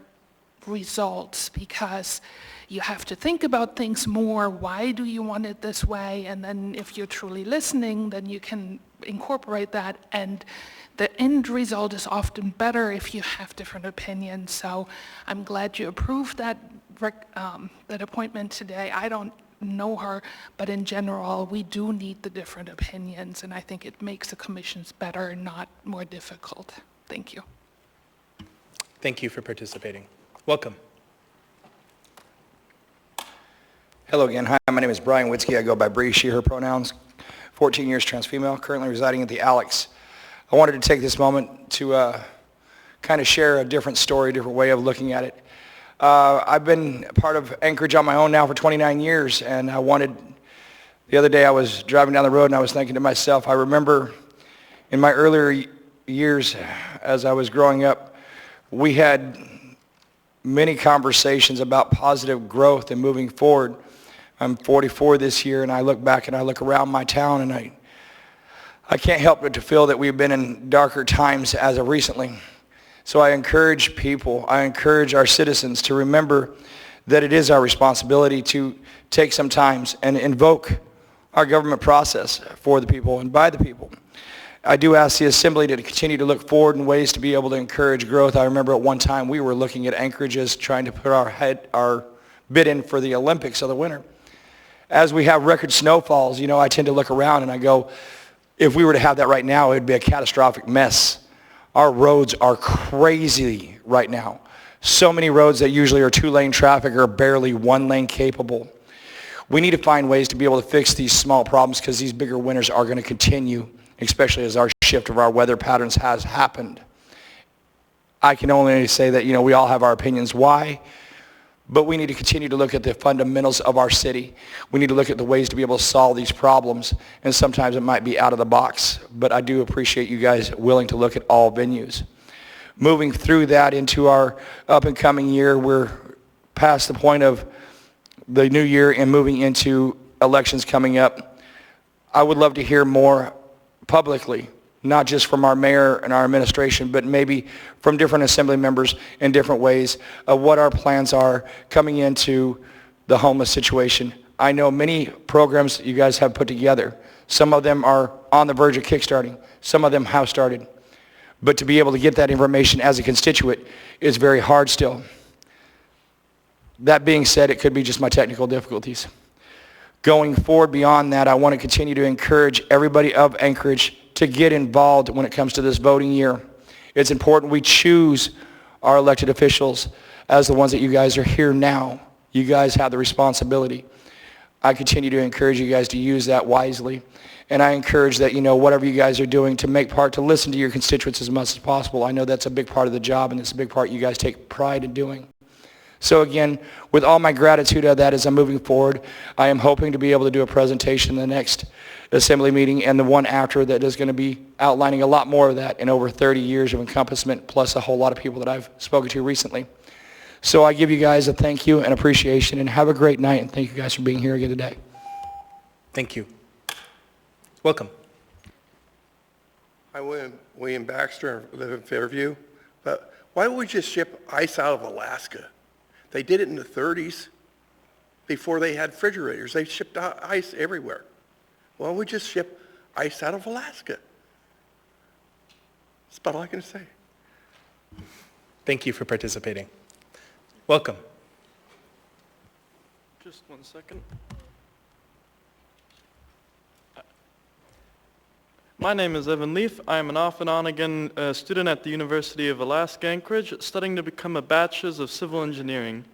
results because you have to think about things more. Why do you want it this way? And then if you're truly listening, then you can incorporate that. And the end result is often better if you have different opinions. So I'm glad you approved that appointment today. I don't know her, but in general, we do need the different opinions. And I think it makes the commissions better, not more difficult. Thank you. Thank you for participating. Welcome. Hello again. Hi, my name is Brian Witzke. I go by Bree, she, her pronouns. 14 years trans-female, currently residing at the Alex. I wanted to take this moment to kind of share a different story, different way of looking at it. I've been part of Anchorage on my own now for 29 years, and the other day I was driving down the road and I was thinking to myself, I remember in my earlier years as I was growing up, we had many conversations about positive growth and moving forward. I'm 44 this year, and I look back and I look around my town, and I can't help but to feel that we've been in darker times as of recently. So I encourage people, I encourage our citizens to remember that it is our responsibility to take some time and invoke our government process for the people and by the people. I do ask the Assembly to continue to look forward in ways to be able to encourage growth. I remember at one time we were looking at Anchorage as trying to put our bid in for the Olympics of the winter. As we have record snowfalls, I tend to look around and I go, if we were to have that right now, it would be a catastrophic mess. Our roads are crazy right now. So many roads that usually are 2-lane traffic are barely 1-lane capable. We need to find ways to be able to fix these small problems because these bigger winters are going to continue, especially as our shift of our weather patterns has happened. I can only say that, we all have our opinions why, but we need to continue to look at the fundamentals of our city. We need to look at the ways to be able to solve these problems, and sometimes it might be out of the box, but I do appreciate you guys willing to look at all venues. Moving through that into our up-and-coming year, we're past the point of the new year and moving into elections coming up. I would love to hear more publicly, not just from our mayor and our administration, but maybe from different assembly members in different ways of what our plans are coming into the homeless situation. I know many programs you guys have put together. Some of them are on the verge of kickstarting. Some of them have started. But to be able to get that information as a constituent is very hard still. That being said, it could be just my technical difficulties. Going forward beyond that, I want to continue to encourage everybody of Anchorage to get involved when it comes to this voting year. It's important we choose our elected officials as the ones that you guys are here now. You guys have the responsibility. I continue to encourage you guys to use that wisely. And I encourage that, whatever you guys are doing to listen to your constituents as much as possible. I know that's a big part of the job, and it's a big part you guys take pride in doing. So again, with all my gratitude of that as I'm moving forward, I am hoping to be able to do a presentation in the next assembly meeting and the one after that is going to be outlining a lot more of that in over 30 years of encompassment, plus a whole lot of people that I've spoken to recently. So I give you guys a thank you and appreciation, and have a great night, and thank you guys for being here again today. Thank you. Welcome. Hi, William Baxter, I live in Fairview. But Why don't we just ship ice out of Alaska? They did it in the 30s before they had refrigerators. They shipped out ice everywhere. Why don't we just ship ice out of Alaska? That's about all I can say. Thank you for participating. Welcome. Just 1 second. My name is Evan Leaf. I am an off and on again student at the University of Alaska Anchorage, studying to become a bachelor's of civil engineering.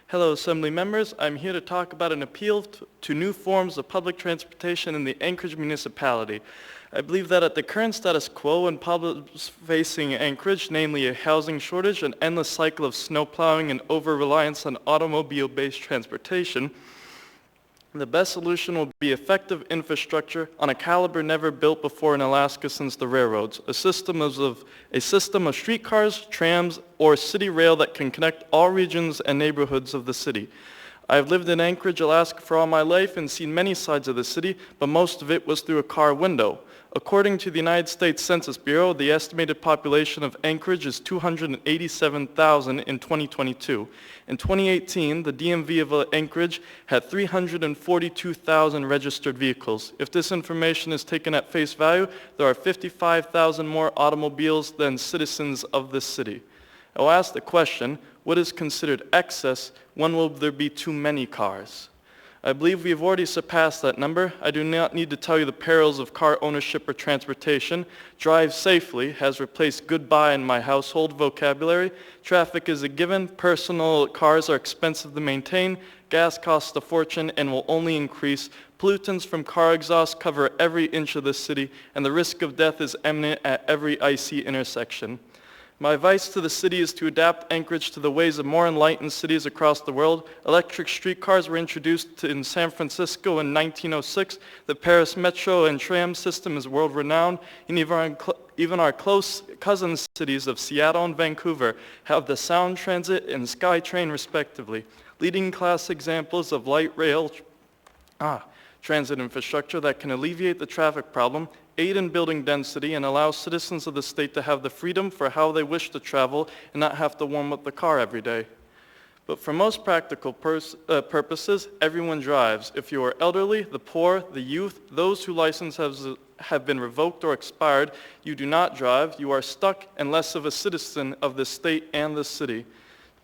Hello, Assembly members. I'm here to talk about an appeal to new forms of public transportation in the Anchorage municipality. I believe that at the current status quo and problems facing Anchorage, namely a housing shortage, an endless cycle of snow plowing, and over-reliance on automobile-based transportation, the best solution will be effective infrastructure on a caliber never built before in Alaska since the railroads, a system of streetcars, trams, or city rail that can connect all regions and neighborhoods of the city. I've lived in Anchorage, Alaska for all my life and seen many sides of the city, but most of it was through a car window. According to the United States Census Bureau, the estimated population of Anchorage is 287,000 in 2022. In 2018, the DMV of Anchorage had 342,000 registered vehicles. If this information is taken at face value, there are 55,000 more automobiles than citizens of this city. I'll ask the question, what is considered excess? When will there be too many cars? I believe we have already surpassed that number. I do not need to tell you the perils of car ownership or transportation. Drive safely has replaced goodbye in my household vocabulary. Traffic is a given. Personal cars are expensive to maintain. Gas costs a fortune and will only increase. Pollutants from car exhaust cover every inch of the city, and the risk of death is imminent at every icy intersection. My advice to the city is to adapt Anchorage to the ways of more enlightened cities across the world. Electric streetcars were introduced in San Francisco in 1906. The Paris metro and tram system is world-renowned, and even our close cousin cities of Seattle and Vancouver have the Sound Transit and SkyTrain respectively, leading class examples of light rail transit infrastructure that can alleviate the traffic problem, aid in building density, and allow citizens of the state to have the freedom for how they wish to travel and not have to warm up the car every day. But for most practical purposes, everyone drives. If you are elderly, the poor, the youth, those whose licenses have been revoked or expired, you do not drive. You are stuck and less of a citizen of the state and the city.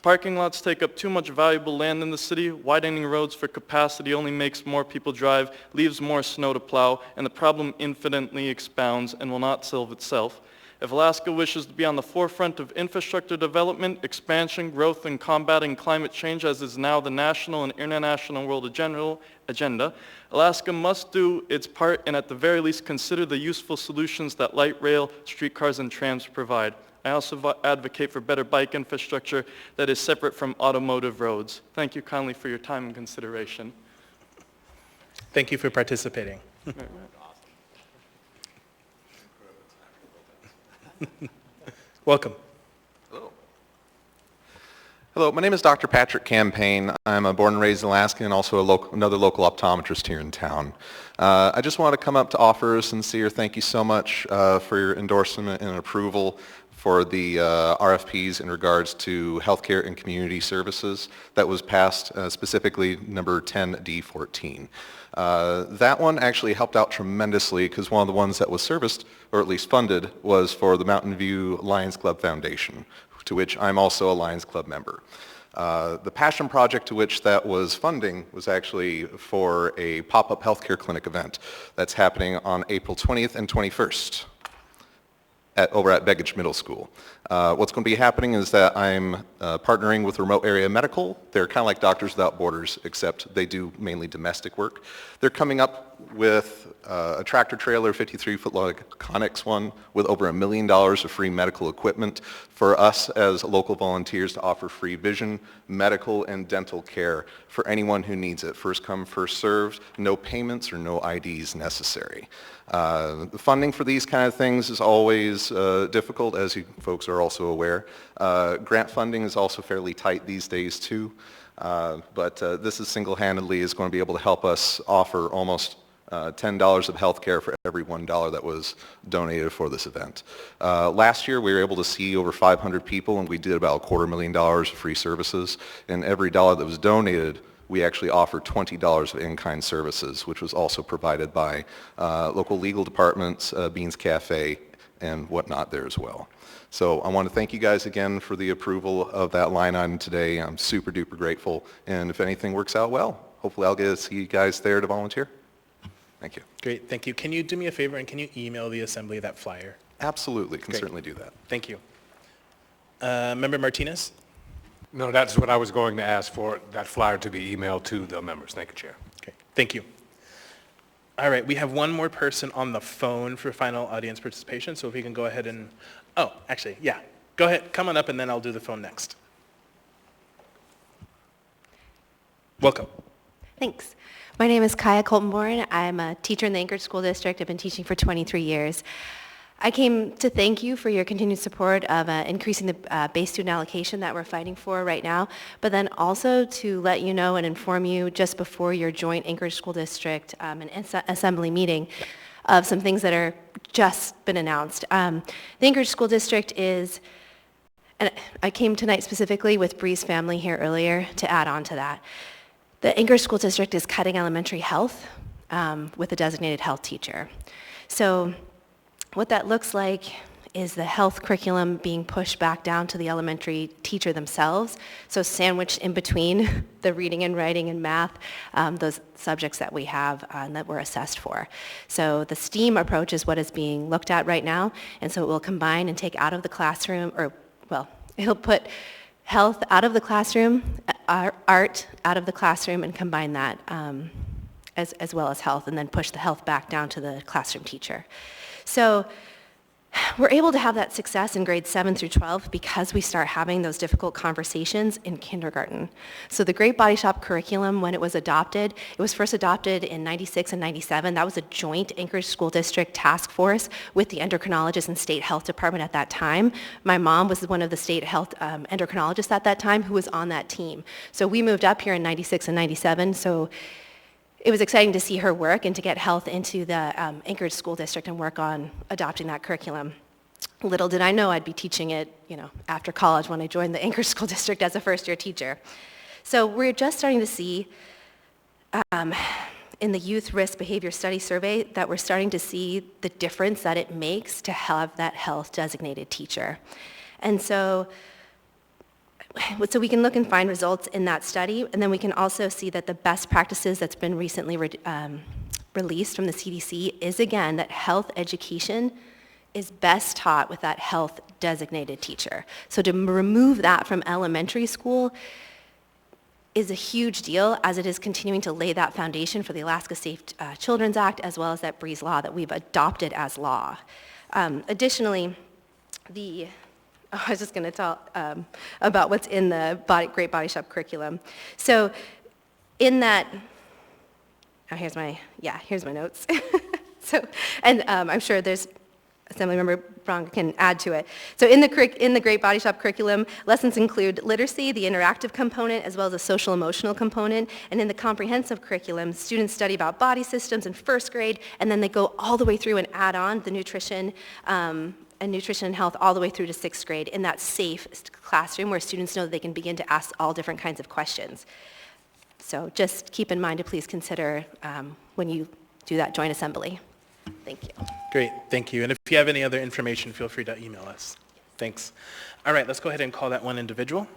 Parking lots take up too much valuable land in the city. Widening roads for capacity only makes more people drive, leaves more snow to plow, and the problem infinitely expounds and will not solve itself. If Alaska wishes to be on the forefront of infrastructure development, expansion, growth, and combating climate change, as is now the national and international world agenda, Alaska must do its part and at the very least consider the useful solutions that light rail, streetcars, and trams provide. I also advocate for better bike infrastructure that is separate from automotive roads. Thank you kindly for your time and consideration. Thank you for participating. Welcome. Hello, my name is Dr. Patrick Campaign. I'm a born and raised Alaskan and also another local optometrist here in town. I just want to come up to offer a sincere thank you so much for your endorsement and approval for the RFPs in regards to healthcare and community services that was passed, specifically number 10D14. That one actually helped out tremendously because one of the ones that was serviced, or at least funded, was for the Mountain View Lions Club Foundation, to which I'm also a Lions Club member. The passion project to which that was funding was actually for a pop-up healthcare clinic event that's happening on April 20th and 21st. Over at Begich Middle School. What's going to be happening is that I'm partnering with Remote Area Medical. They're kind of like Doctors Without Borders, except they do mainly domestic work. They're coming up with a tractor trailer, 53-foot long Connex one, with over $1 million of free medical equipment for us as local volunteers to offer free vision, medical, and dental care for anyone who needs it. First come, first served, no payments or no IDs necessary. The funding for these kind of things is always difficult, as you folks are also aware. Grant funding is also fairly tight these days too, but this is single-handedly is going to be able to help us offer almost $10 of health care for every $1 that was donated for this event. Last year, we were able to see over 500 people, and we did about $250,000 of free services. And every dollar that was donated, we actually offered $20 of in-kind services, which was also provided by local legal departments, Beans Cafe, and whatnot there as well. So I want to thank you guys again for the approval of that line item today. I'm super duper grateful. And if anything works out well, hopefully I'll get to see you guys there to volunteer. Thank you. Great, thank you. Can you do me a favor and can you email the assembly that flyer? Absolutely, can Great. certainly do that. Thank you. Member Martinez? No, that's what I was going to ask for, that flyer to be emailed to the members. Thank you, Chair. Okay, thank you. All right, we have one more person on the phone for final audience participation, so if we can go ahead and, oh, actually, yeah. Go ahead, come on up and then I'll do the phone next. Welcome. Thanks. My name is Kaya Coltonborn. I'm a teacher in the Anchorage School District. I've been teaching for 23 years. I came to thank you for your continued support of increasing the base student allocation that we're fighting for right now, but then also to let you know and inform you just before your joint Anchorage School District and assembly meeting of some things that are just been announced. The Anchorage School District is, and I came tonight specifically with Bree's family here earlier to add on to that. The Anchorage School District is cutting elementary health with a designated health teacher. So what that looks like is the health curriculum being pushed back down to the elementary teacher themselves, so sandwiched in between the reading and writing and math, those subjects that we have and that we're assessed for. So the STEAM approach is what is being looked at right now, and so it will combine and take out of the classroom, or, well, it'll put health out of the classroom, art out of the classroom, and combine that as well as health, and then push the health back down to the classroom teacher. So we're able to have that success in grades 7 through 12 because we start having those difficult conversations in kindergarten. So the Great Body Shop curriculum, when it was adopted, it was first adopted in 96 and 97. That was a joint Anchorage School District task force with the endocrinologist and state health department at that time. My mom was one of the state health endocrinologists at that time who was on that team. So we moved up here in 96 and 97. So it was exciting to see her work and to get health into the Anchorage School District and work on adopting that curriculum. Little did I know I'd be teaching it, after college when I joined the Anchorage School District as a first-year teacher. So we're just starting to see in the Youth Risk Behavior Study Survey that we're starting to see the difference that it makes to have that health designated teacher. And so we can look and find results in that study, and then we can also see that the best practices that's been recently released from the CDC is, again, that health education is best taught with that health designated teacher. So to remove that from elementary school is a huge deal, as it is continuing to lay that foundation for the Alaska Safe Children's Act, as well as that Breeze law that we've adopted as law. Additionally, I was just going to talk about what's in the Great Body Shop curriculum. So in that, here's my notes. And I'm sure there's Assemblymember Brown can add to it. So in the Great Body Shop curriculum, lessons include literacy, the interactive component, as well as a social emotional component. And in the comprehensive curriculum, students study about body systems in first grade, and then they go all the way through and add on the nutrition and health all the way through to 6th grade in that safe classroom where students know that they can begin to ask all different kinds of questions. So just keep in mind to please consider when you do that joint assembly. Thank you. Great, thank you. And if you have any other information, feel free to email us. Thanks. All right, let's go ahead and call that one individual.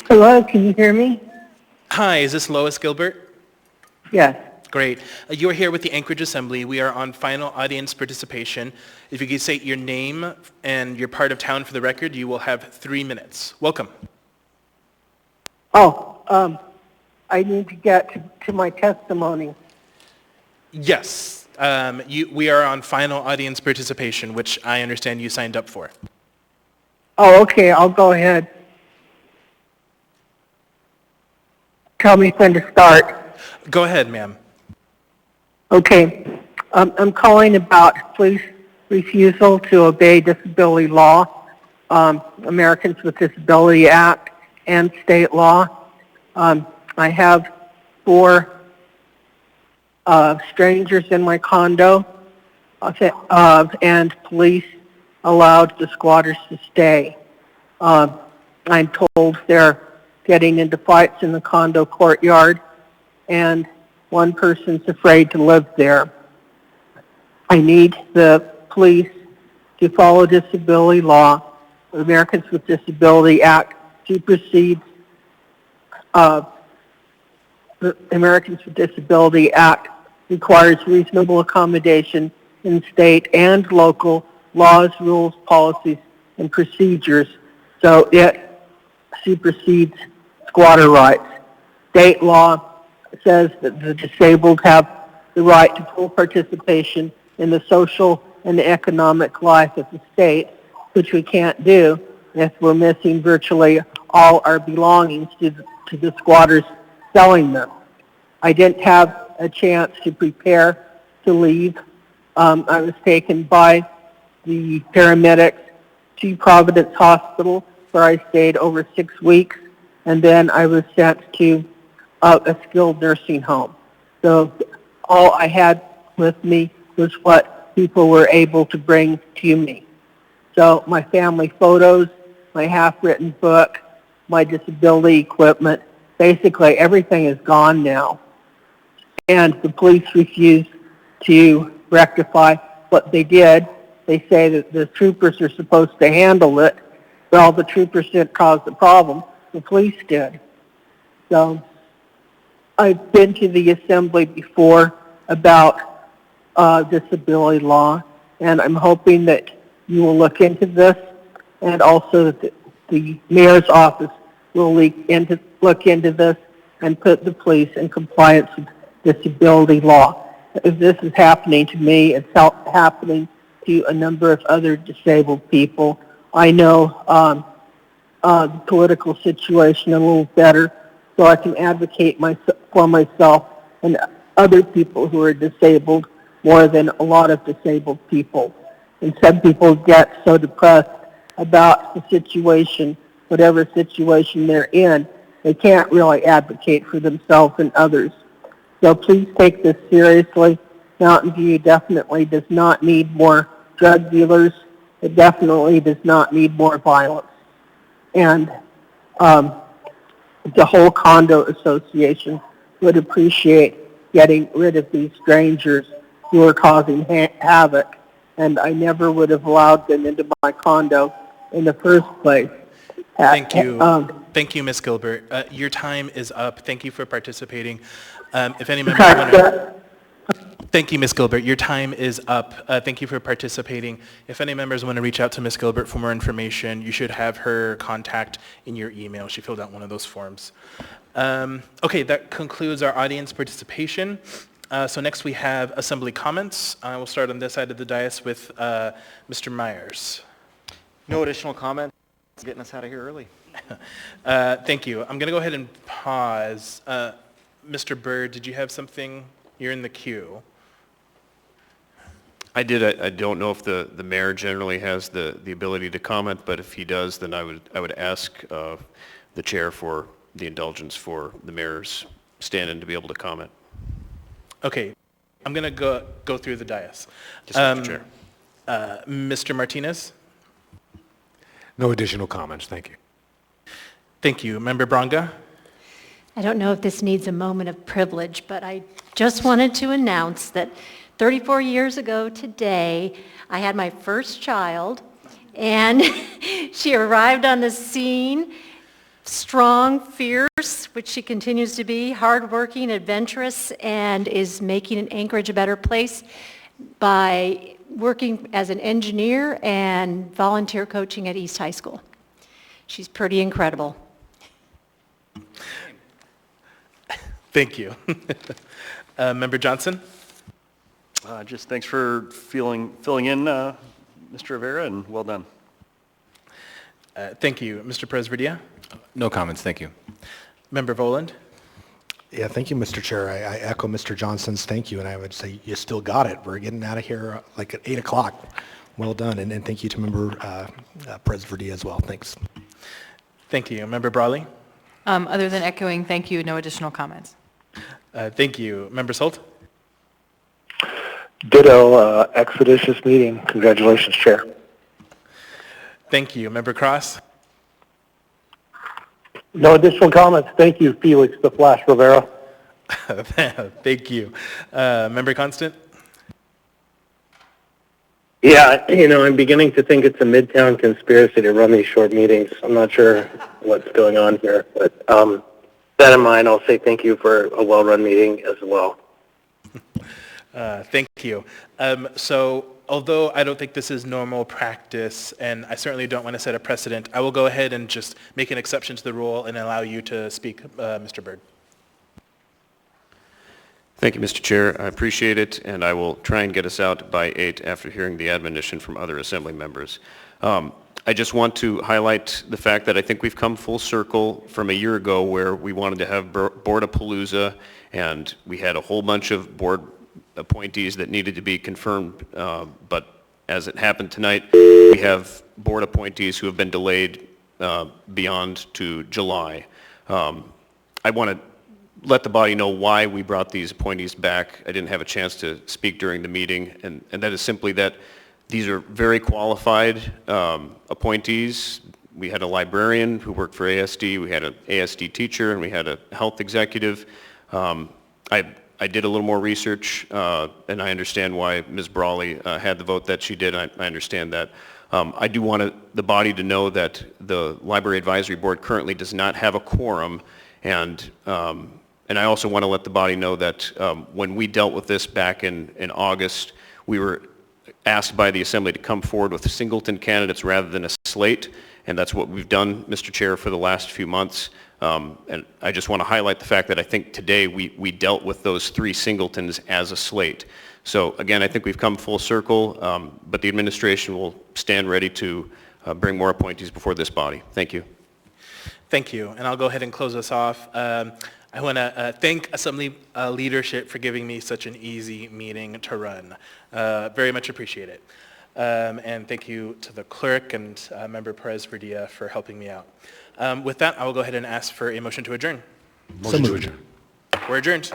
Hello, can you hear me? Hi, is this Lois Gilbert? Yes. Great. You're here with the Anchorage Assembly. We are on final audience participation. If you could state your name and your part of town for the record, you will have 3 minutes. Welcome. I need to get to my testimony. Yes. We are on final audience participation, which I understand you signed up for. Oh, okay, I'll go ahead. Tell me when to start. Go ahead, ma'am. Okay. I'm calling about police refusal to obey disability law, Americans with Disability Act, and state law. I have 4 strangers in my condo, and police allowed the squatters to stay. I'm told they're getting into fights in the condo courtyard, and one person's afraid to live there. I need the police to follow disability law. The Americans with Disability Act supersedes the Americans with Disability Act requires reasonable accommodation in state and local laws, rules, policies, and procedures, so it supersedes squatter rights. State law says that the disabled have the right to full participation in the social and the economic life of the state, which we can't do if we're missing virtually all our belongings to the squatters selling them. I didn't have a chance to prepare to leave. I was taken by the paramedics to Providence Hospital, where I stayed over 6 weeks, and then I was sent to a skilled nursing home. So all I had with me was what people were able to bring to me. So my family photos, my half-written book, my disability equipment, basically everything is gone now. And the police refuse to rectify what they did. They say that the troopers are supposed to handle it. Well, the troopers didn't cause the problem. The police did. So I've been to the assembly before about disability law, and I'm hoping that you will look into this, and also that the mayor's office will look into this and put the police in compliance with disability law. If this is happening to me, it's happening to a number of other disabled people. I know the political situation a little better, so I can advocate for myself and other people who are disabled more than a lot of disabled people. And some people get so depressed about the situation, whatever situation they're in, they can't really advocate for themselves and others. So please take this seriously. Mountain View definitely does not need more drug dealers. It definitely does not need more violence. And the whole condo association would appreciate getting rid of these strangers who are causing havoc. And I never would have allowed them into my condo in the first place. Thank you. Thank you, Ms. Gilbert. Your time is up. Thank you for participating. If any members want to... Thank you, Ms. Gilbert. Your time is up. Thank you for participating. If any members want to reach out to Ms. Gilbert for more information, you should have her contact in your email. She filled out one of those forms. Okay, that concludes our audience participation. So next we have assembly comments. We'll start on this side of the dais with Mr. Myers. No additional comments. It's getting us out of here early. Thank you. I'm going to go ahead and pause. Mr. Byrd, did you have something? You're in the queue. I did. I don't know if the mayor generally has the ability to comment, but if he does, then I would ask the chair for the indulgence for the mayor's stand-in to be able to comment. Okay. I'm going to go through the dais. Yes, Mr. Chair. Mr. Martinez? No additional comments. Thank you. Thank you. Member Bronga? I don't know if this needs a moment of privilege, but I just wanted to announce that 34 years ago today, I had my first child, and she arrived on the scene strong, fierce, which she continues to be, hardworking, adventurous, and is making Anchorage a better place by working as an engineer and volunteer coaching at East High School. She's pretty incredible. Thank you. Member Johnson? Just thanks for filling in, Mr. Rivera, and well done. Thank you. Mr. Presverdia? No comments, thank you. Member Voland? Yeah, thank you, Mr. Chair. I echo Mr. Johnson's thank you, and I would say you still got it. We're getting out of here like at 8 o'clock. Well done, and thank you to Member Perez Verde as well. Thanks. Thank you. Member Brawley? Other than echoing, thank you, no additional comments. Thank you. Member Salt? Ditto, expeditious meeting. Congratulations, Chair. Thank you. Member Cross? No additional comments. Thank you, Felix the Flash Rivera. Thank you. Member Constant? Yeah, I'm beginning to think it's a Midtown conspiracy to run these short meetings. I'm not sure what's going on here, but that in mind, I'll say thank you for a well-run meeting as well. Thank you. So although I don't think this is normal practice, and I certainly don't want to set a precedent, I will go ahead and just make an exception to the rule and allow you to speak, Mr. Byrd. Thank you, Mr. Chair. I appreciate it, and I will try and get us out by 8 after hearing the admonition from other Assembly members. I just want to highlight the fact that I think we've come full circle from a year ago where we wanted to have Board-a-Palooza, and we had a whole bunch of board appointees that needed to be confirmed, but as it happened tonight, we have board appointees who have been delayed beyond to July. I want to let the body know why we brought these appointees back. I didn't have a chance to speak during the meeting, and that is simply that these are very qualified appointees. We had a librarian who worked for ASD, we had an ASD teacher, and we had a health executive. I did a little more research, and I understand why Ms. Brawley had the vote that she did. I understand that. I do want the body to know that the Library Advisory Board currently does not have a quorum, and I also want to let the body know that when we dealt with this back in August, we were asked by the Assembly to come forward with singleton candidates rather than a slate, and that's what we've done, Mr. Chair, for the last few months. And I just want to highlight the fact that I think today we dealt with those 3 singletons as a slate. So again, I think we've come full circle, but the administration will stand ready to bring more appointees before this body. Thank you. Thank you, and I'll go ahead and close us off. I want to thank Assembly leadership for giving me such an easy meeting to run. Very much appreciate it. And thank you to the clerk and Member Perez Verdia for helping me out. With that, I will go ahead and ask for a motion to adjourn. Motion to adjourn. We're adjourned.